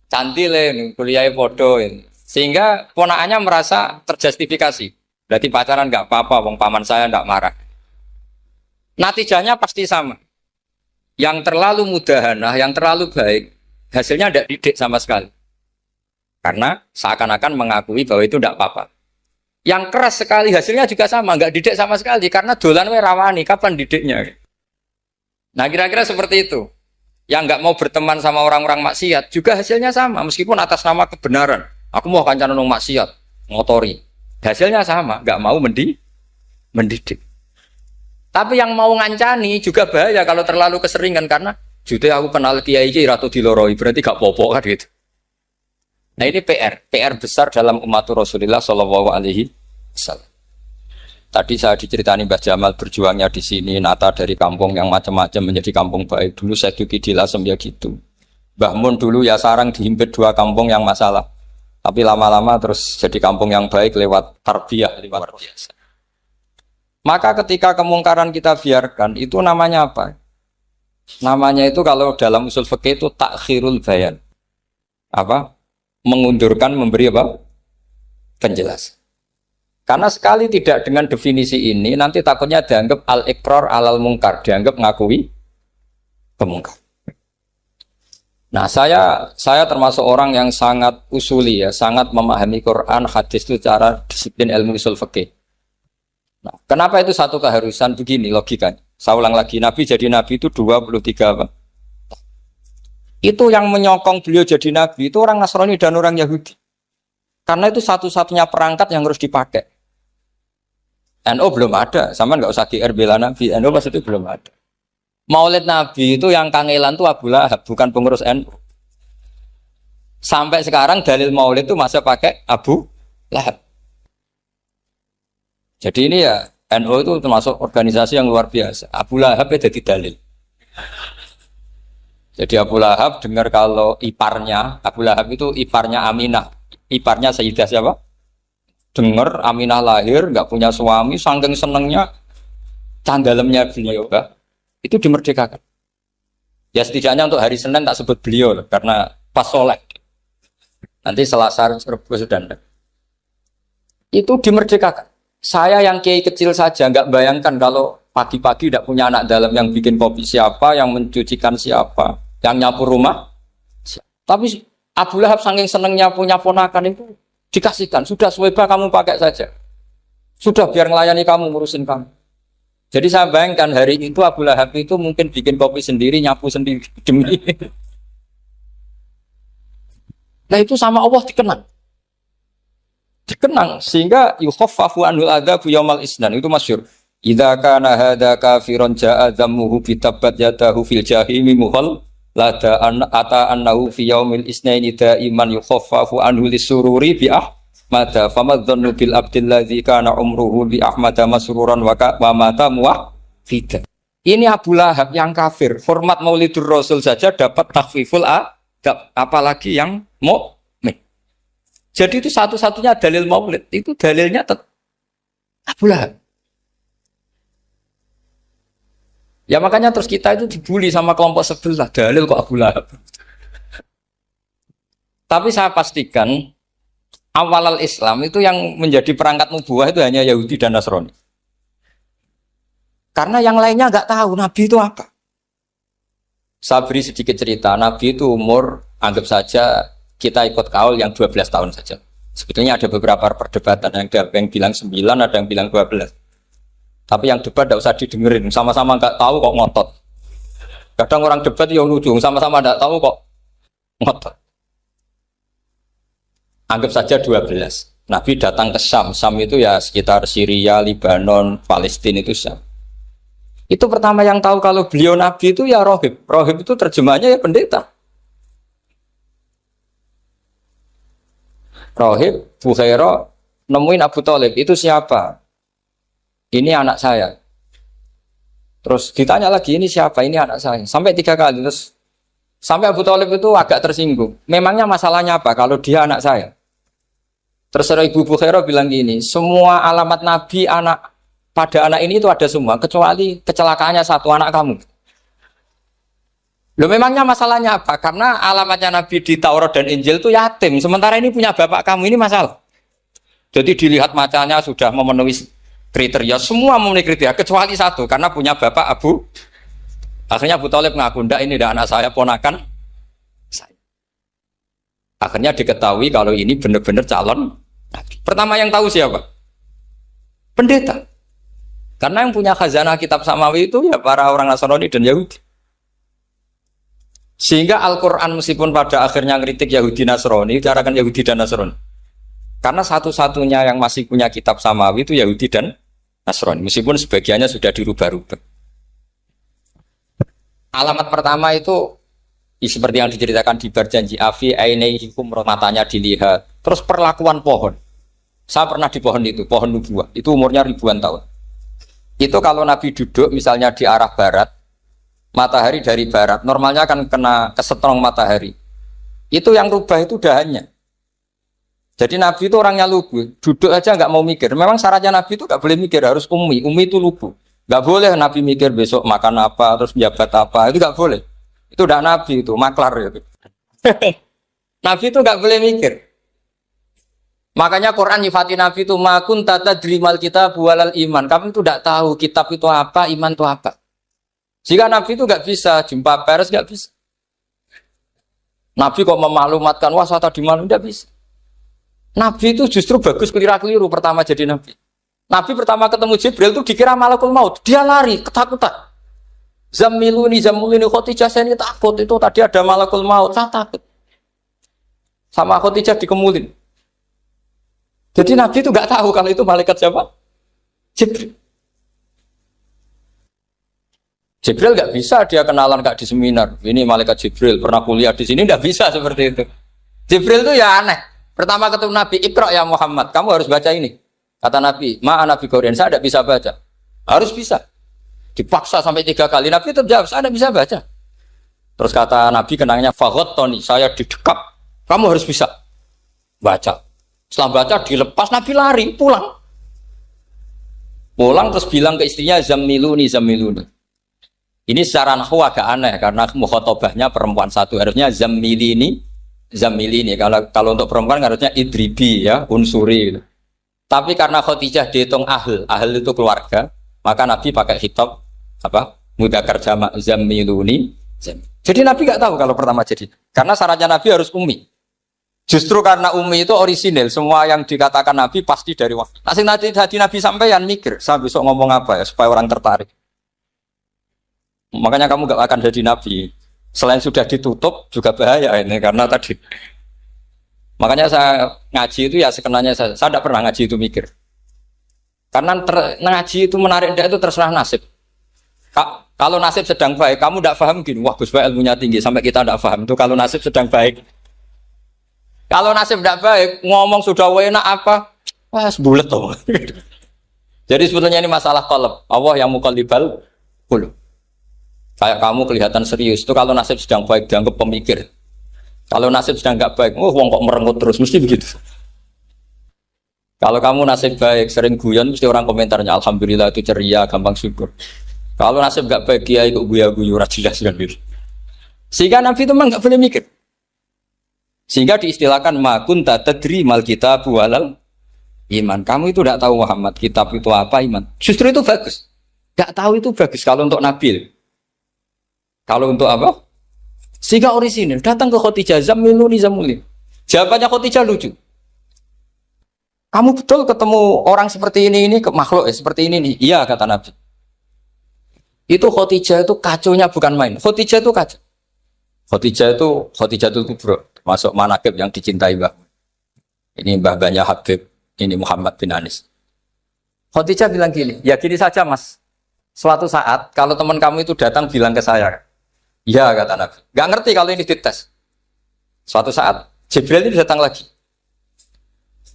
Cantik kuliah podo, sehingga ponakannya merasa terjustifikasi. Berarti pacaran nggak apa-apa, wong paman saya nggak marah. Natijahnya pasti sama. Yang terlalu mudahanah, yang terlalu baik, hasilnya tidak didik sama sekali. Karena seakan-akan mengakui bahwa itu tidak apa-apa. Yang keras sekali hasilnya juga sama, nggak didik sama sekali karena dolan we rawani, kapan didiknya? Nah kira-kira seperti itu. Yang nggak mau berteman sama orang-orang maksiat juga hasilnya sama, meskipun atas nama kebenaran. Aku mau kancan nang maksiat, ngotori. Hasilnya sama, nggak mau mendidik. Tapi yang mau ngancani juga bahaya kalau terlalu keseringan karena jute aku kenal kiai iki ratu diloroi, berarti gak popo kan gitu. Nah ini PR besar dalam umat Rasulullah Shallallahu Alaihi Wasallam. Tadi saya diceritani Mbah Jamal berjuangnya di sini, nata dari kampung yang macam-macam menjadi kampung baik. Dulu saya Duki di Lasem ya gitu. Mbah Mun dulu ya sarang dihimpit 2 kampung yang masalah. Tapi lama-lama terus jadi kampung yang baik lewat tarbiyah, lewat biasa. Maka ketika kemungkaran kita biarkan, itu namanya apa? Namanya itu kalau dalam usul fikih itu takhirul bayan. Apa? Mengundurkan memberi apa? Penjelasan. Karena sekali tidak dengan definisi ini, nanti takutnya dianggap al-iqrar alal mungkar, dianggap ngakui kemungkar. Nah, saya termasuk orang yang sangat usuli ya, sangat memahami Quran, hadis itu secara disiplin ilmu usul fikih. Nah, kenapa itu satu keharusan begini logikanya? Saya ulang lagi, Nabi jadi Nabi itu 23 apa? Itu yang menyokong beliau jadi Nabi itu orang Nasrani dan orang Yahudi. Karena itu satu-satunya perangkat yang harus dipakai. NU belum ada, sama nggak usah GR bela Nabi. NU pas itu belum ada. Maulid Nabi itu yang kangelan itu Abu Lahab, bukan pengurus NU. Sampai sekarang dalil Maulid itu masih pakai Abu Lahab. Jadi ini ya NU itu termasuk organisasi yang luar biasa. Abu Lahab ya jadi dalil. Jadi Abu Lahab dengar kalau iparnya, Abu Lahab itu iparnya Aminah, iparnya Sayyidah siapa? Dengar Aminah lahir, nggak punya suami, saking senengnya candalemnya beliau, itu dimerdekakan. Ya setidaknya untuk hari Senin tak sebut beliau, karena pas soleh. Nanti Selasa Rabu sudah. Itu dimerdekakan. Saya yang kiai kecil saja nggak bayangkan kalau pagi-pagi tidak punya anak dalam yang bikin kopi siapa, yang mencucikan siapa, yang nyapu rumah. Tapi Abu Lahab saking senengnya punya ponakan itu dikasihkan. Sudah Suwaiba kamu pakai saja. Sudah biar melayani kamu, ngurusin kamu. Jadi saya bayangkan hari itu Abu Lahab itu mungkin bikin kopi sendiri, nyapu sendiri demi. Nah itu sama Allah dikenang sehingga yukhaffafu anhul adzabu yaumal isnan itu masyhur. Idza kana hadza kafiron jaa dhammuhu bi tabbat yadahu fil jahimi muhal lada ata annahu fi yaumil isnaini daiman yukhaffafu anhu lisururi bi ahmada famadzannu bil abdil ladzi kana umruhu bi ahmada masruran wa mata muwahhida. Ini Abu Lahab yang kafir, hormat Maulidur Rasul saja dapat takhfiful adab, apalagi yang mukmin. Jadi itu satu-satunya dalil Maulid, itu dalilnya Abu Lahab. Ya makanya terus kita itu dibully sama kelompok sebelah, dalil kok Abu Lahab. Tapi saya pastikan awal Islam itu yang menjadi perangkat nubuwah itu hanya Yahudi dan Nasrani. Karena yang lainnya nggak tahu Nabi itu apa. Saya beri sedikit cerita, Nabi itu umur anggap saja kita ikut kaul yang 12 tahun saja. Sebetulnya ada beberapa perdebatan, ada yang bilang 9, ada yang bilang 12. Tapi yang debat tidak usah didengerin, sama-sama nggak tahu kok ngotot. Kadang orang debat yang lucu, sama-sama nggak tahu kok ngotot. Anggap saja 12. Nabi datang ke Syam. Syam itu ya sekitar Syria, Lebanon, Palestina itu Syam. Itu pertama yang tahu kalau beliau Nabi itu ya rohib. Rohib itu terjemahnya ya pendeta. Rohib, Bukhaira nemuin Abu Thalib, itu siapa? Ini anak saya. Terus ditanya lagi, ini siapa? Ini anak saya. Sampai 3 kali. Terus sampai Abu Thalib itu agak tersinggung. Memangnya masalahnya apa kalau dia anak saya? Terserah Ibu Bukhaira bilang gini, semua alamat Nabi pada anak ini itu ada semua, kecuali kecelakaannya satu, anak kamu. Loh, memangnya masalahnya apa? Karena alamatnya Nabi di Taurat dan Injil itu yatim, sementara ini punya bapak kamu, ini masalah. Jadi dilihat macanya sudah memenuhi kriteria, semua memenuhi kriteria, kecuali satu, karena punya bapak Abu. Akhirnya Abu Thalib ngaku, ndak, ini dah anak saya, ponakan saya. Akhirnya diketahui kalau ini benar-benar calon Nabi. Pertama yang tahu siapa? Pendeta. Karena yang punya khazanah kitab samawi itu ya para orang Nasrani dan Yahudi. Sehingga Al-Quran meskipun pada akhirnya ngeritik Yahudi Nasrani, bicarakan Yahudi dan Nasrani. Karena satu-satunya yang masih punya kitab samawi itu Yahudi dan Nasrani. Meskipun sebagiannya sudah dirubah-rubah. Alamat pertama itu seperti yang diceritakan di Berjanji Afi, Ainaihikum, matanya dilihat. Terus perlakuan pohon. Saya pernah di pohon itu, pohon nubuah. Itu umurnya ribuan tahun. Itu kalau Nabi duduk misalnya di arah barat, matahari dari barat, normalnya akan kena kesetrong matahari. Itu yang rubah itu dahannya. Jadi Nabi itu orangnya lugu, duduk aja nggak mau mikir. Memang syaratnya Nabi itu nggak boleh mikir, harus ummi. Ummi itu lugu. Nggak boleh Nabi mikir besok makan apa, terus jabat apa, itu nggak boleh. Itu udah Nabi itu, maklar itu. Nabi itu nggak boleh mikir. Makanya Quran nyifati Nabi itu makun tata drimal kita bualal iman. Kamu itu tidak tahu kitab itu apa, iman itu apa. Jika Nabi itu nggak bisa jumpa pers, nggak bisa. Nabi kok memaklumatkan wah saya tadi malu, nggak bisa. Nabi itu justru bagus keliru pertama jadi Nabi. Nabi pertama ketemu Jibril itu dikira malakul maut, dia lari ketakutan. Zamiluni Khotijah, saya ini takut, itu tadi ada malakul maut, saya takut. Sama Khotijah dikemulin. Jadi Nabi itu nggak tahu kalau itu malaikat siapa? Jibril. Jibril nggak bisa dia kenalan nggak di seminar. Ini malaikat Jibril pernah kuliah di sini, nggak bisa seperti itu. Jibril itu ya aneh. Pertama ketemu Nabi, Iqra ya Muhammad, kamu harus baca ini. Kata Nabi, Nabi Qur'an, saya tidak bisa baca. Harus bisa. Dipaksa sampai 3 kali. Nabi terjawab, saya tidak bisa baca. Terus kata Nabi kenangnya, Tony, saya didekap. Kamu harus bisa baca. Setelah baca dilepas, Nabi lari pulang. Pulang terus bilang ke istrinya Zamiluni. Ini secara nahwu agak aneh karena mukhotobahnya perempuan satu, harusnya Zamilini. Kalau untuk perempuan harusnya idribi ya, unsuri gitu. Tapi karena Khadijah dihitung ahl itu keluarga, maka Nabi pakai khitab mudzakkar jamak Zamiluni. Jadi Nabi nggak tahu kalau pertama jadi. Karena syaratnya Nabi harus ummi. Justru karena ummi itu orisinil, semua yang dikatakan Nabi pasti dari wahyu. Nanti Nabi sampeyan mikir, saya besok ngomong apa ya supaya orang tertarik. Makanya kamu gak akan jadi Nabi. Selain sudah ditutup juga bahaya ini karena tadi. Makanya saya ngaji itu ya sekenanya saya tidak pernah ngaji itu mikir. Karena ngaji itu menarik enggak itu terserah nasib. Kalau nasib sedang baik, kamu tidak paham gini, wah Gus Baik ilmunya tinggi sampai kita tidak paham itu kalau nasib sedang baik. Kalau nasib tidak baik, ngomong sudah enak apa? Wah, sebulet tuh. Jadi sebetulnya ini masalah qalb. Allah yang muqallibal qulub. Kayak kamu kelihatan serius, itu kalau nasib sedang baik dianggap pemikir. Kalau nasib sedang nggak baik, wong kok merengut terus, mesti begitu. Kalau kamu nasib baik, sering guyon, mesti orang komentarnya alhamdulillah itu ceria, gampang syukur. Kalau nasib nggak baik, ya ikut guya-guyu, jelas kan gitu. Sehingga Nabi itu memang nggak boleh mikir. Sehingga diistilahkan makun tadri mal kitab walal iman. Kamu itu tidak tahu Muhammad kitab itu apa iman. Justru itu bagus. Tidak tahu itu bagus kalau untuk Nabi. Kalau untuk apa? Sehingga orisinil datang ke Khadijah Zamiluni. Jawabannya Khadijah lucu. Kamu betul ketemu orang seperti ini ke makhluk seperti ini nih. Iya kata Nabi. Itu Khadijah itu kacaunya bukan main. Khadijah itu kacau. Khadijah itu kubro. Masuk manaqib yang dicintai Mbah. Ini mbah-mbahnya Habib ini Muhammad bin Anis. Khadijah bilang gini, ya gini saja mas. Suatu saat kalau teman kamu itu datang bilang ke saya, ya kata Nabi. Gak ngerti kalau ini dites. Suatu saat Jibril itu datang lagi.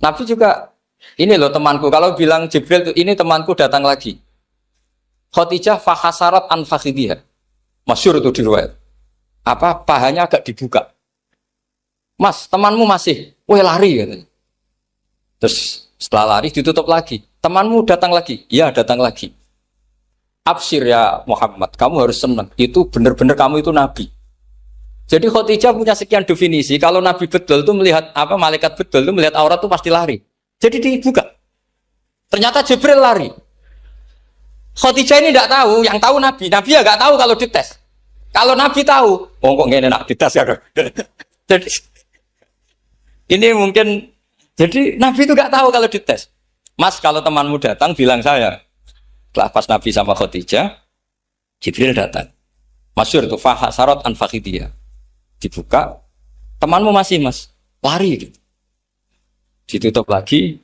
Nabi juga, ini loh temanku. Kalau bilang Jibril itu ini temanku datang lagi. Khadijah fahasarat an fakhidhiha. Masyhur itu di riwayat. Apa pahanya agak dibuka. Mas, temanmu masih, weh lari katanya. Terus setelah lari ditutup lagi. Temanmu datang lagi. Iya, datang lagi. Absyir ya Muhammad, kamu harus senang. Itu benar-benar kamu itu nabi. Jadi Khadijah punya sekian definisi. Kalau nabi betul itu melihat apa malaikat betul itu melihat aurat itu pasti lari. Jadi dibuka. Ternyata Jibril lari. Khadijah ini tidak tahu, yang tahu nabi. Nabi ya nggak tahu kalau dites. Kalau nabi tahu, oh kok nggak enak dites ya. Jadi ini mungkin. Jadi Nabi itu gak tahu kalau dites. Mas, kalau temanmu datang bilang saya. Setelah pas Nabi sama Khadijah, Jibril datang. Masyhur itu fahasarat an fakhidhiha. Dibuka, temanmu masih mas, lari gitu. Ditutup lagi.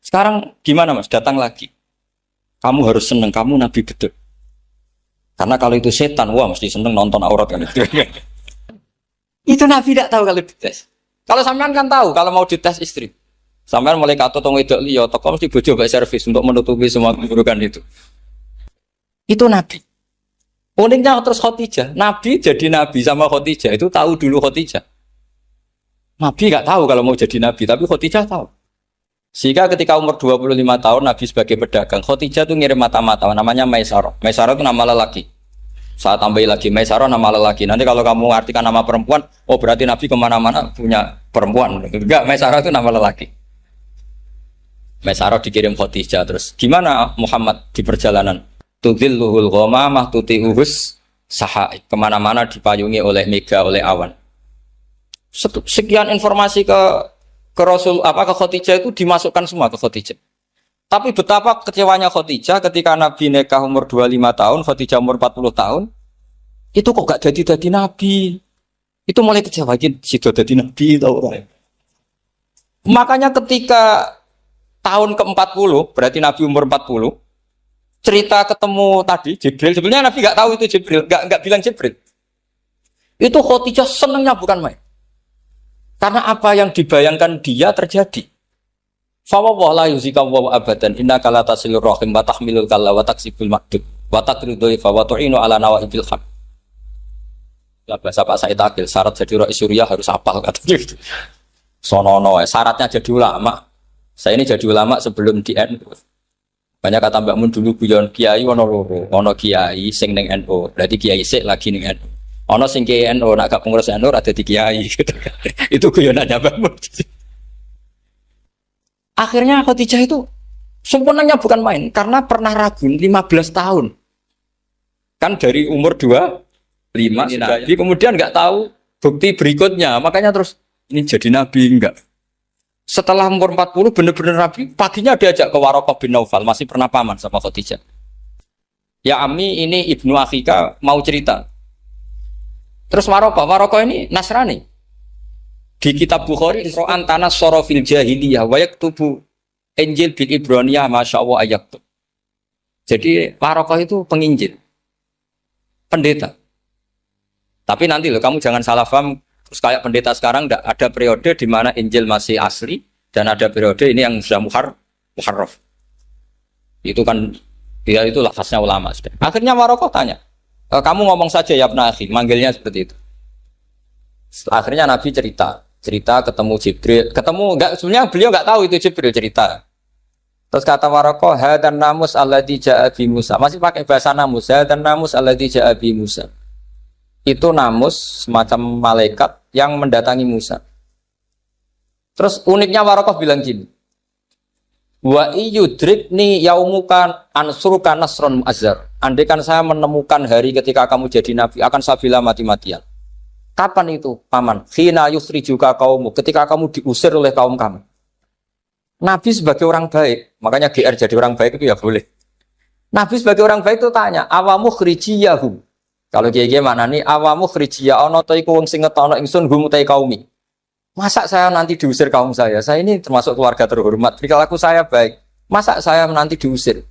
Sekarang gimana mas? Datang lagi. Kamu harus seneng, kamu Nabi betul. Karena kalau itu setan, wah mesti seneng nonton aurat kan. Itu Nabi tidak tahu kalau dites. Kalau sampean kan tahu kalau mau dites istri. Sampean mulai kato tong wedok liya toko mesti bojo mbak servis untuk menutupi semua keburukan itu. Itu Nabi. Uniknya terus Khadijah. Nabi jadi Nabi sama Khadijah itu tahu dulu Khadijah. Nabi enggak tahu kalau mau jadi Nabi, tapi Khadijah tahu. Sehingga ketika umur 25 tahun Nabi sebagai pedagang, Khadijah itu ngirim mata-mata namanya Maisarah. Maisarah itu nama lelaki. Saya tambahin lagi, Maisarah nama lelaki. Nanti kalau kamu artikan nama perempuan, oh berarti Nabi kemana-mana punya perempuan. Enggak, Maisarah itu nama lelaki. Maisarah dikirim Khadijah. Terus gimana Muhammad di perjalanan? Tudhilluhul ghamamah tuti'uhus sahaib. Kemana-mana dipayungi oleh mega, oleh awan. Sekian informasi ke Rasul, ke Khadijah itu dimasukkan semua ke Khadijah. Tapi betapa kecewanya Khadijah ketika Nabi nikah umur 25 tahun, Khadijah umur 40 tahun. Itu kok gak jadi Nabi. Itu mulai kecewa, sudah jadi Nabi. Tahu. Makanya ketika tahun ke-40, berarti Nabi umur 40, cerita ketemu tadi, Jibril. Sebenarnya Nabi gak tahu itu Jibril, gak bilang Jibril. Itu Khadijah senangnya bukan main. Karena apa yang dibayangkan dia terjadi. Fawwah la yuzika wa abadan innaka la tasilur rahim wa tahmilul kalla wa taksibul maqdud wa taqridu fa wa tu'inu ala nawaibil haq. Bahasa Pak Said Akil syarat jadi rais Suriah harus hafal katanya gitu. Sonono syaratnya jadi ulama. Saya ini jadi ulama sebelum di NU. Banyak kata Mbak Mun dulu guyon kiai ono loro, ono kiai sing ning NU, berarti kiai sik lagi ning NU. Ono sing kiai NU nak gak pengurus NU ada di kiai gitu. Itu guyonannya Mbak Mun. Akhirnya Khadijah itu sempurnanya bukan main karena pernah ragu 15 tahun. Kan dari umur 25 Nabi, kemudian nggak tahu bukti berikutnya. Makanya terus ini jadi Nabi enggak. Setelah umur 40 benar-benar Nabi, paginya diajak ke Waraqah bin Naufal, masih pernah paman sama Khadijah. Ya Ami, ini Ibnu Akhika mau cerita. Terus Waraqah ini Nasrani. Di kitab Bukhari Quran tanah sorofil jahiliyah wayak tubuh Injil bil Ibraniyah masya Allah ayat. Jadi Waraqah itu penginjil, pendeta. Tapi nanti loh kamu jangan salah paham. Terus kayak pendeta sekarang ada periode di mana Injil masih asli dan ada periode ini yang sudah muharraf. Itu kan dia itu lafaznya ulama sudah. Akhirnya Waraqah tanya, kamu ngomong saja ya Ibnu Akhi, manggilnya seperti itu. Akhirnya Nabi cerita ketemu Jibril, sebenarnya beliau nggak tahu itu Jibril cerita. Terus kata Waraqah, hadan namus alladzi ja'a bi Musa. Masih pakai bahasa namus, hadan namus alladzi ja'a bi Musa. Itu namus semacam malaikat yang mendatangi Musa. Terus uniknya Waraqah bilang gini, wa iyudrikni yaumuka ansuruka nasron mu'azzar. Andaikan saya menemukan hari ketika kamu jadi nabi, akan saya bilang mati-matian. Kapan itu, paman? Khina yukhrijuka kaumu, ketika kamu diusir oleh kaum kamu. Nabi sebagai orang baik, makanya GR jadi orang baik itu ya boleh. Nabi sebagai orang baik itu tanya, awamu khrijiyahum. Kalau kiai-kiai mana nih, awamu khrijiyah ono ta iku wong sing ngetono ingsun hum ta kaumi. Masa saya nanti diusir kaum saya? Saya ini termasuk keluarga terhormat. Perilaku saya baik. Masa saya nanti diusir?